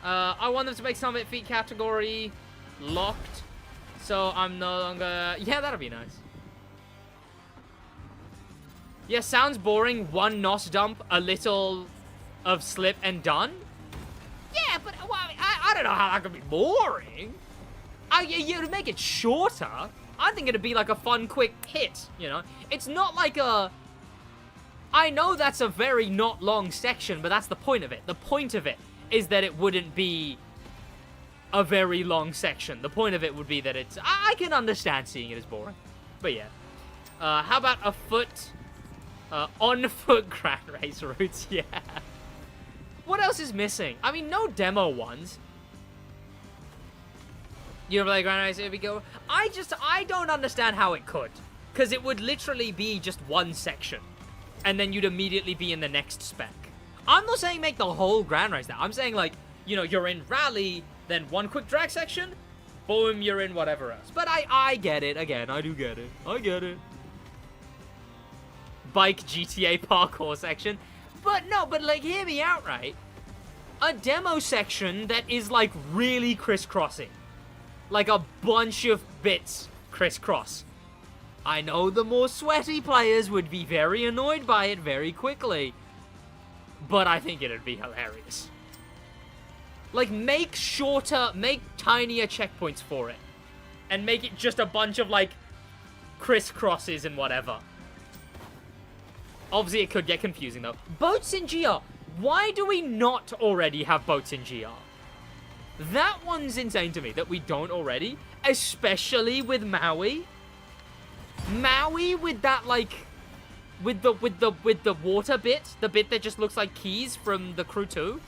Speaker 1: I want them to make some of it feet category locked. So I'm no longer... Yeah, that'll be nice. Yeah, sounds boring. One NOS dump, a little of slip, and done. Yeah, but well, I don't know how that could be boring. You to make it shorter, I think it'd be like a fun, quick hit, you know? It's not like a... I know that's a very not long section, but that's the point of it. The point of it is that it wouldn't be a very long section. The point of it would be that it's... I can understand seeing it as boring. But yeah. How about a foot... on-foot Grand Race routes? Yeah. What else is missing? I mean, no demo ones. You ever play Grand Race? Here we go. I don't understand how it could. Because it would literally be just one section. And then you'd immediately be in the next spec. I'm not saying make the whole Grand Race now. I'm saying, like, you know, you're in Rally, then one quick drag section, boom, you're in whatever else. But I get it. Again, I do get it. I get it. Bike GTA parkour section. But no, but, like, hear me out, right? A demo section that is, like, really crisscrossing. Like a bunch of bits crisscross. I know the more sweaty players would be very annoyed by it very quickly. But I think it'd be hilarious. Like, make shorter, make tinier checkpoints for it. And make it just a bunch of, like, crisscrosses and whatever. Obviously, it could get confusing, though. Boats in GR. Why do we not already have boats in GR? That one's insane to me, that we don't already. Especially with Maui. Maui with that, like... With the water bit. The bit that just looks like keys from the Crew 2.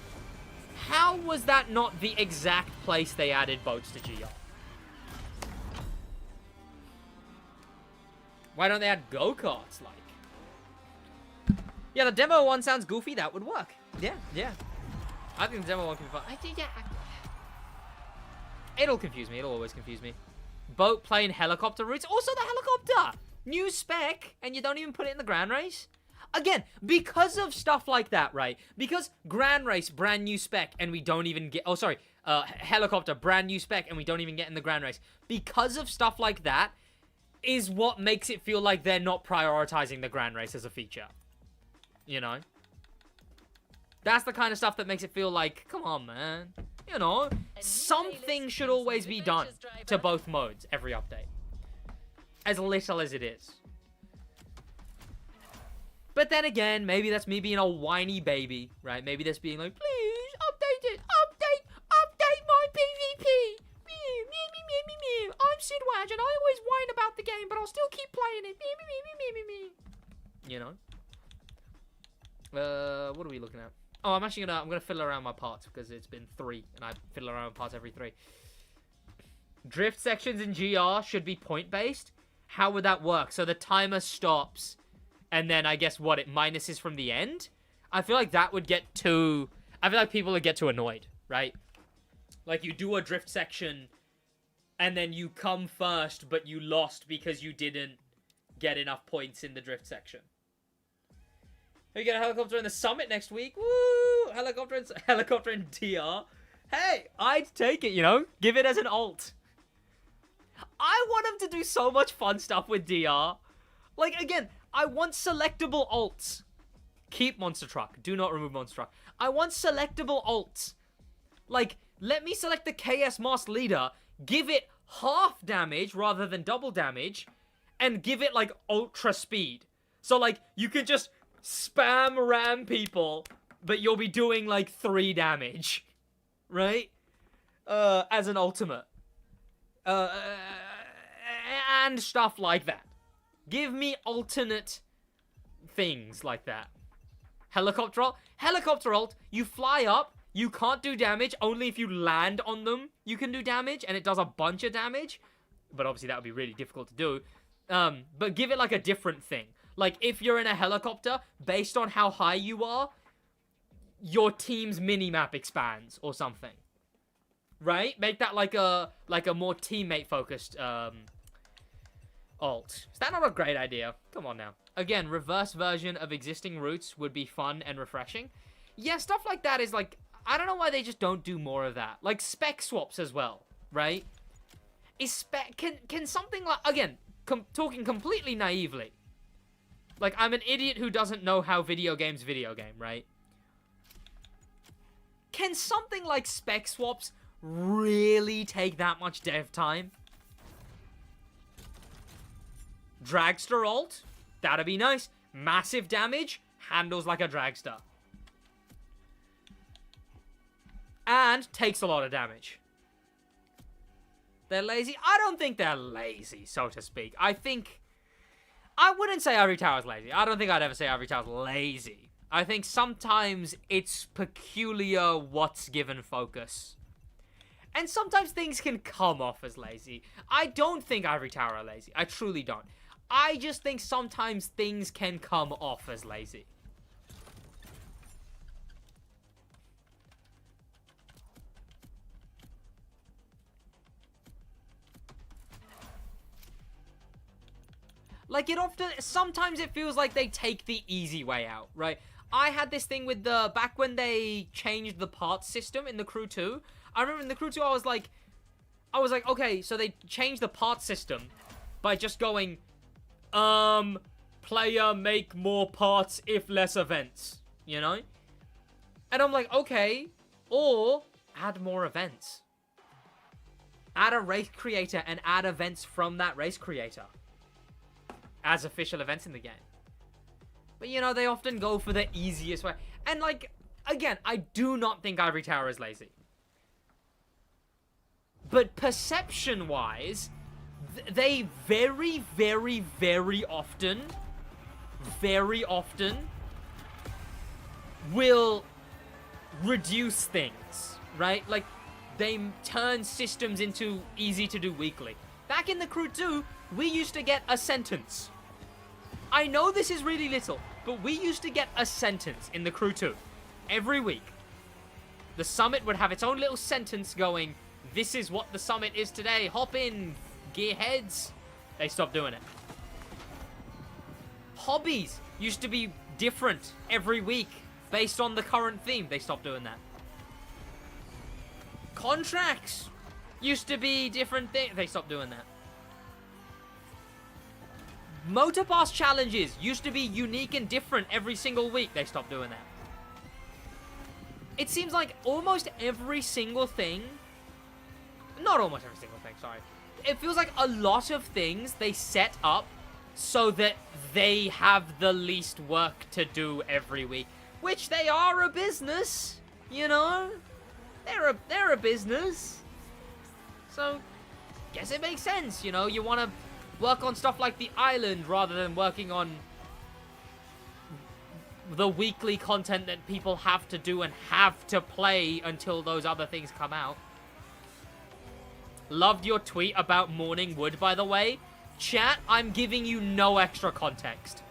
Speaker 1: How was that not the exact place they added boats to GR? Why don't they add go-karts, like? Yeah, the demo one sounds goofy. That would work. Yeah. I think the demo one can be fun. It'll confuse me. It'll always confuse me. Boat, plane, helicopter routes. Also the helicopter! New spec, and you don't even put it in the Grand Race? Again, because of stuff like that, right? Because Grand Race, brand new spec, and we don't even get... Oh, sorry. Helicopter, brand new spec, and we don't even get in the Grand Race. Because of stuff like that is what makes it feel like they're not prioritizing the Grand Race as a feature. You know? That's the kind of stuff that makes it feel like, come on, man. You know, something should always be done to both modes every update. As little as it is. But then again, maybe that's me being a whiny baby, right? Maybe that's being like, please, update it, update my PvP. I'm SidWaj and I always whine about the game, but I'll still keep playing it. You know? What are we looking at? Oh, I'm gonna fiddle around my parts because it's been 3 and I fiddle around with parts every 3. Drift sections in GR should be point-based. How would that work? So the timer stops and then I guess what, it minuses from the end? I feel like that would get too... I feel like people would get too annoyed, right? Like you do a drift section and then you come first but you lost because you didn't get enough points in the drift section. We get a helicopter in the summit next week. Woo! Helicopter in DR. Hey, I'd take it, you know? Give it as an alt. I want him to do so much fun stuff with DR. Like, again, I want selectable alts. Keep Monster Truck. Do not remove Monster Truck. I want selectable alts. Like, let me select the KS Mass Leader, give it half damage rather than double damage, and give it, like, ultra speed. So, like, you could just spam ram people, but you'll be doing like 3 damage, right? As an ultimate. And stuff like that. Give me alternate things like that. Helicopter ult. Helicopter ult, you fly up, you can't do damage, only if you land on them you can do damage, and it does a bunch of damage. But obviously that would be really difficult to do. But give it like a different thing. Like, if you're in a helicopter, based on how high you are, your team's minimap expands or something. Right? Make that like a more teammate-focused alt. Is that not a great idea? Come on now. Again, reverse version of existing routes would be fun and refreshing. Yeah, stuff like that is like... I don't know why they just don't do more of that. Like, spec swaps as well, right? Is spec... Can something like... Again, talking completely naively... Like, I'm an idiot who doesn't know how video game, right? Can something like spec swaps really take that much dev time? Dragster ult? That'd be nice. Massive damage? Handles like a dragster. And takes a lot of damage. They're lazy? I don't think they're lazy, so to speak. I wouldn't say Ivory Tower's lazy. I don't think I'd ever say Ivory Tower's lazy. I think sometimes it's peculiar what's given focus. And sometimes things can come off as lazy. I don't think Ivory Tower are lazy. I truly don't. I just think sometimes things can come off as lazy. Like, sometimes it feels like they take the easy way out, right? I had this thing with back when they changed the parts system in the Crew 2. I remember in the Crew 2, I was like, okay, so they changed the parts system by just going, player make more parts if less events, you know? And I'm like, okay, or add more events. Add a race creator and add events from that race creator as official events in the game. But, you know, they often go for the easiest way. And, like, again, I do not think Ivory Tower is lazy. But perception-wise, they very, very, very often will reduce things, right? Like, they turn systems into easy to do weekly. Back in the Crew 2, we used to get a sentence. I know this is really little, but we used to get a sentence in the Crew 2 every week. The summit would have its own little sentence going, this is what the summit is today, hop in, gearheads. They stopped doing it. Hobbies used to be different every week based on the current theme. They stopped doing that. Contracts used to be different things. They stopped doing that. Motor Pass challenges used to be unique and different every single week. They stopped doing that. It seems like almost every single thing... Not almost every single thing, sorry. It feels like a lot of things they set up so that they have the least work to do every week. Which they are a business, you know? They're a business. So, guess it makes sense, you know? You want to work on stuff like the island rather than working on the weekly content that people have to do and have to play until those other things come out. Loved your tweet about Morning Wood, by the way. Chat, I'm giving you no extra context.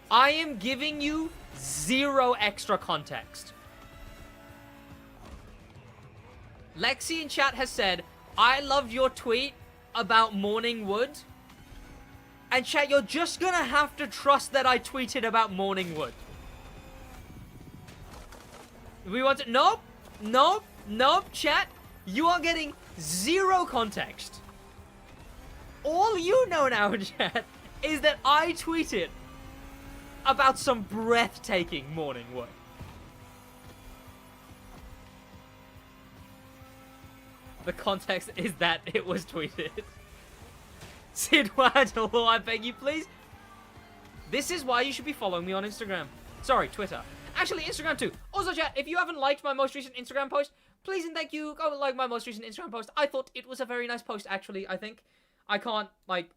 Speaker 1: I am giving you 0 extra context. Lexi in chat has said, I loved your tweet about Morning Wood. And chat, you're just gonna have to trust that I tweeted about Morning Wood. We want to... Nope. Nope. Nope, chat. You are getting 0 context. All you know now, chat, is that I tweeted about some breathtaking Morning Wood. The context is that it was tweeted. SidWaj, hello, I beg you, please. This is why you should be following me on Instagram. Sorry, Twitter. Actually, Instagram too. Also, chat, if you haven't liked my most recent Instagram post, please and thank you, go like my most recent Instagram post. I thought it was a very nice post, actually, I think. I can't, like,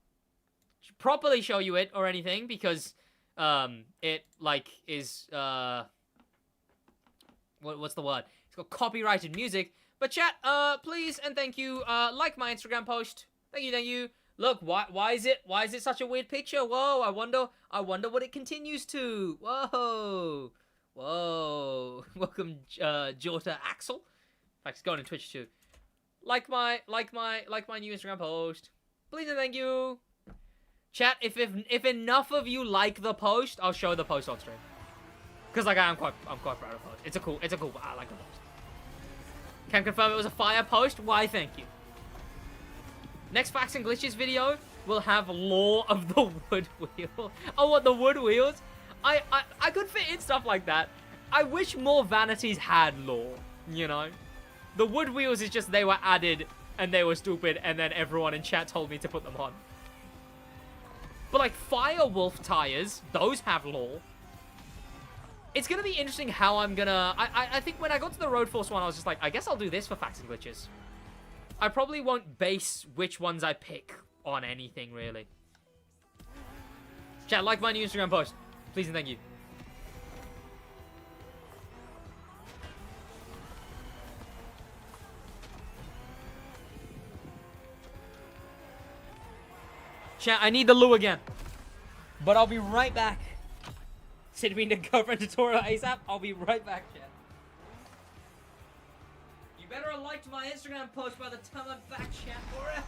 Speaker 1: properly show you it or anything because, it, like, is, what's the word? It's got copyrighted music. But chat, please and thank you, like my Instagram post. Thank you. Look, why is it such a weird picture? Whoa, I wonder what it continues to. Whoa. Welcome, Jota Axel. In fact, it's going on Twitch too. Like my new Instagram post. Please and thank you. Chat, if enough of you like the post, I'll show the post on stream. Cause like I'm quite proud of the post. It's a cool. I like the post. Can confirm it was a fire post. Why? Thank you. Next Facts and Glitches video will have lore of the wood wheel. Oh, what, the wood wheels? I could fit in stuff like that. I wish more vanities had lore, you know? The wood wheels is just they were added and they were stupid and then everyone in chat told me to put them on. But like Firewolf tires, those have lore. It's gonna be interesting how I'm gonna... I think when I got to the Road Force one, I was just like, I guess I'll do this for Facts and Glitches. I probably won't base which ones I pick on anything, really. Chat, like my new Instagram post. Please and thank you. Chat, I need the loo again. But I'll be right back. Sid, we need a girlfriend tutorial ASAP. I'll be right back, chat. You better have liked my Instagram post by the time I'm back, chat, or else.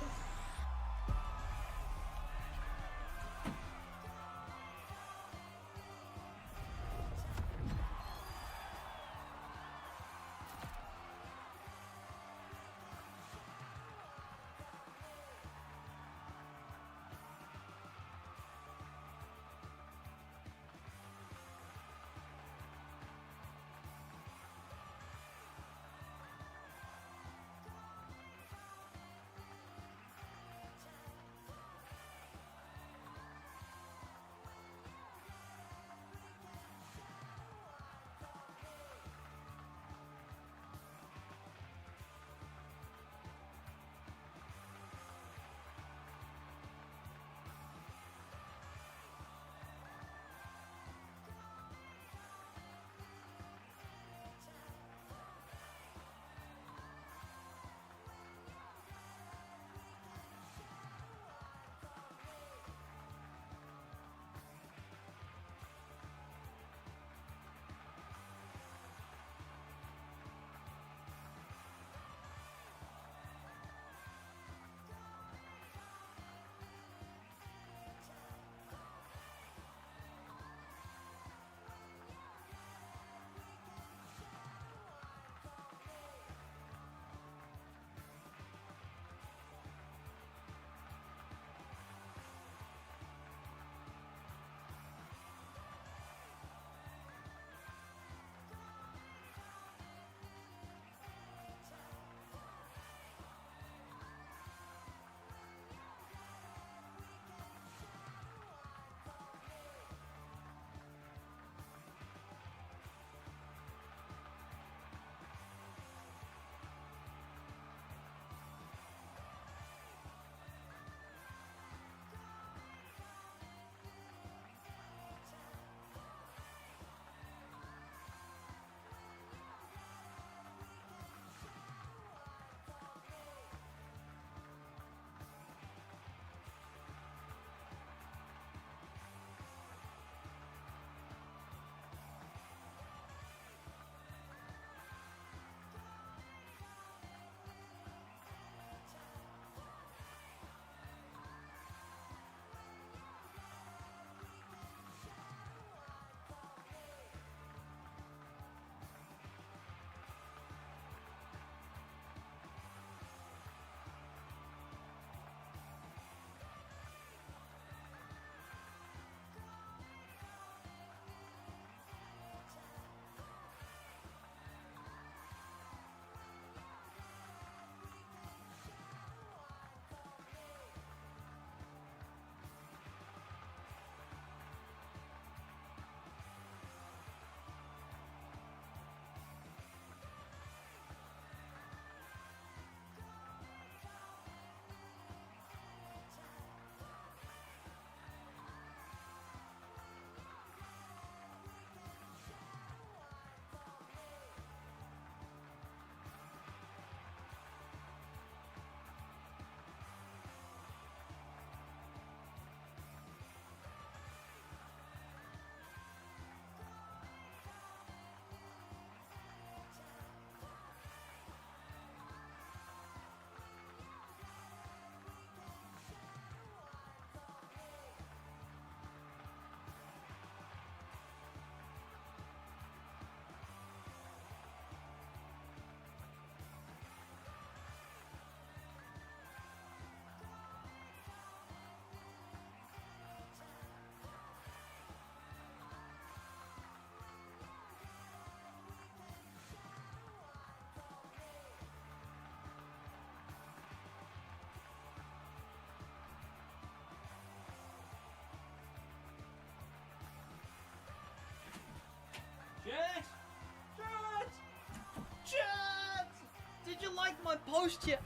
Speaker 1: post yet.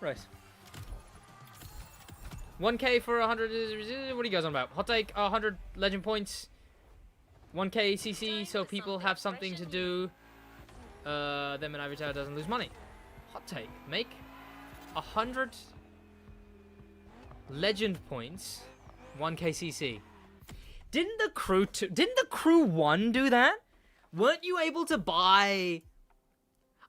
Speaker 1: Right. 1k for 100. What are you guys on about? Hot take, 100 legend points. 1k CC, so people have something to do. Then an Ivory Tower doesn't lose money. Hot take. Make 100 legend points. 1k CC. Didn't the crew 1 do that? Weren't you able to buy?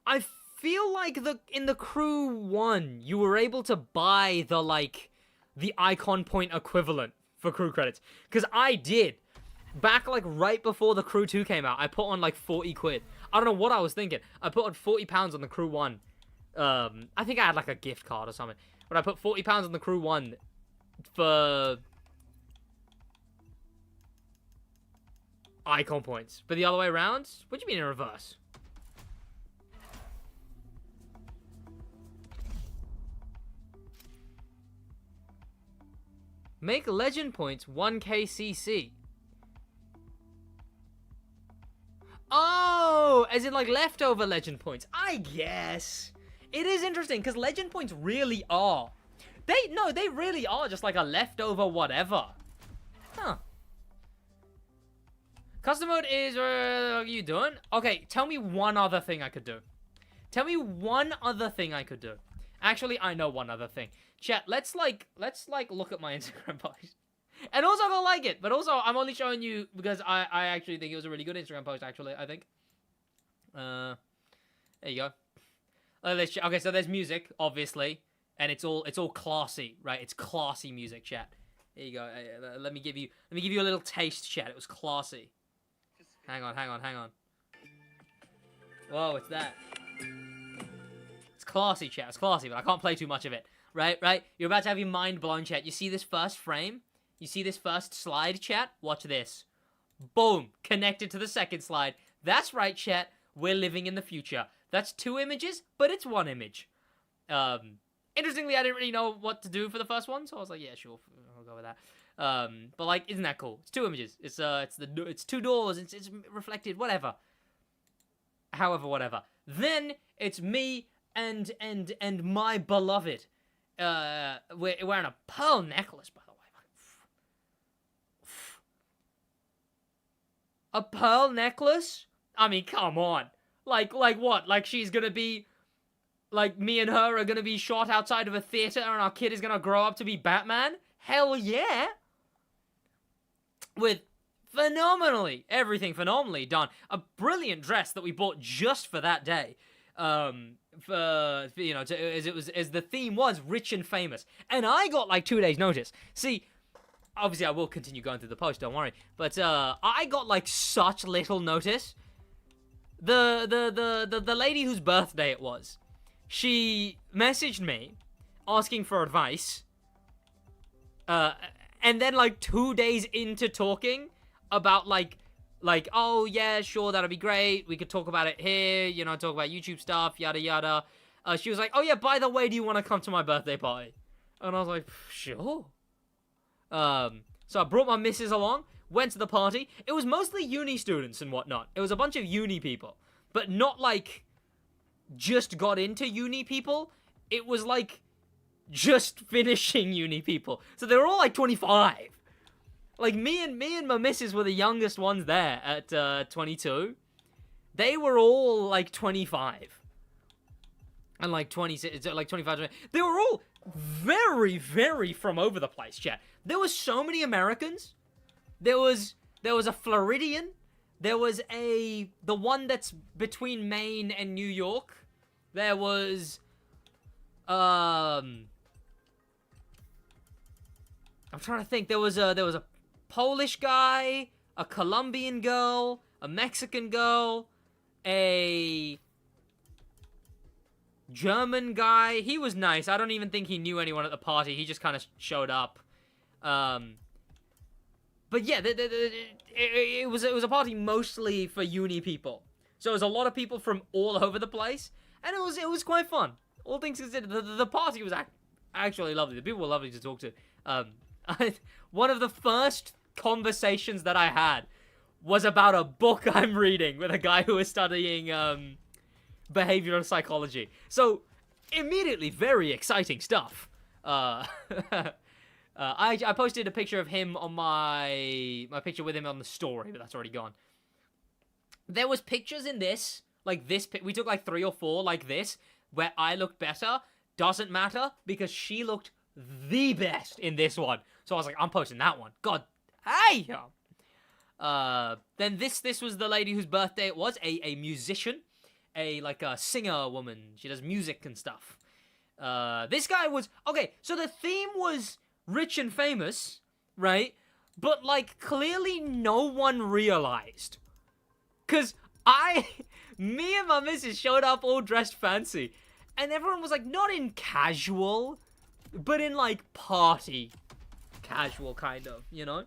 Speaker 1: I feel like in the crew 1 you were able to buy the icon point equivalent for crew credits, because I did back right before the crew 2 came out. I put on 40 quid. I don't know what I was thinking. I put on 40 pounds on the crew 1. I think I had a gift card or something, but I put 40 pounds on the crew 1 for icon points. But the other way around? What do you mean in reverse? Make legend points 1k CC. Oh, as in leftover legend points. I guess. It is interesting because legend points really are. They really are just a leftover whatever. Huh. Custom mode is, what are you doing? Okay, tell me one other thing I could do. Tell me one other thing I could do. Actually, I know one other thing. Chat, let's look at my Instagram post. And also I don't like it, but also I'm only showing you because I actually think it was a really good Instagram post, actually, I think. There you go. Okay, so there's music, obviously, and it's all classy, right? It's classy music, chat. There you go. Let me give you a little taste, chat. It was classy. Hang on. Whoa, it's that. It's classy, chat. It's classy, but I can't play too much of it. Right? You're about to have your mind blown, chat. You see this first frame? You see this first slide, chat? Watch this. Boom. Connected to the second slide. That's right, chat. We're living in the future. That's 2 images, but it's 1 image. Interestingly, I didn't really know what to do for the first one, so I was like, yeah, sure, I'll go with that. But isn't that cool? It's 2 images. It's 2 doors. It's reflected. Whatever. However, whatever. Then it's me and my beloved. Wearing a pearl necklace, by the way. A pearl necklace? I mean, come on. Like what? Like she's gonna be... me and her are gonna be shot outside of a theater and our kid is gonna grow up to be Batman? Hell yeah! With everything phenomenally done. A brilliant dress that we bought just for that day. As the theme was rich and famous. And I got 2 days notice. See, obviously I will continue going through the post, don't worry. But I got such little notice. The lady whose birthday it was, she messaged me asking for advice. And then 2 days into talking about oh yeah, sure, that'll be great. We could talk about it here, talk about YouTube stuff, yada yada. She was like, oh yeah, by the way, do you want to come to my birthday party? And I was like, sure. So I brought my missus along, went to the party. It was mostly uni students and whatnot. It was a bunch of uni people, but not just got into uni people. It was just finishing uni people. So they were all 25. Me and my missus were the youngest ones there at 22. They were all 25. And 26, 25. They were all very, very from over the place, chat. There was so many Americans. There was a Floridian. There was the one that's between Maine and New York. There was I'm trying to think. There was a Polish guy, a Colombian girl, a Mexican girl, a German guy. He was nice. I don't even think he knew anyone at the party. He just kind of showed up. But yeah, it was a party mostly for uni people. So it was a lot of people from all over the place, and it was quite fun. All things considered, the party was actually lovely. The people were lovely to talk to. One of the first conversations that I had was about a book I'm reading with a guy who is studying behavioral psychology. So, immediately, very exciting stuff. I posted a picture of him on my picture with him on the story, but that's already gone. There was pictures in this, like this, we took like 3 or 4 like this, where I looked better. Doesn't matter, because she looked the best in this one. So I was like, I'm posting that one. God, hey! Then this was the lady whose birthday it was, a musician, like a singer woman. She does music and stuff. This guy was, okay, so the theme was rich and famous, right? But, like, clearly no one realized. Because me and my missus showed up all dressed fancy. And everyone was, like, not in casual, but in, like, party casual, kind of, you know?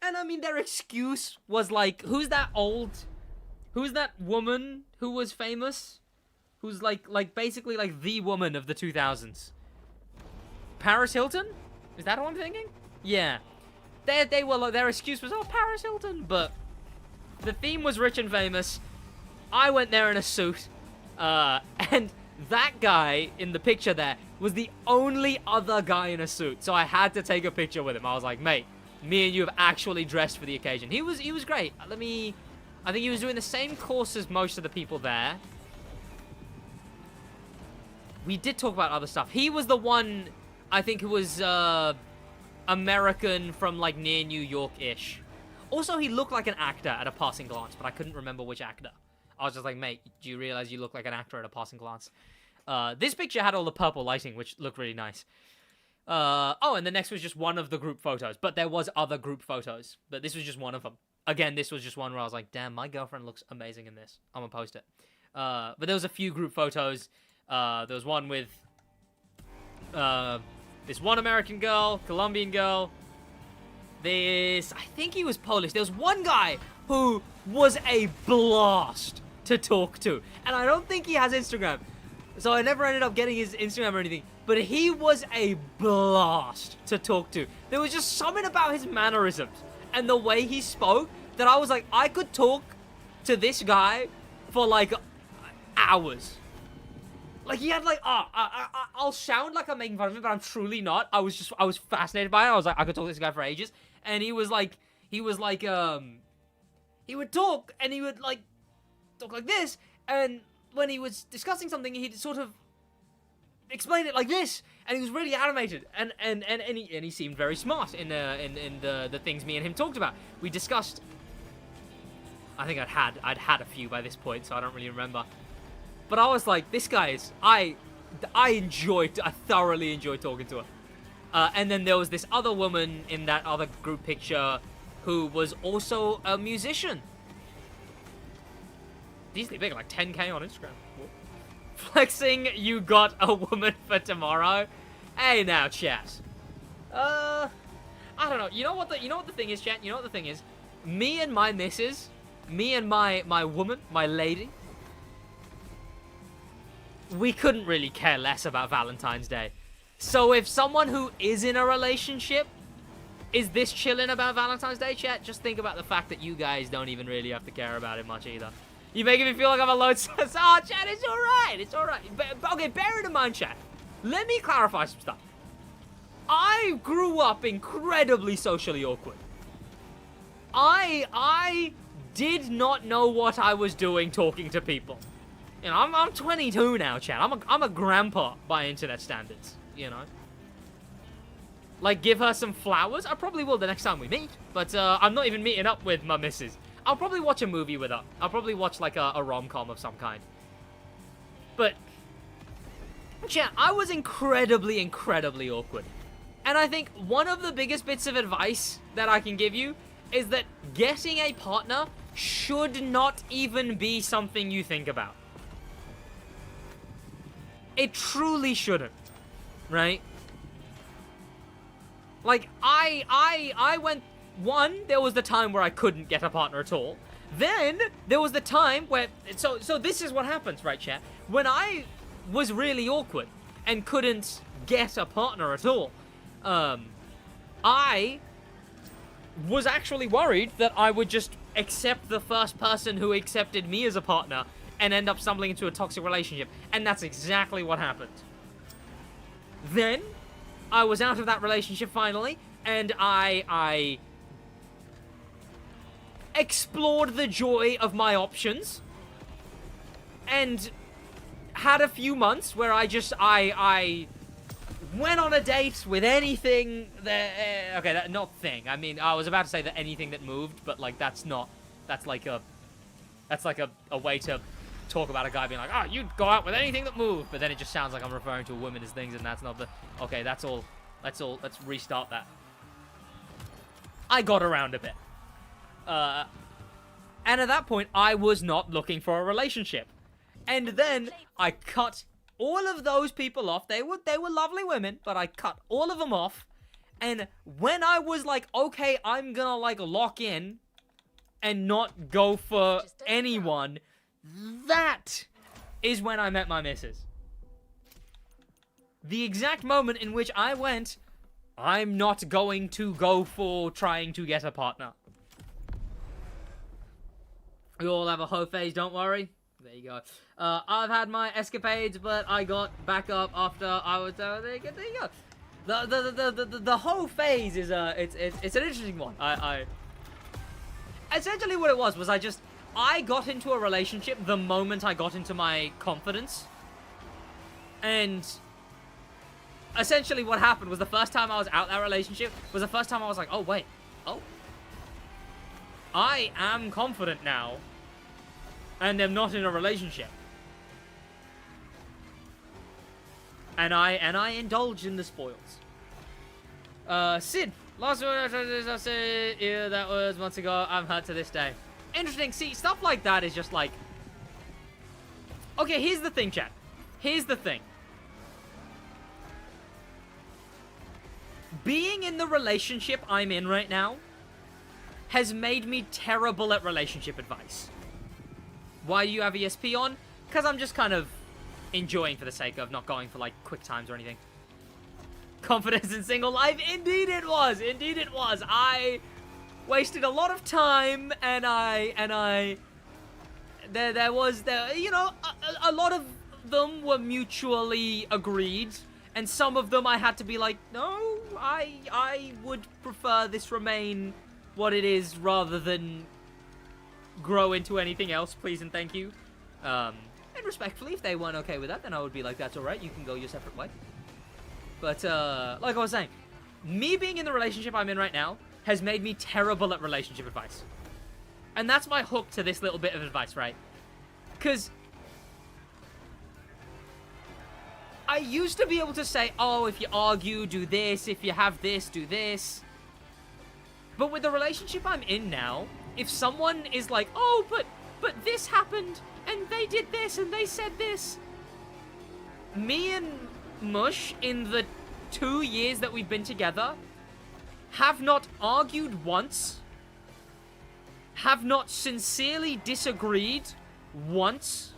Speaker 1: And, I mean, their excuse was, like, who's that woman who was famous? Who's, like, basically, like, the woman of the 2000s? Paris Hilton? Is that what I'm thinking? Yeah. They were, like, their excuse was, oh, Paris Hilton, but the theme was rich and famous. I went there in a suit, and that guy in the picture there was the only other guy in a suit, so I had to take a picture with him. I was like, mate, me and you have actually dressed for the occasion. He was great. I think he was doing the same course as most of the people there. We did talk about other stuff. He was the one, I think, who was American from, like, near New York-ish. Also, he looked like an actor at a passing glance, but I couldn't remember which actor. I was just like, mate, do you realize you look like an actor at a passing glance? This picture had all the purple lighting, which looked really nice. Oh, and the next was just one of the group photos. But there was other group photos. But this was just one of them. Again, this was just one where I was like, damn, my girlfriend looks amazing in this. I'm gonna post it. But there was a few group photos. There was one with this one American girl, Colombian girl. This, I think he was Polish. There was one guy who was a blast to talk to. And I don't think he has Instagram. So I never ended up getting his Instagram or anything. But he was a blast to talk to. There was just something about his mannerisms and the way he spoke that I was like, I could talk to this guy for like hours. Like, he had like, I'll sound like I'm making fun of him, but I'm truly not. I was fascinated by it. I was like, I could talk to this guy for ages. And he would talk, and he would, like, talk like this, and when he was discussing something, he'd sort of explain it like this, and he was really animated, and he seemed very smart in the things me and him talked about. We discussed, I think I'd had a few by this point, so I don't really remember. But I was like, this guy is, I thoroughly enjoyed talking to her. And then there was this other woman in that other group picture who was also a musician. Decently big, like 10K on Instagram. Flexing, you got a woman for tomorrow. Hey now, chat. I don't know. You know what the thing is, chat? You know what the thing is? Me and my missus, me and my woman, my lady, we couldn't really care less about Valentine's Day. So if someone who is in a relationship is this chilling about Valentine's Day, chat, just think about the fact that you guys don't even really have to care about it much either. You're making me feel like I'm alone. Oh, chat, it's alright. It's alright. Okay, bear it in mind, chat. Let me clarify some stuff. I grew up incredibly socially awkward. I did not know what I was doing talking to people. You know, I'm 22 now, chat. I'm a grandpa by internet standards, you know. Like, give her some flowers? I probably will the next time we meet. But I'm not even meeting up with my missus. I'll probably watch a movie with her. I'll probably watch, like, a rom-com of some kind. But, chat, I was incredibly, incredibly awkward. And I think one of the biggest bits of advice that I can give you is that getting a partner should not even be something you think about. It truly shouldn't, right? Like, I went, there was the time where I couldn't get a partner at all. Then, there was the time where, so this is what happens, right, chat? When I was really awkward and couldn't get a partner at all, I was actually worried that I would just accept the first person who accepted me as a partner and end up stumbling into a toxic relationship. And that's exactly what happened. Then, I was out of that relationship finally, and I explored the joy of my options, and had a few months where I went on a date with anything that, okay, not thing. I mean, I was about to say that anything that moved, but like that's like a way to talk about a guy being like, oh, you'd go out with anything that moved, but then it just sounds like I'm referring to a woman as things, and that's not the, okay, that's all, let's restart that. I got around a bit. And at that point, I was not looking for a relationship. And then I cut all of those people off. They were lovely women, but I cut all of them off. And when I was like, okay, I'm gonna like lock in and not go for anyone, that is when I met my missus. The exact moment in which I went, I'm not going to go for trying to get a partner. We all have a hoe phase, don't worry. There you go. I've had my escapades, but I got back up after I was, there you go. The whole phase is, it's an interesting one. Essentially what it was I got into a relationship the moment I got into my confidence. And essentially what happened was the first time I was out that relationship was the first time I was like, oh, wait. Oh. I am confident now. And am not in a relationship. And I indulge in the spoils. Sid, last one I said, yeah, that was months ago. I'm hurt to this day. Interesting. See, stuff like that is just like, okay, here's the thing, chat. Here's the thing. Being in the relationship I'm in right now has made me terrible at relationship advice. Why do you have ESP on? Because I'm just kind of enjoying for the sake of not going for, like, quick times or anything. Confidence in single life? Indeed it was! Indeed it was! I wasted a lot of time, and there was, you know, a lot of them were mutually agreed, and some of them I had to be like, no, I would prefer this remain what it is rather than grow into anything else, please and thank you. And respectfully, if they weren't okay with that, then I would be like, that's alright, you can go your separate way. But, like I was saying, me being in the relationship I'm in right now has made me terrible at relationship advice. And that's my hook to this little bit of advice, right? Because I used to be able to say, oh, if you argue, do this. If you have this, do this. But with the relationship I'm in now, if someone is like, oh, but this happened, and they did this, and they said this. Me and Mush, in the 2 years that we've been together, have not argued once, have not sincerely disagreed once.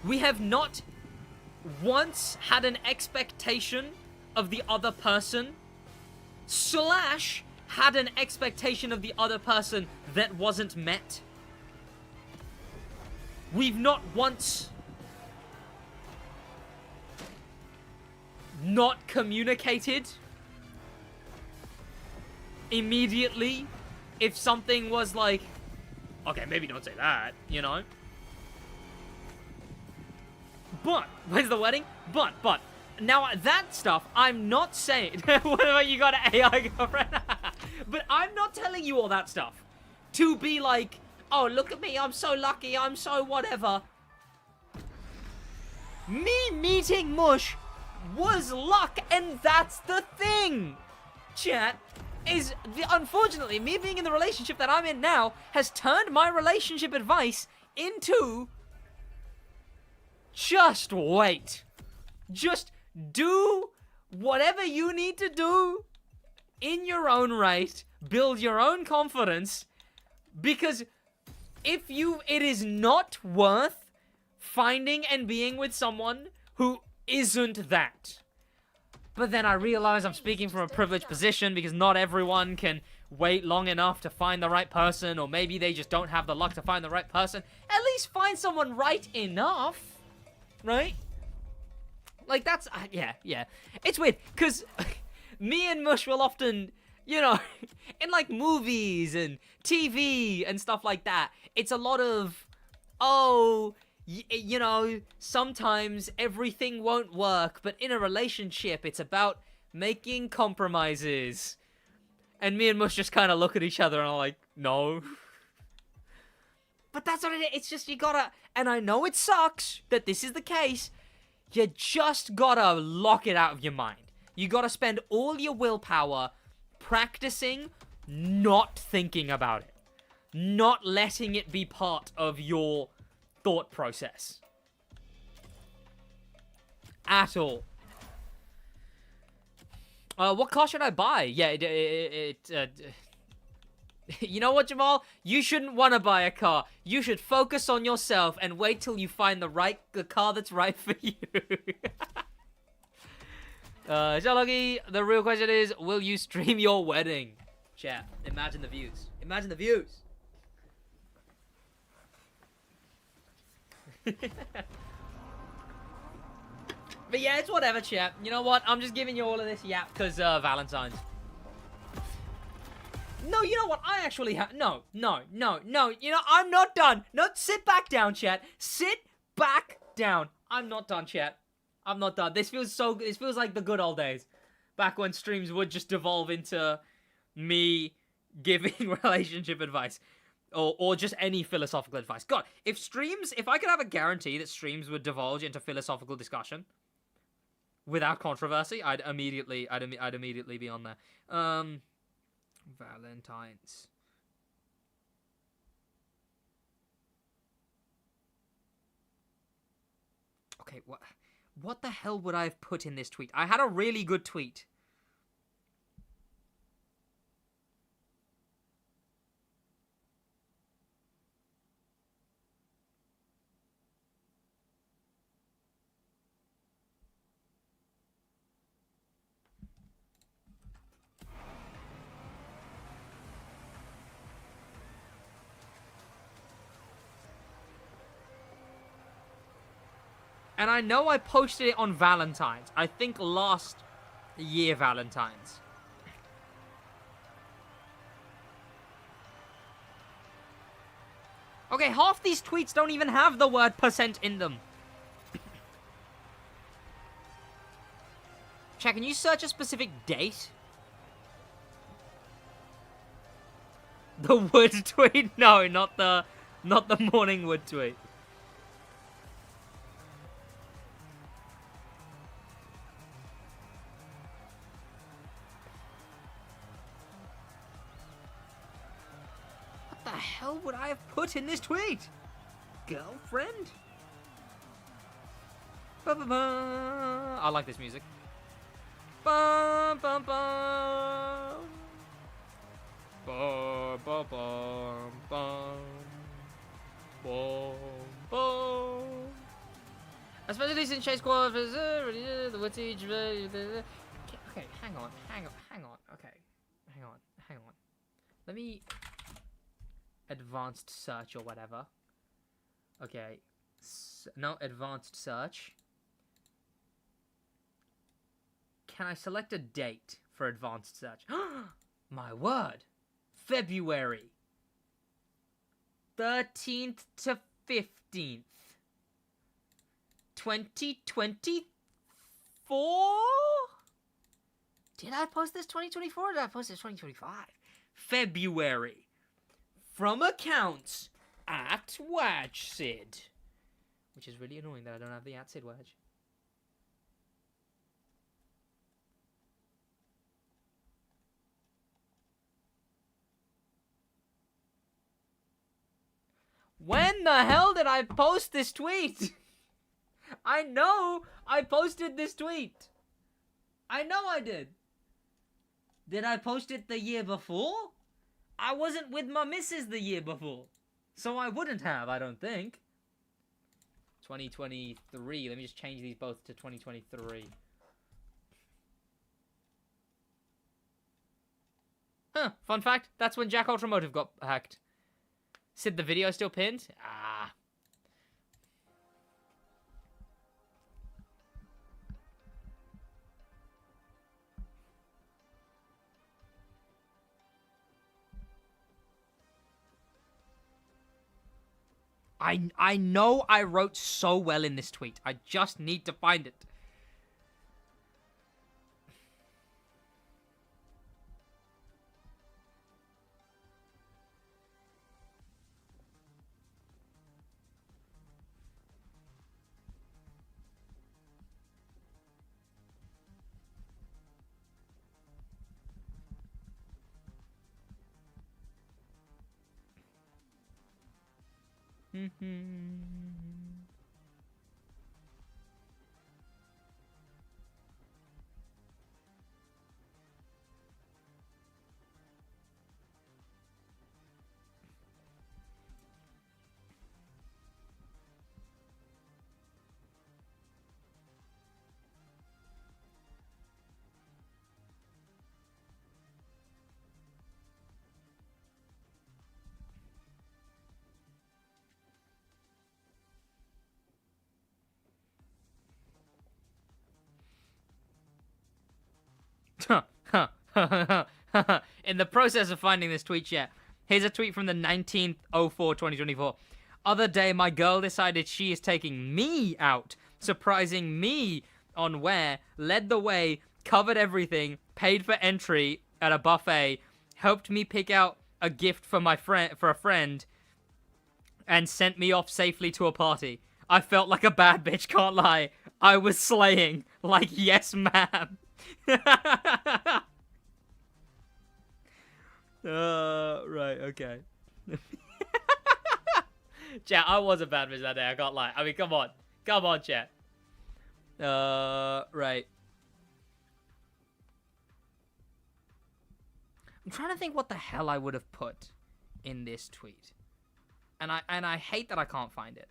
Speaker 1: We have not once had an expectation of the other person, / had an expectation of the other person that wasn't met. We've not once not communicated immediately if something was like, okay, maybe don't say that, you know? But, when's the wedding? But, now that stuff, I'm not saying, what about you got an AI girlfriend? But I'm not telling you all that stuff to be like, oh, look at me, I'm so lucky, I'm so whatever. Me meeting Mush was luck, and that's the thing, chat, is, unfortunately, me being in the relationship that I'm in now has turned my relationship advice into, just wait. Just do whatever you need to do in your own right, build your own confidence, because it is not worth finding and being with someone who isn't that. But then I realize I'm speaking from a privileged position because not everyone can wait long enough to find the right person, or maybe they just don't have the luck to find the right person. At least find someone right enough, right? Like, that's, yeah. It's weird, because me and Mush will often, you know, in, like, movies and TV and stuff like that, it's a lot of, oh, you know, sometimes everything won't work, but in a relationship, it's about making compromises. And me and Mush just kind of look at each other and are like, no. But that's what it is. It's just, you gotta, and I know it sucks that this is the case, you just gotta lock it out of your mind. You gotta spend all your willpower practicing not thinking about it. Not letting it be part of your thought process. At all. What car should I buy? Yeah, you know what, Jamal? You shouldn't want to buy a car. You should focus on yourself and wait till you find the car that's right for you. Shaloggy, the real question is, will you stream your wedding? Chat, imagine the views. Imagine the views. But yeah, it's whatever, chat. You know what? I'm just giving you all of this yap because Valentine's. No, you know what? I actually have... No. You know, I'm not done. No, sit back down, chat. Sit back down. I'm not done, chat. I'm not done. This feels so... This feels like the good old days. Back when streams would just devolve into me giving relationship advice. Or just any philosophical advice. God, if I could have a guarantee that streams would divulge into philosophical discussion without controversy, I'd immediately be on there. Valentine's. Okay, what the hell would I have put in this tweet? I had a really good tweet. And I know I posted it on Valentine's. I think last year Valentine's. Okay, half these tweets don't even have the word % in them. Chat, can you search a specific date? The wood tweet? No, not the morning wood tweet. What the hell would I have put in this tweet? Girlfriend? Ba-ba-ba. I like this music. Bum bum bum. Bum bum bum bum. Bum bum. Especially since Chase Squad is the witty. Okay, hang on. Okay, hang on. Let me advanced search or whatever. Okay, no advanced search. Can I select a date for advanced search? My word! February 13th to 15th. 2024? Did I post this 2024 or did I post this 2025? February. From accounts at SidWaj. Which is really annoying that I don't have the at SidWaj. When the hell did I post this tweet? I know I posted this tweet. I know I did. Did I post it the year before? I wasn't with my missus the year before. So I wouldn't have, I don't think. 2023. Let me just change these both to 2023. Huh, fun fact, that's when Jack Ultramotive got hacked. Sid, the video still pinned? Ah. I know I wrote so well in this tweet. I just need to find it. In the process of finding this tweet yet, here's a tweet from the 19/04/2024. Other day, my girl decided she is taking me out, surprising me on where, led the way, covered everything, paid for entry at a buffet, helped me pick out a gift for a friend, and sent me off safely to a party. I felt like a bad bitch, can't lie. I was slaying. Like, yes, ma'am. Right, okay. Chat, I was a bad bitch that day, I can't lie. I mean, come on. Come on, chat. Right. I'm trying to think what the hell I would have put in this tweet. And I hate that I can't find it.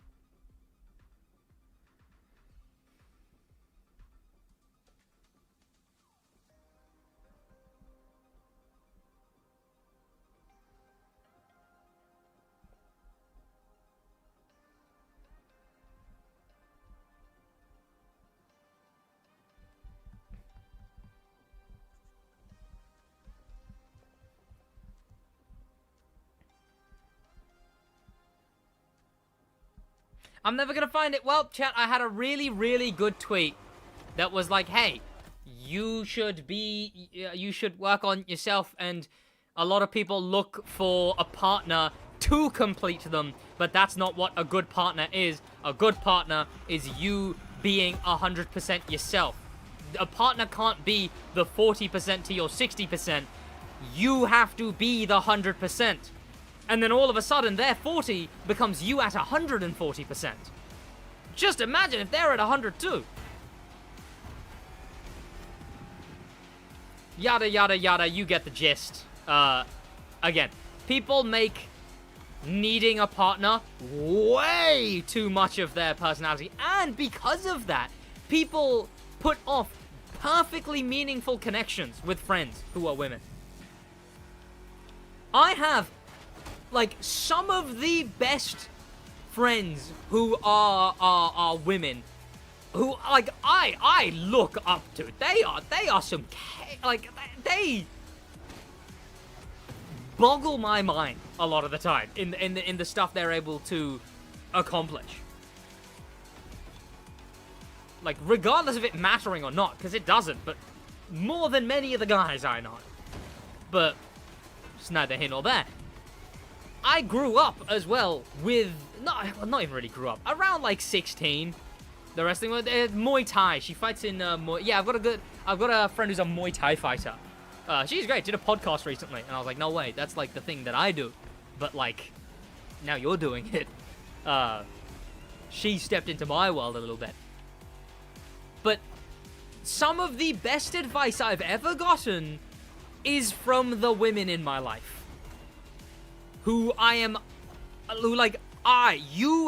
Speaker 1: I'm never gonna find it. Well, chat, I had a really, really good tweet that was like, hey, you should work on yourself, and a lot of people look for a partner to complete them, but that's not what a good partner is. A good partner is you being 100% yourself. A partner can't be the 40% to your 60%. You have to be the 100%. And then all of a sudden, their 40 becomes you at 140%. Just imagine if they're at 100 too. Yada, yada, yada, you get the gist. Again, people make needing a partner way too much of their personality. And because of that, people put off perfectly meaningful connections with friends who are women. I have like some of the best friends who are women, who like I look up to. They are some like they boggle my mind a lot of the time in the stuff they're able to accomplish. Like regardless of it mattering or not, because it doesn't. But more than many of the guys I know. But it's neither here nor there. I grew up as well with, not even really grew up, around like 16. The wrestling was Muay Thai. She fights in Muay. Yeah, I've got a friend who's a Muay Thai fighter. She's great. Did a podcast recently, and I was like, no way, that's like the thing that I do, but like, now you're doing it. She stepped into my world a little bit. But some of the best advice I've ever gotten is from the women in my life. You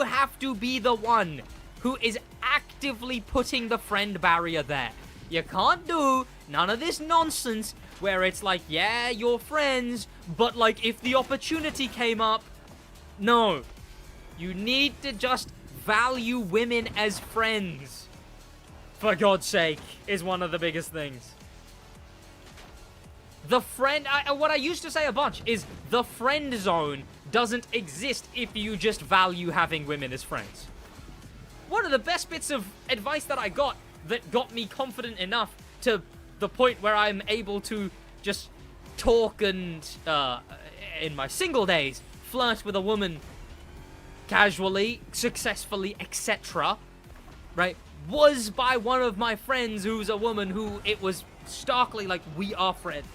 Speaker 1: have to be the one who is actively putting the friend barrier there. You can't do None of this nonsense where it's like, yeah, you're friends, but like if the opportunity came up, no. You need to just value women as friends. For God's sake, is one of the biggest things. The friend, what I used to say a bunch is the friend zone doesn't exist if you just value having women as friends. One of the best bits of advice that I got that got me confident enough to the point where I'm able to just talk and, in my single days, flirt with a woman casually, successfully, etc., right, was by one of my friends who's a woman who it was starkly like, we are friends.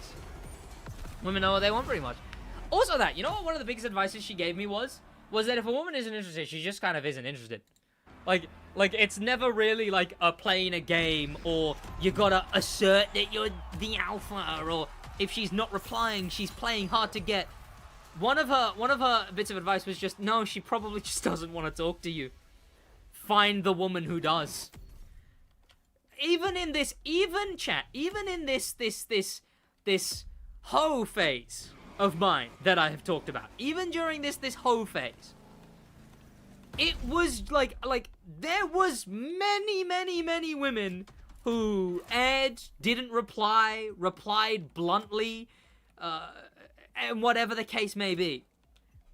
Speaker 1: Women know what they want pretty much. Also that, you know what one of the biggest advices she gave me was that if a woman isn't interested, she just kind of isn't interested. Like it's never really like playing a game, or you gotta assert that you're the alpha, or if she's not replying, she's playing hard to get. One of her bits of advice was just, no, she probably just doesn't want to talk to you. Find the woman who does. Even in this hoe phase of mine that I have talked about, even during this hoe phase, it was like there was many women who didn't reply, replied bluntly, and whatever the case may be.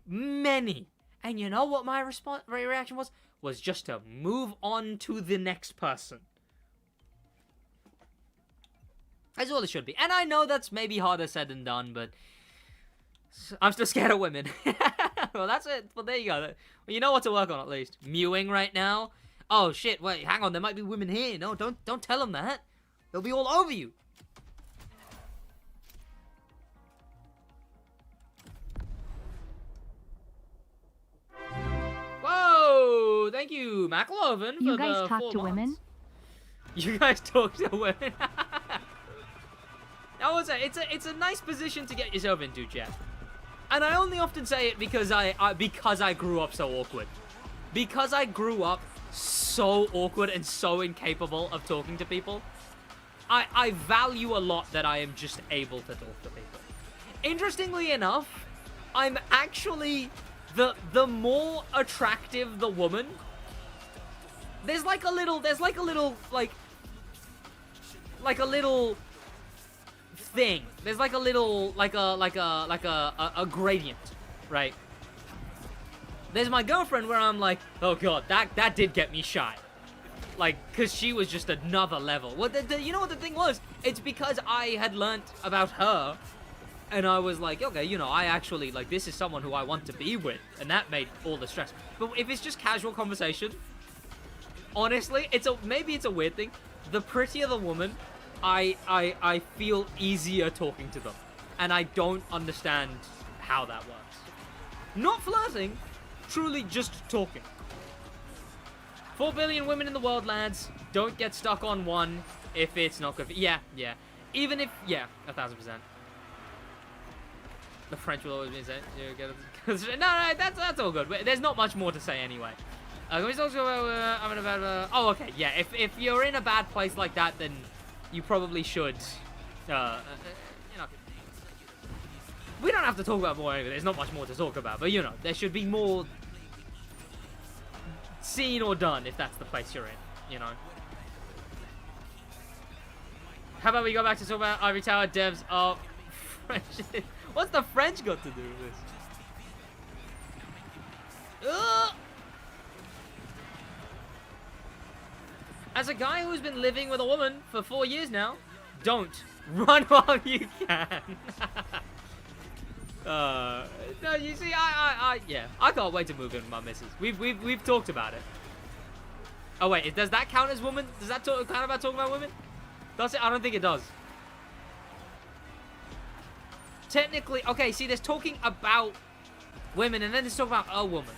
Speaker 1: Many. And you know what my reaction was? Was just to move on to the next person. That's all it should be. And I know that's maybe harder said than done, but I'm still scared of women. Well, that's it. Well, there you go. Well, you know what to work on at least. Mewing right now. Oh shit! Wait, hang on. There might be women here. No, don't tell them that. They'll be all over you. Whoa! Thank you, McLovin.
Speaker 4: You guys talk to women?
Speaker 1: You guys talk to women. It's a nice position to get yourself into, Jeff. And I only often say it because I grew up so awkward. Because I grew up so awkward and so incapable of talking to people, I value a lot that I am just able to talk to people. Interestingly enough, I'm actually the more attractive the woman, there's like a little thing. There's like a little a gradient, right? There's my girlfriend where I'm like, oh god, that did get me shy. Like, cause she was just another level. Well, you know what the thing was? It's because I had learnt about her, and I was like, okay, you know, I actually, like, this is someone who I want to be with, and that made all the stress. But if it's just casual conversation, honestly, maybe it's a weird thing. The prettier the woman, I feel easier talking to them, and I don't understand how that works. Not flirting, truly just talking. 4 billion women in the world, lads. Don't get stuck on one if it's not good. Yeah. Even if, 1,000%. The French will always be saying, no, that's all good. There's not much more to say anyway. Can we talk about, oh, okay, yeah. If you're in a bad place like that, then you probably should, you know. We don't have to talk about more anyway. There's not much more to talk about, but you know, there should be more seen or done if that's the place you're in, you know. How about we go back to talk about Ivory Tower devs of French? What's the French got to do with this? As a guy who's been living with a woman for 4 years now, don't run while you can. No, you see, yeah, I can't wait to move in with my missus. We've talked about it. Oh wait, does that count as woman? Does that count about talking about women? Does it? I don't think it does. Technically, okay. See, there's talking about women, and then there's talking about a woman.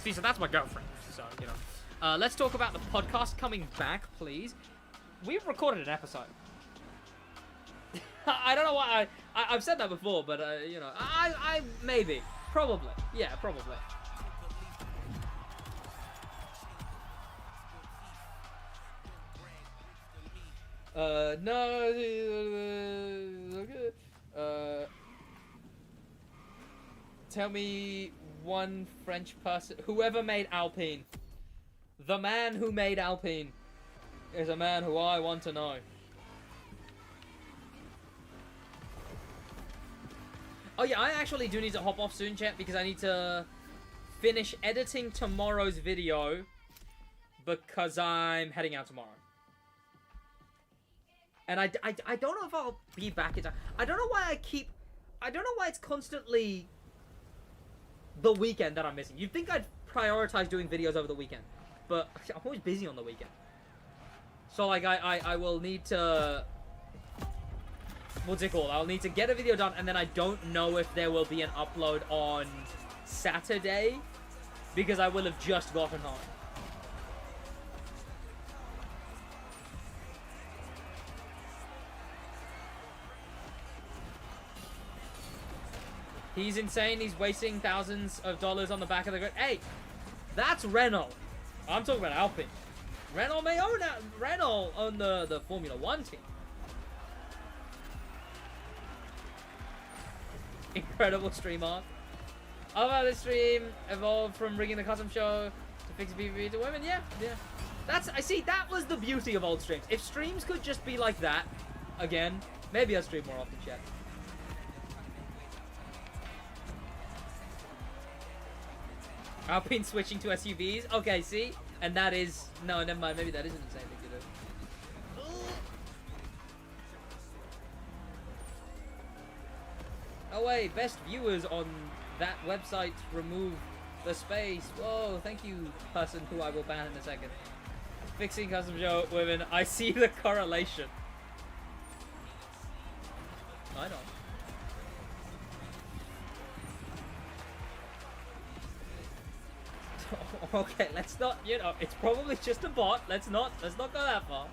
Speaker 1: See, so that's my girlfriend. So you know, let's talk about the podcast coming back, please. We've recorded an episode. I don't know why I've said that before, but you know, I maybe, probably, yeah, probably. No. Tell me one French person. Whoever made Alpine. The man who made Alpine is a man who I want to know. Oh yeah, I actually do need to hop off soon, chat, because I need to finish editing tomorrow's video because I'm heading out tomorrow. And I don't know if I'll be back in time. I don't know why it's constantly the weekend that I'm missing. You'd think I'd prioritize doing videos over the weekend, but I'm always busy on the weekend. So like I will need to, what's it called? I'll need to get a video done, and then I don't know if there will be an upload on Saturday because I will have just gotten home. He's insane. He's wasting thousands of dollars on the back of the grid. Hey, that's Renault. I'm talking about Alpine. Renault may own that. Renault own the Formula 1 team. Incredible stream art. I love how this stream evolved from rigging the custom show to fixing PvP to women. Yeah. I see, that was the beauty of old streams. If streams could just be like that, again, maybe I'll stream more often, chat. Alpine switching to SUVs. Okay, see? And that is... No, never mind. Maybe that isn't the same thing to do. Oh, wait. Best viewers on that website remove the space. Whoa, thank you, person who I will ban in a second. Fixing custom show women. I see the correlation. I know. Okay, let's not, you know, it's probably just a bot. Let's not go that far.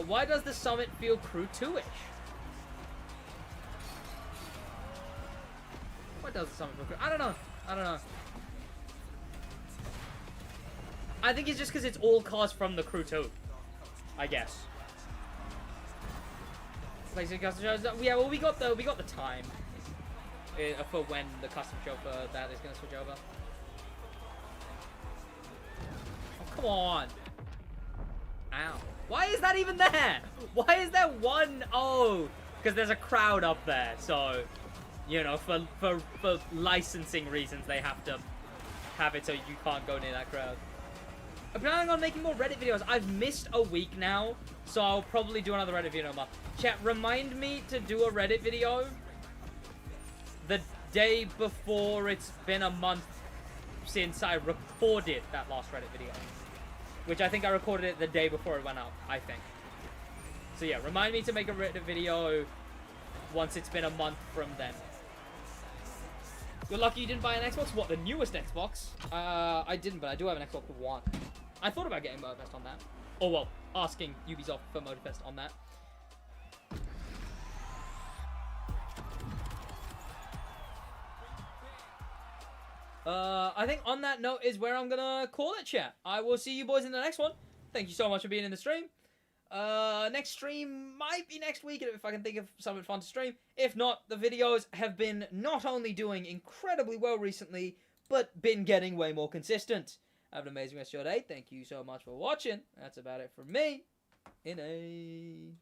Speaker 1: Why does the summit feel crew 2-ish? What does the summit feel crew? I don't know. I think it's just because it's all cars from the crew 2. I guess. Placing custom shows. Yeah, well, we got the time for when the custom show for that is gonna switch over. Come on. Ow. Why is that even there? Why is there one? Oh, because there's a crowd up there. So, you know, for licensing reasons, they have to have it so you can't go near that crowd. I'm planning on making more Reddit videos. I've missed a week now, so I'll probably do another Reddit video in a month. Chat, remind me to do a Reddit video the day before it's been a month since I recorded that last Reddit video. Which I think I recorded it the day before it went up, I think. So yeah, remind me to make a Reddit video once it's been a month from then. You're lucky you didn't buy an Xbox? What, the newest Xbox? I didn't, but I do have an Xbox One. I thought about getting Motorfest on that. Or well, asking Ubisoft for Motorfest on that. I think on that note is where I'm gonna call it, chat. I will see you boys in the next one. Thank you so much for being in the stream. Next stream might be next week if I can think of something fun to stream. If not, the videos have been not only doing incredibly well recently, but been getting way more consistent. Have an amazing rest of your day. Thank you so much for watching. That's about it from me. In a...